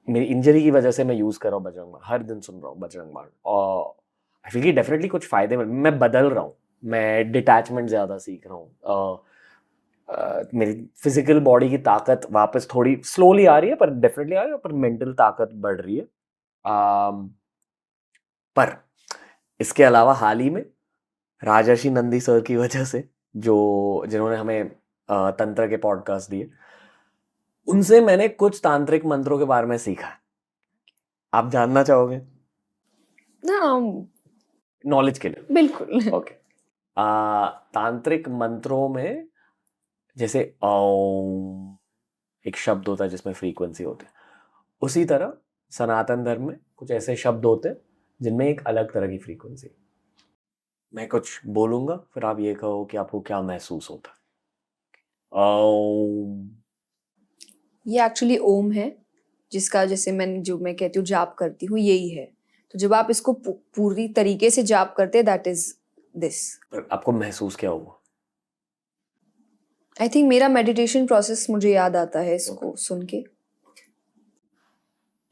मेरी इंजरी की वजह से मैं यूज़ कर रहा हूँ बजरंग बाण, हर दिन सुन रहा हूँ बजरंग बाण, और आई फील कि डेफिनेटली कुछ फ़ायदे मैं बदल रहा हूँ, मैं डिटैचमेंट ज़्यादा सीख रहा हूँ। मेरी फिजिकल बॉडी की ताकत वापस थोड़ी स्लोली आ रही है, पर डेफिनेटली आ रही है, पर मेंटल ताकत बढ़ रही है। पर इसके अलावा हाल ही में राजर्षि नंदी सर की वजह से, जो जिन्होंने हमें तंत्र के पॉडकास्ट दिए, उनसे मैंने कुछ तांत्रिक मंत्रों के बारे में सीखा। आप जानना चाहोगे? नॉलेज के लिए बिल्कुल। ओके। तांत्रिक मंत्रों में जैसे ओम एक शब्द होता है जिसमें फ्रीक्वेंसी होती है, उसी तरह सनातन धर्म में कुछ ऐसे शब्द होते हैं जिनमें एक अलग तरह की फ्रीक्वेंसी है। मैं कुछ बोलूंगा, फिर आप ये कहो कि आपको क्या महसूस होता है। ओम। ये एक्चुअली ओम है, जिसका जैसे मैं कहती हूँ जाप करती हूँ, यही है। तो जब आप इसको पूरी तरीके से जाप करते हैं, दैट इज दिस। पर आपको महसूस क्या हुआ? आई थिंक मेरा मेडिटेशन प्रोसेस मुझे याद आता है इसको सुन के।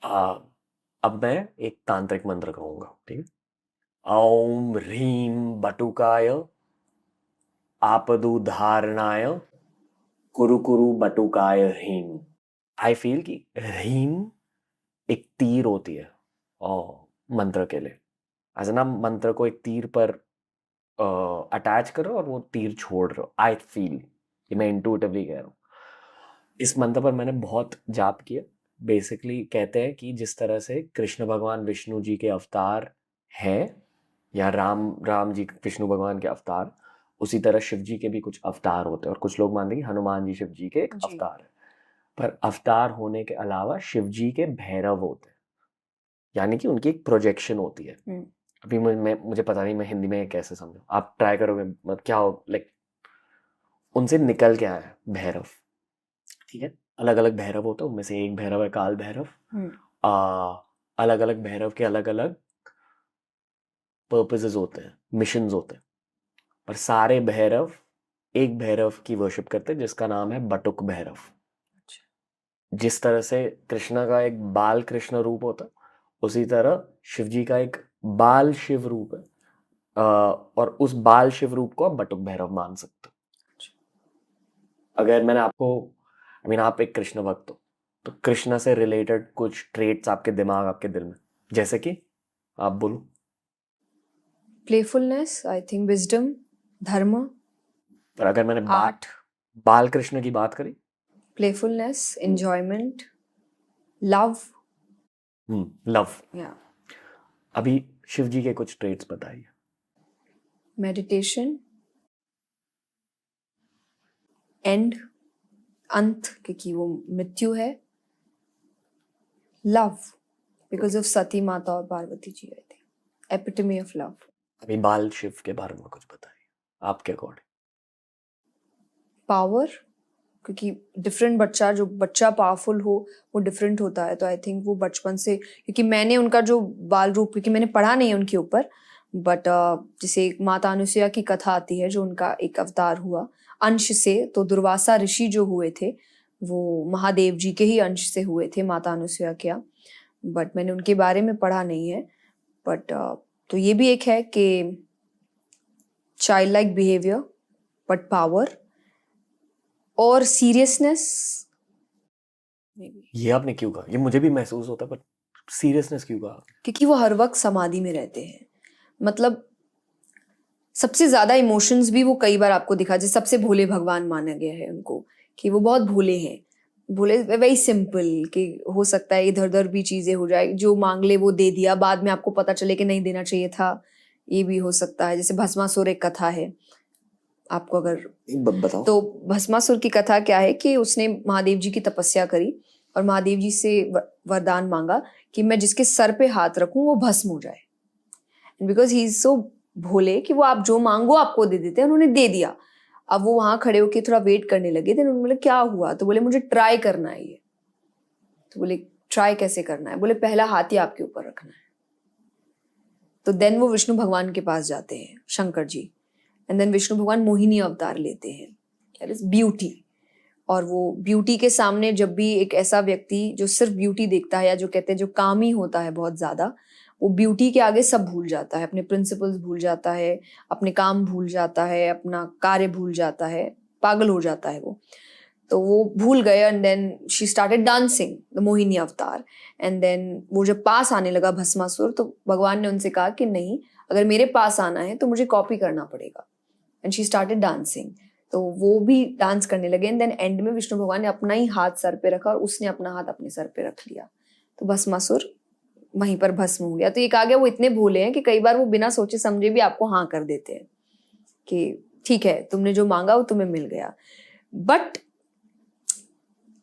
अब मैं एक तांत्रिक मंत्र कहूंगा, ठीक है। ओम ह्रीम बटुकाय आपदु धारणाय कुरु कुरु बटुकाय ह्रीम। आई फील कि ह्रीम एक तीर होती है और मंत्र के लिए, ऐसा ना मंत्र को एक तीर पर अटैच करो और वो तीर छोड़ रहे हो। आई फील कि मैं इंटुइटिवली कह रहा हूँ। इस मंत्र पर मैंने बहुत जाप किया। बेसिकली कहते हैं कि जिस तरह से कृष्ण भगवान विष्णु जी के अवतार हैं, या राम जी विष्णु भगवान के अवतार, उसी तरह शिव जी के भी कुछ अवतार होते हैं। और कुछ लोग मानते हैं कि हनुमान जी शिव जी के एक जी। अवतार है। पर अवतार होने के अलावा शिव जी के भैरव होते हैं, यानी कि उनकी एक प्रोजेक्शन होती है। अभी मुझे पता नहीं मैं हिंदी में कैसे समझूं, आप ट्राई करोगे मतलब क्या हो, लाइक उनसे निकल के आया है भैरव, ठीक है। अलग अलग भैरव होते हैं, उनमें से एक भैरव है काल भैरव। अलग अलग भैरव के अलग अलग पर्पसेस होते हैं, मिशंस होते हैं। पर सारे भैरव एक भैरव की वर्शिप करते हैं जिसका नाम है बटुक भैरव। जिस तरह से कृष्णा का एक बाल कृष्ण रूप होता है, उसी तरह शिव जी का एक बाल शिव रूप है। और उस बाल शिव रूप को आप बटुक भैरव मान सकते हो। अगर मैंने आपको, आई मीन आप एक कृष्ण भक्त हो, तो कृष्ण से रिलेटेड कुछ ट्रेट्स आपके दिमाग आपके दिल में, जैसे कि आप बोलो। प्लेफुलनेस, आई थिंक विजडम, धर्म, पर अगर मैंने आर्ट। बाल कृष्ण की बात करी, प्लेफुलनेस, एंजॉयमेंट, लव। लव। या अभी शिव जी के कुछ ट्रेट्स बताइए। मेडिटेशन, एंड, अंत, क्योंकि वो मृत्यु है। Love, because of Sati Mata और Parvati ji, I think epitome of love. अभी बाल शिव के बारे में कुछ बताइए आपके अकॉर्डिंग। पावर, क्योंकि डिफरेंट जो बच्चा पावरफुल हो वो डिफरेंट होता है। तो आई थिंक वो बचपन से, क्योंकि मैंने उनका जो बाल रूप, क्योंकि मैंने पढ़ा नहीं है उनके ऊपर, बट जैसे एक माता अनुसुईया की कथा आती है, जो उनका एक अवतार हुआ अंश से। तो दुर्वासा ऋषि जो हुए थे वो महादेव जी के ही अंश से हुए थे, माता अनुसुईया क्या। बट मैंने उनके बारे में पढ़ा नहीं है। बट तो ये भी एक है कि child like behaviour, but power और सीरियसनेस। ये आपने क्यों कहा? ये मुझे भी महसूस होता है, पर सीरियसनेस क्यों कहा? क्योंकि वो हर वक्त समाधि में रहते हैं। मतलब सबसे ज्यादा इमोशंस भी वो कई बार आपको दिखा, जैसे सबसे भोले भगवान माना गया है उनको, कि वो बहुत भोले हैं। भोले, वेरी सिंपल, कि हो सकता है इधर उधर भी चीजें हो जाए, जो मांग ले वो दे दिया, बाद में आपको पता चले कि नहीं देना चाहिए था, ये भी हो सकता है। जैसे भस्मासुर एक कथा है, आपको अगर बताओ। तो भस्मासुर की कथा क्या है कि उसने महादेव जी की तपस्या करी और महादेव जी से वरदान मांगा कि मैं जिसके सर पे हाथ रखूं वो भस्म हो जाए। बिकॉज ही इज सो भोले कि वो आप जो मांगो आपको दे देते हैं, उन्होंने दे दिया। अब वो वहां खड़े होके थोड़ा वेट करने लगे, देन उन्होंने बोले क्या हुआ, तो बोले मुझे ट्राई करना है ये। तो बोले ट्राई कैसे करना है, बोले पहला हाथ ही आपके ऊपर रखना है। तो देन वो विष्णु भगवान के पास जाते हैं, शंकर जी, एंड देन विष्णु भगवान मोहिनी अवतार लेते हैं, दैट इज ब्यूटी। और वो ब्यूटी के सामने जब भी एक ऐसा व्यक्ति जो सिर्फ ब्यूटी देखता है, या जो कहते हैं जो कामी होता है बहुत ज्यादा, वो ब्यूटी के आगे सब भूल जाता है, अपने प्रिंसिपल्स भूल जाता है, अपने काम भूल जाता है, अपना कार्य भूल जाता है, पागल हो जाता है वो। तो वो भूल गए, and then she started dancing the Mohini avatar. And then वो जब पास आने लगा भस्मासुर, तो भगवान ने उनसे कहा कि नहीं, अगर मेरे पास आना है तो मुझे कॉपी करना पड़ेगा। And she started dancing. तो वो भी डांस करने लगे, एंड देन एंड में विष्णु भगवान ने अपना ही हाथ सर पे रखा और उसने अपना हाथ अपने सर पे रख लिया, तो भस्मासुर वहीं पर भस्म हो गया। तो एक आ गया, वो इतने भोले हैं कि कई बार वो बिना सोचे समझे भी आपको हाँ कर देते हैं कि ठीक है तुमने जो मांगा वो तुम्हें मिल गया। बट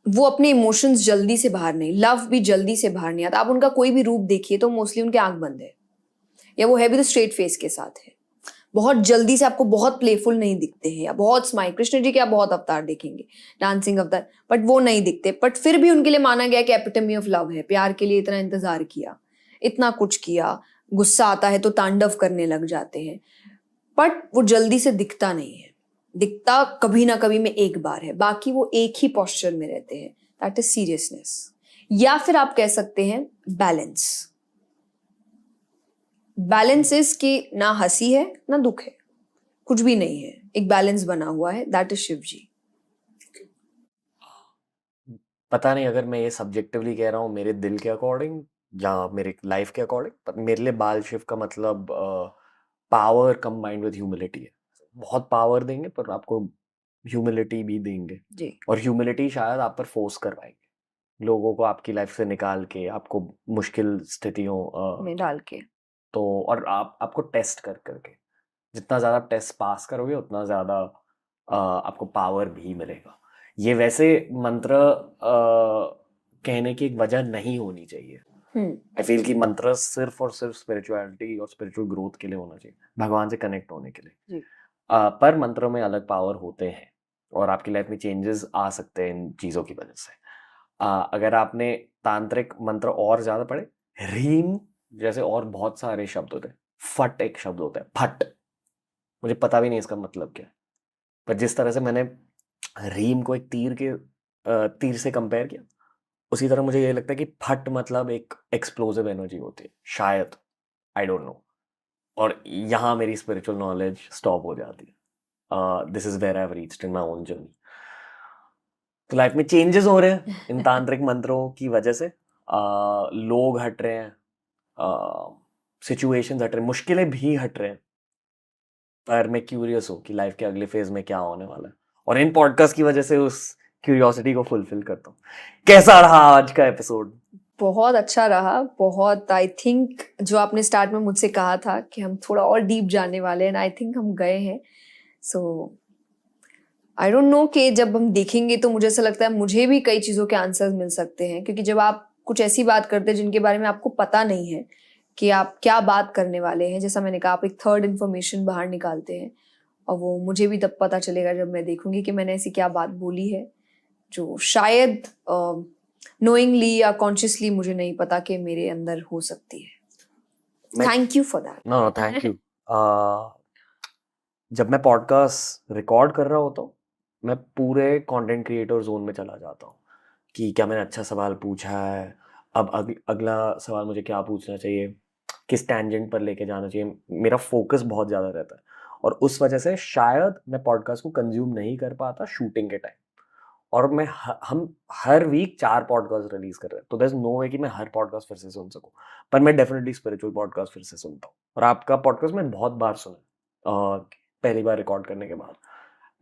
वो अपने इमोशंस जल्दी से बाहर नहीं, लव भी जल्दी से बाहर नहीं आता। आप उनका कोई भी रूप देखिए तो मोस्टली उनके आंख बंद है, या वो है भी तो स्ट्रेट फेस के साथ है। बहुत जल्दी से आपको बहुत प्लेफुल नहीं दिखते हैं, या बहुत स्माइल, कृष्ण जी के आप बहुत अवतार देखेंगे, डांसिंग अवतार, बट वो नहीं दिखते, बट फिर भी उनके लिए माना गया कि एपिटमी ऑफ लव है, प्यार के लिए इतना इंतजार किया, इतना कुछ किया, गुस्सा आता है तो तांडव करने लग जाते हैं, बट वो जल्दी से दिखता नहीं है, दिखता कभी ना कभी में एक बार है, बाकी वो एक ही पोस्चर में रहते हैं, दैट इज सीरियसनेस, या फिर आप कह सकते हैं बैलेंस। बैलेंस इज कि ना हंसी है ना दुख है, कुछ भी नहीं है, एक बैलेंस बना हुआ है, दैट इज शिव जी। पता नहीं अगर मैं ये सब्जेक्टिवली कह रहा हूँ मेरे दिल के अकॉर्डिंग या मेरे लाइफ के अकॉर्डिंग, पर मेरे लिए बाल शिव का मतलब पावर कंबाइंड विद ह्यूमिलिटी है। बहुत पावर देंगे पर आपको ह्यूमिलिटी भी देंगे, जी और ह्यूमिलिटी शायद आप पर फोर्स करवाएंगे लोगों को आपकी लाइफ से निकाल के, आपको मुश्किल स्थितियों में डाल के। तो, और आपको टेस्ट कर करके, जितना ज़्यादा टेस्ट पास करोगे उतना ज़्यादा आपको पावर भी मिलेगा। ये वैसे मंत्र कहने की एक वजह नहीं होनी चाहिए। आई फील कि मंत्र सिर्फ और सिर्फ स्पिरिचुअलिटी और स्पिरिचुअल ग्रोथ के लिए होना चाहिए, भगवान से कनेक्ट होने के लिए। जी पर मंत्रों में अलग पावर होते हैं और आपकी लाइफ में चेंजेस आ सकते हैं इन चीज़ों की वजह से। अगर आपने तांत्रिक मंत्र और ज़्यादा पढ़े, रीम जैसे और बहुत सारे शब्द होते हैं, फट एक शब्द होता है, फट, मुझे पता भी नहीं इसका मतलब क्या है, पर जिस तरह से मैंने रीम को एक तीर से कंपेयर किया, उसी तरह मुझे ये लगता है कि फट मतलब एक एक्सप्लोसिव एनर्जी होती है शायद, आई डोंट नो। और यहाँ मेरी स्पिरिचुअल नॉलेज स्टॉप हो जाती है। This is where I have reached in my own journey. तो लाइफ में चेंजेस हो रहे हैं इन तांत्रिक मंत्रों की वजह से। लोग हट रहे हैं, सिचुएशंस हट रहे हैं, मुश्किलें भी हट रहे हैं, पर मैं क्यूरियस हूँ कि लाइफ के अगले फेज में क्या होने वाला है, और इन पॉडकास्ट की वजह से उस क्यूरियोसिटी को फुलफिल करता हूँ। कैसा रहा आज का एपिसोड? बहुत अच्छा रहा, बहुत, आई थिंक जो आपने स्टार्ट में मुझसे कहा था कि हम थोड़ा और डीप जाने वाले हैं, आई थिंक हम गए हैं। सो आई डोंट नो कि जब हम देखेंगे तो मुझे ऐसा लगता है मुझे भी कई चीज़ों के आंसर्स मिल सकते हैं, क्योंकि जब आप कुछ ऐसी बात करते हैं जिनके बारे में आपको पता नहीं है कि आप क्या बात करने वाले हैं, जैसा मैंने कहा, आप एक थर्ड इन्फॉर्मेशन बाहर निकालते हैं, और वो मुझे भी तब पता चलेगा जब मैं देखूंगी कि मैंने ऐसी क्या बात बोली है जो शायद नोइंगली या कॉन्शियसली मुझे नहीं पता कि मेरे अंदर हो सकती है। Thank you for that. No thank you. जब मैं पॉडकास्ट रिकॉर्ड कर रहा होता हूँ, मैं पूरे कंटेंट क्रिएटर जोन में चला जाता हूँ कि क्या मैंने अच्छा सवाल पूछा है, अब अगला सवाल मुझे क्या पूछना चाहिए, किस टैंजेंट पर लेके जाना चाहिए। मेरा फोकस बहुत ज़्यादा रहता है, और उस वजह से शायद मैं पॉडकास्ट को कंज्यूम नहीं कर पाता शूटिंग के टाइम। और हम हर वीक 4 पॉडकास्ट रिलीज कर रहे हैं, तो देयर इज नो वे कि मैं हर पॉडकास्ट फिर से सुन सकूं, पर मैं डेफिनेटली स्पिरिचुअल पॉडकास्ट फिर से सुनता हूँ। और आपका पॉडकास्ट मैं बहुत बार सुना, पहली बार रिकॉर्ड करने के बाद,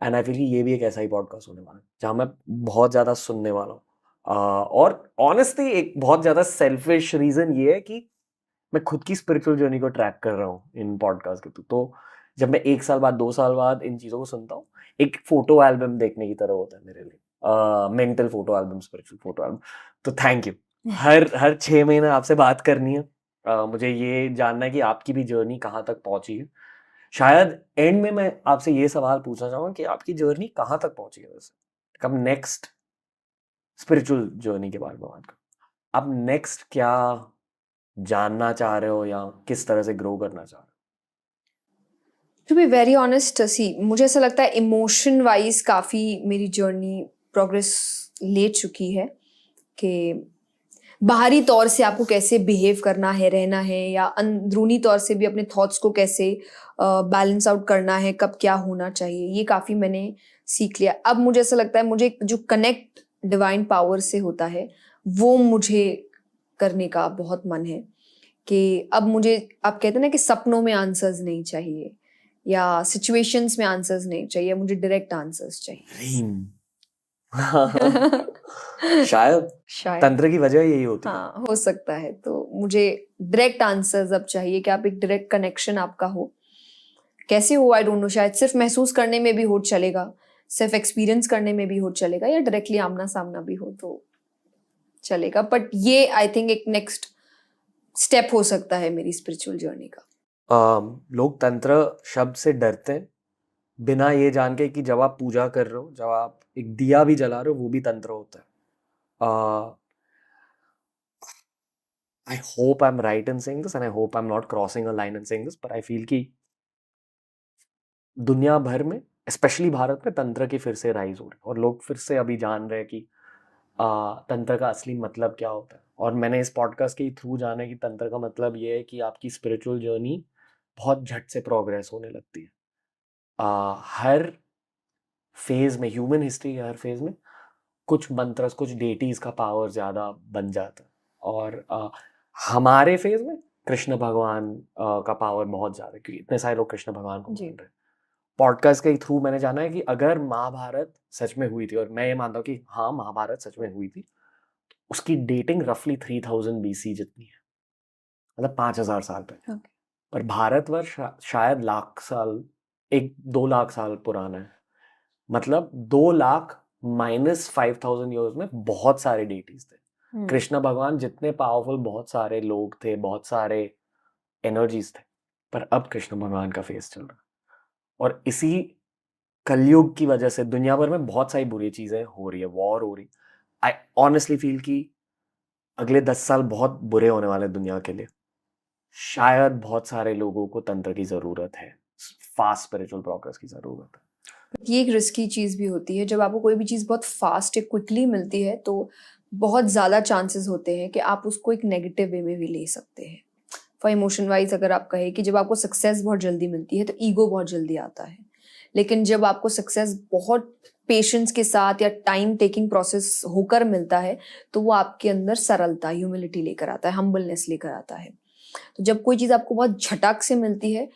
एंड आई फील कि ये भी एक ऐसा ही पॉडकास्ट होने वाला है जहाँ मैं बहुत ज़्यादा सुनने वाला हूँ। और ऑनेस्टली एक बहुत ज़्यादा सेल्फिश रीज़न ये है कि मैं खुद की स्पिरिचुअल जर्नी को ट्रैक कर रहा हूँ इन पॉडकास्ट के थ्रू। तो जब मैं 1 साल बाद 2 साल बाद इन चीज़ों को सुनता हूँ, एक फोटो एल्बम देखने की तरह होता है मेरे लिए, mental photo album, spiritual photo album. तो थैंक यू। हर 6 महीने आपसे बात करनी है। मुझे ये जानना है कि आपकी भी जर्नी कहाँ तक पहुंची है। शायद एंड में मैं आपसे ये सवाल पूछना चाहूँगा कि आपकी जर्नी कहाँ तक पहुंची है वैसे, कब नेक्स्ट स्पिरिचुअल जर्नी के बारे में बात करो, आप नेक्स्ट क्या जानना चाह रहे हो या किस तरह से ग्रो करना चाह रहे हो? टू बी वेरी ऑनेस्ट, सी मुझे ऐसा लगता है इमोशन वाइज काफ़ी मेरी जर्नी प्रोग्रेस ले चुकी है, कि बाहरी तौर से आपको कैसे बिहेव करना है, रहना है, या अंदरूनी तौर से भी अपने थॉट्स को कैसे बैलेंस आउट करना है, कब क्या होना चाहिए, ये काफ़ी मैंने सीख लिया। अब मुझे ऐसा लगता है मुझे जो कनेक्ट डिवाइन पावर से होता है वो मुझे करने का बहुत मन है, कि अब मुझे, आप कहते हैं ना कि सपनों में आंसर्स नहीं चाहिए या सिचुएशंस में आंसर्स नहीं चाहिए, मुझे डायरेक्ट आंसर्स चाहिए। शायद शायद तंत्र की वजह यही होती है। हाँ, हो सकता है। तो मुझे डायरेक्ट आंसर्स अब चाहिए, कि आप एक डायरेक्ट कनेक्शन आपका हो, कैसे हो आई डोंट नो, शायद सिर्फ महसूस करने में भी हो चलेगा, सिर्फ एक्सपीरियंस करने में भी हो चलेगा, या डायरेक्टली आमना सामना भी हो तो चलेगा, बट ये आई थिंक एक नेक्स्ट स्टेप हो सकता है मेरी स्पिरिचुअल जर्नी का। लोग तंत्र शब्द से डरते हैं बिना ये जान के कि जब आप पूजा कर रहे हो, जब आप एक दिया भी जला रहे हो, वो भी तंत्र होता है। I hope I'm right in saying this and I hope I'm not crossing a line in saying this, but I feel कि दुनिया भर में स्पेशली भारत में तंत्र की फिर से राइज हो रही है और लोग फिर से अभी जान रहे हैं कि तंत्र का असली मतलब क्या होता है। और मैंने इस पॉडकास्ट के थ्रू जाना है कि तंत्र का मतलब ये है कि आपकी स्पिरिचुअल जर्नी बहुत झट से प्रोग्रेस होने लगती है। हर फेज में, ह्यूमन हिस्ट्री के हर फेज में कुछ मंत्र, कुछ डेटीज का पावर ज़्यादा बन जाता है और हमारे फेज में कृष्ण भगवान का पावर बहुत ज़्यादा है क्योंकि इतने सारे लोग कृष्ण भगवान को मान रहे हैं। पॉडकास्ट के थ्रू मैंने जाना है कि अगर महाभारत सच में हुई थी, और मैं ये मानता हूँ कि हाँ महाभारत सच में हुई थी, उसकी डेटिंग रफली 3000 BC जितनी है, मतलब 5000 साल पहले। पर भारतवर्ष शायद लाख साल, 1-2 लाख साल पुराना है। मतलब 2 लाख माइनस 5000 ईयर्स में बहुत सारे डेटीज थे। कृष्ण भगवान जितने पावरफुल, बहुत सारे लोग थे, बहुत सारे एनर्जीज थे, पर अब कृष्ण भगवान का फेस चल रहा है। और इसी कलयुग की वजह से दुनिया भर में बहुत सारी बुरी चीजें हो रही है, वॉर हो रही। आई ऑनेस्टली फील कि अगले 10 साल बहुत बुरे होने वाले दुनिया के लिए। शायद बहुत सारे लोगों को तंत्र की जरूरत है, फास्ट स्पिरिचुअल प्रोग्रेस की जरूरत है। ये एक रिस्की चीज़ भी होती है। जब आपको कोई भी चीज़ बहुत फास्ट या क्विकली मिलती है तो बहुत ज़्यादा चांसेस होते हैं कि आप उसको एक नेगेटिव वे में भी ले सकते हैं। फॉर इमोशन वाइज अगर आप कहें कि जब आपको सक्सेस बहुत जल्दी मिलती है तो ईगो बहुत जल्दी आता है, लेकिन जब आपको सक्सेस बहुत पेशेंस के साथ या टाइम टेकिंग प्रोसेस होकर मिलता है तो वो आपके अंदर सरलता, ह्यूमिलिटी लेकर आता है, हम्बलनेस लेकर आता है। तो जब कोई चीज़ आपको बहुत झटक से मिलती है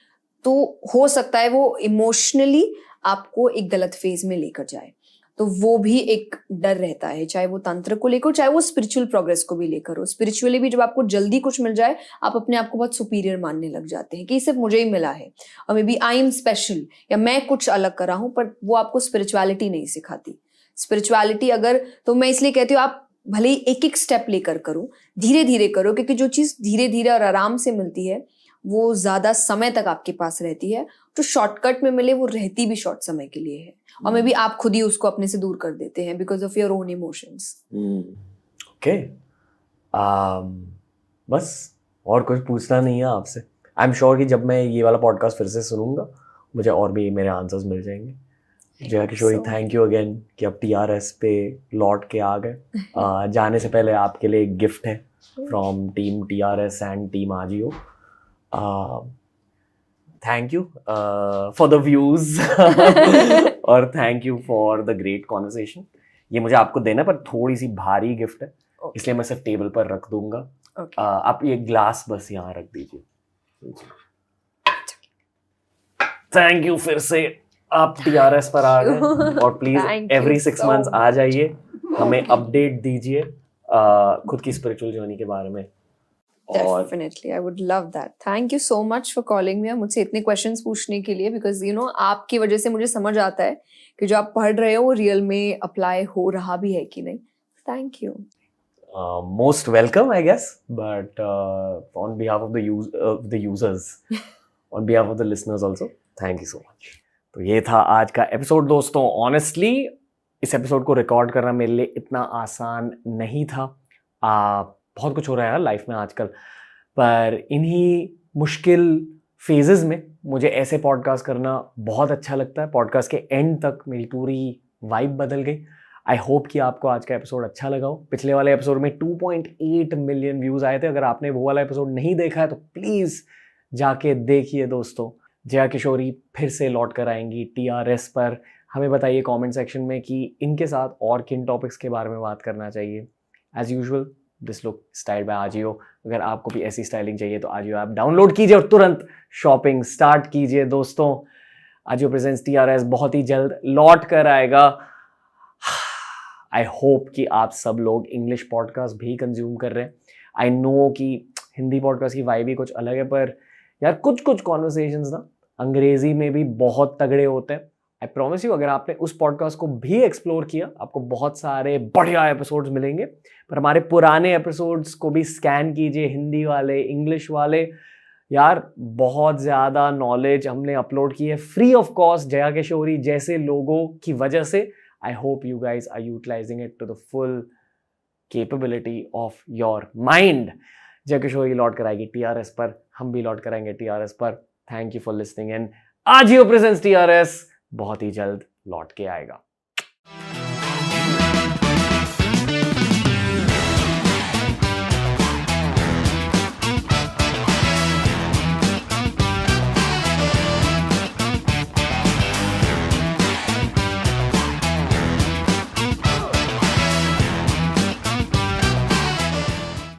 तो हो सकता है वो इमोशनली आपको एक गलत फेज में लेकर जाए, तो वो भी एक डर रहता है, चाहे वो तंत्र को लेकर, चाहे वो स्पिरिचुअल प्रोग्रेस को भी लेकर हो। स्पिरिचुअली भी जब आपको जल्दी कुछ मिल जाए, आप अपने आप को बहुत सुपीरियर मानने लग जाते हैं कि सिर्फ मुझे ही मिला है और maybe I am special या मैं कुछ अलग कर रहा हूँ, पर वो आपको स्पिरिचुअलिटी नहीं सिखाती। स्पिरिचुअलिटी अगर, तो मैं इसलिए कहती हूँ आप भले ही एक एक स्टेप लेकर करो, धीरे धीरे करो, क्योंकि जो चीज़ धीरे धीरे और आराम से मिलती है वो ज़्यादा समय तक आपके पास रहती है। जो शॉर्टकट में मिले वो रहती भी शॉर्ट समय के लिए है, और मे बी आप खुद ही उसको अपने से दूर कर देते हैं because of your own emotions. Okay, बस और कुछ पूछना नहीं है आपसे। आई एम श्योर कि जब मैं ये वाला पॉडकास्ट फिर से सुनूंगा मुझे और भी मेरे आंसर्स मिल जाएंगे। Jaya Kishori, thank you again कि अब TRS पे लौट के आ गए। जाने से पहले आपके लिए एक गिफ्ट है from team TRS and team Ajio. Thank you for the views और thank you for the great conversation. ये मुझे आपको देना पर थोड़ी सी भारी गिफ्ट है, इसलिए मैं सिर्फ टेबल पर रख दूंगा। आप ये ग्लास बस यहाँ रख दीजिए। थैंक यू, फिर से आप TRS पर आ गए और प्लीज एवरी 6 months आ जाइए, हमें अपडेट दीजिए खुद की स्पिरिचुअल जर्नी के बारे में। Definitely, I would love that. Thank you so much for calling me. मुझसे इतने questions पूछने के लिए, because you know आपकी वजह से मुझे समझ आता है कि जो आप पढ़ रहे हो वो रियल में अप्लाई हो रहा भी है कि नहीं। Thank you. Most welcome, I guess, but on behalf of the users, on behalf of the listeners also, thank you so much. तो ये था आज का एपिसोड दोस्तों। ऑनेस्टली इस एपिसोड को रिकॉर्ड करना मेरे लिए इतना आसान नहीं था। बहुत कुछ हो रहा है यार लाइफ में आजकल, पर इन्हीं मुश्किल फेजेस में मुझे ऐसे पॉडकास्ट करना बहुत अच्छा लगता है। पॉडकास्ट के एंड तक मेरी पूरी वाइब बदल गई। आई होप कि आपको आज का एपिसोड अच्छा लगा हो। पिछले वाले एपिसोड में 2.8 मिलियन व्यूज़ आए थे। अगर आपने वो वाला एपिसोड नहीं देखा है तो प्लीज़ जाके देखिए दोस्तों। जया किशोरी फिर से लौट कर आएंगी TRS पर। हमें बताइए कमेंट सेक्शन में कि इनके साथ और किन टॉपिक्स के बारे में बात करना चाहिए। As usual this look style by Ajio. अगर आपको भी ऐसी स्टाइलिंग चाहिए तो आजियो ऐप डाउनलोड कीजिए और तुरंत शॉपिंग स्टार्ट कीजिए दोस्तों। आजियो प्रेजेंट्स TRS बहुत ही जल्द लौट कर आएगा। आई होप कि आप सब लोग इंग्लिश पॉडकास्ट भी कंज्यूम कर रहे हैं। आई नो कि हिंदी पॉडकास्ट की वाइब भी कुछ अलग है, पर यार कुछ कुछ कॉन्वर्सेशंस ना अंग्रेजी में भी बहुत तगड़े होते हैं। आई प्रॉमिस यू, अगर आपने उस पॉडकास्ट को भी एक्सप्लोर किया आपको बहुत सारे बढ़िया एपिसोड्स मिलेंगे। पर हमारे पुराने एपिसोड्स को भी स्कैन कीजिए, हिंदी वाले, इंग्लिश वाले, यार बहुत ज़्यादा नॉलेज हमने अपलोड की है free of cost Jaya Kishori जैसे लोगों की वजह से. I hope you guys are utilising it to the full capability of your mind. Jaya Kishori लौट कर आएगी टीआरएस पर, हम भी लौट कर आएंगे टीआरएस पर. Thank you for listening in. Ajio presents TRS बहुत ही जल्द लौट के आएगा.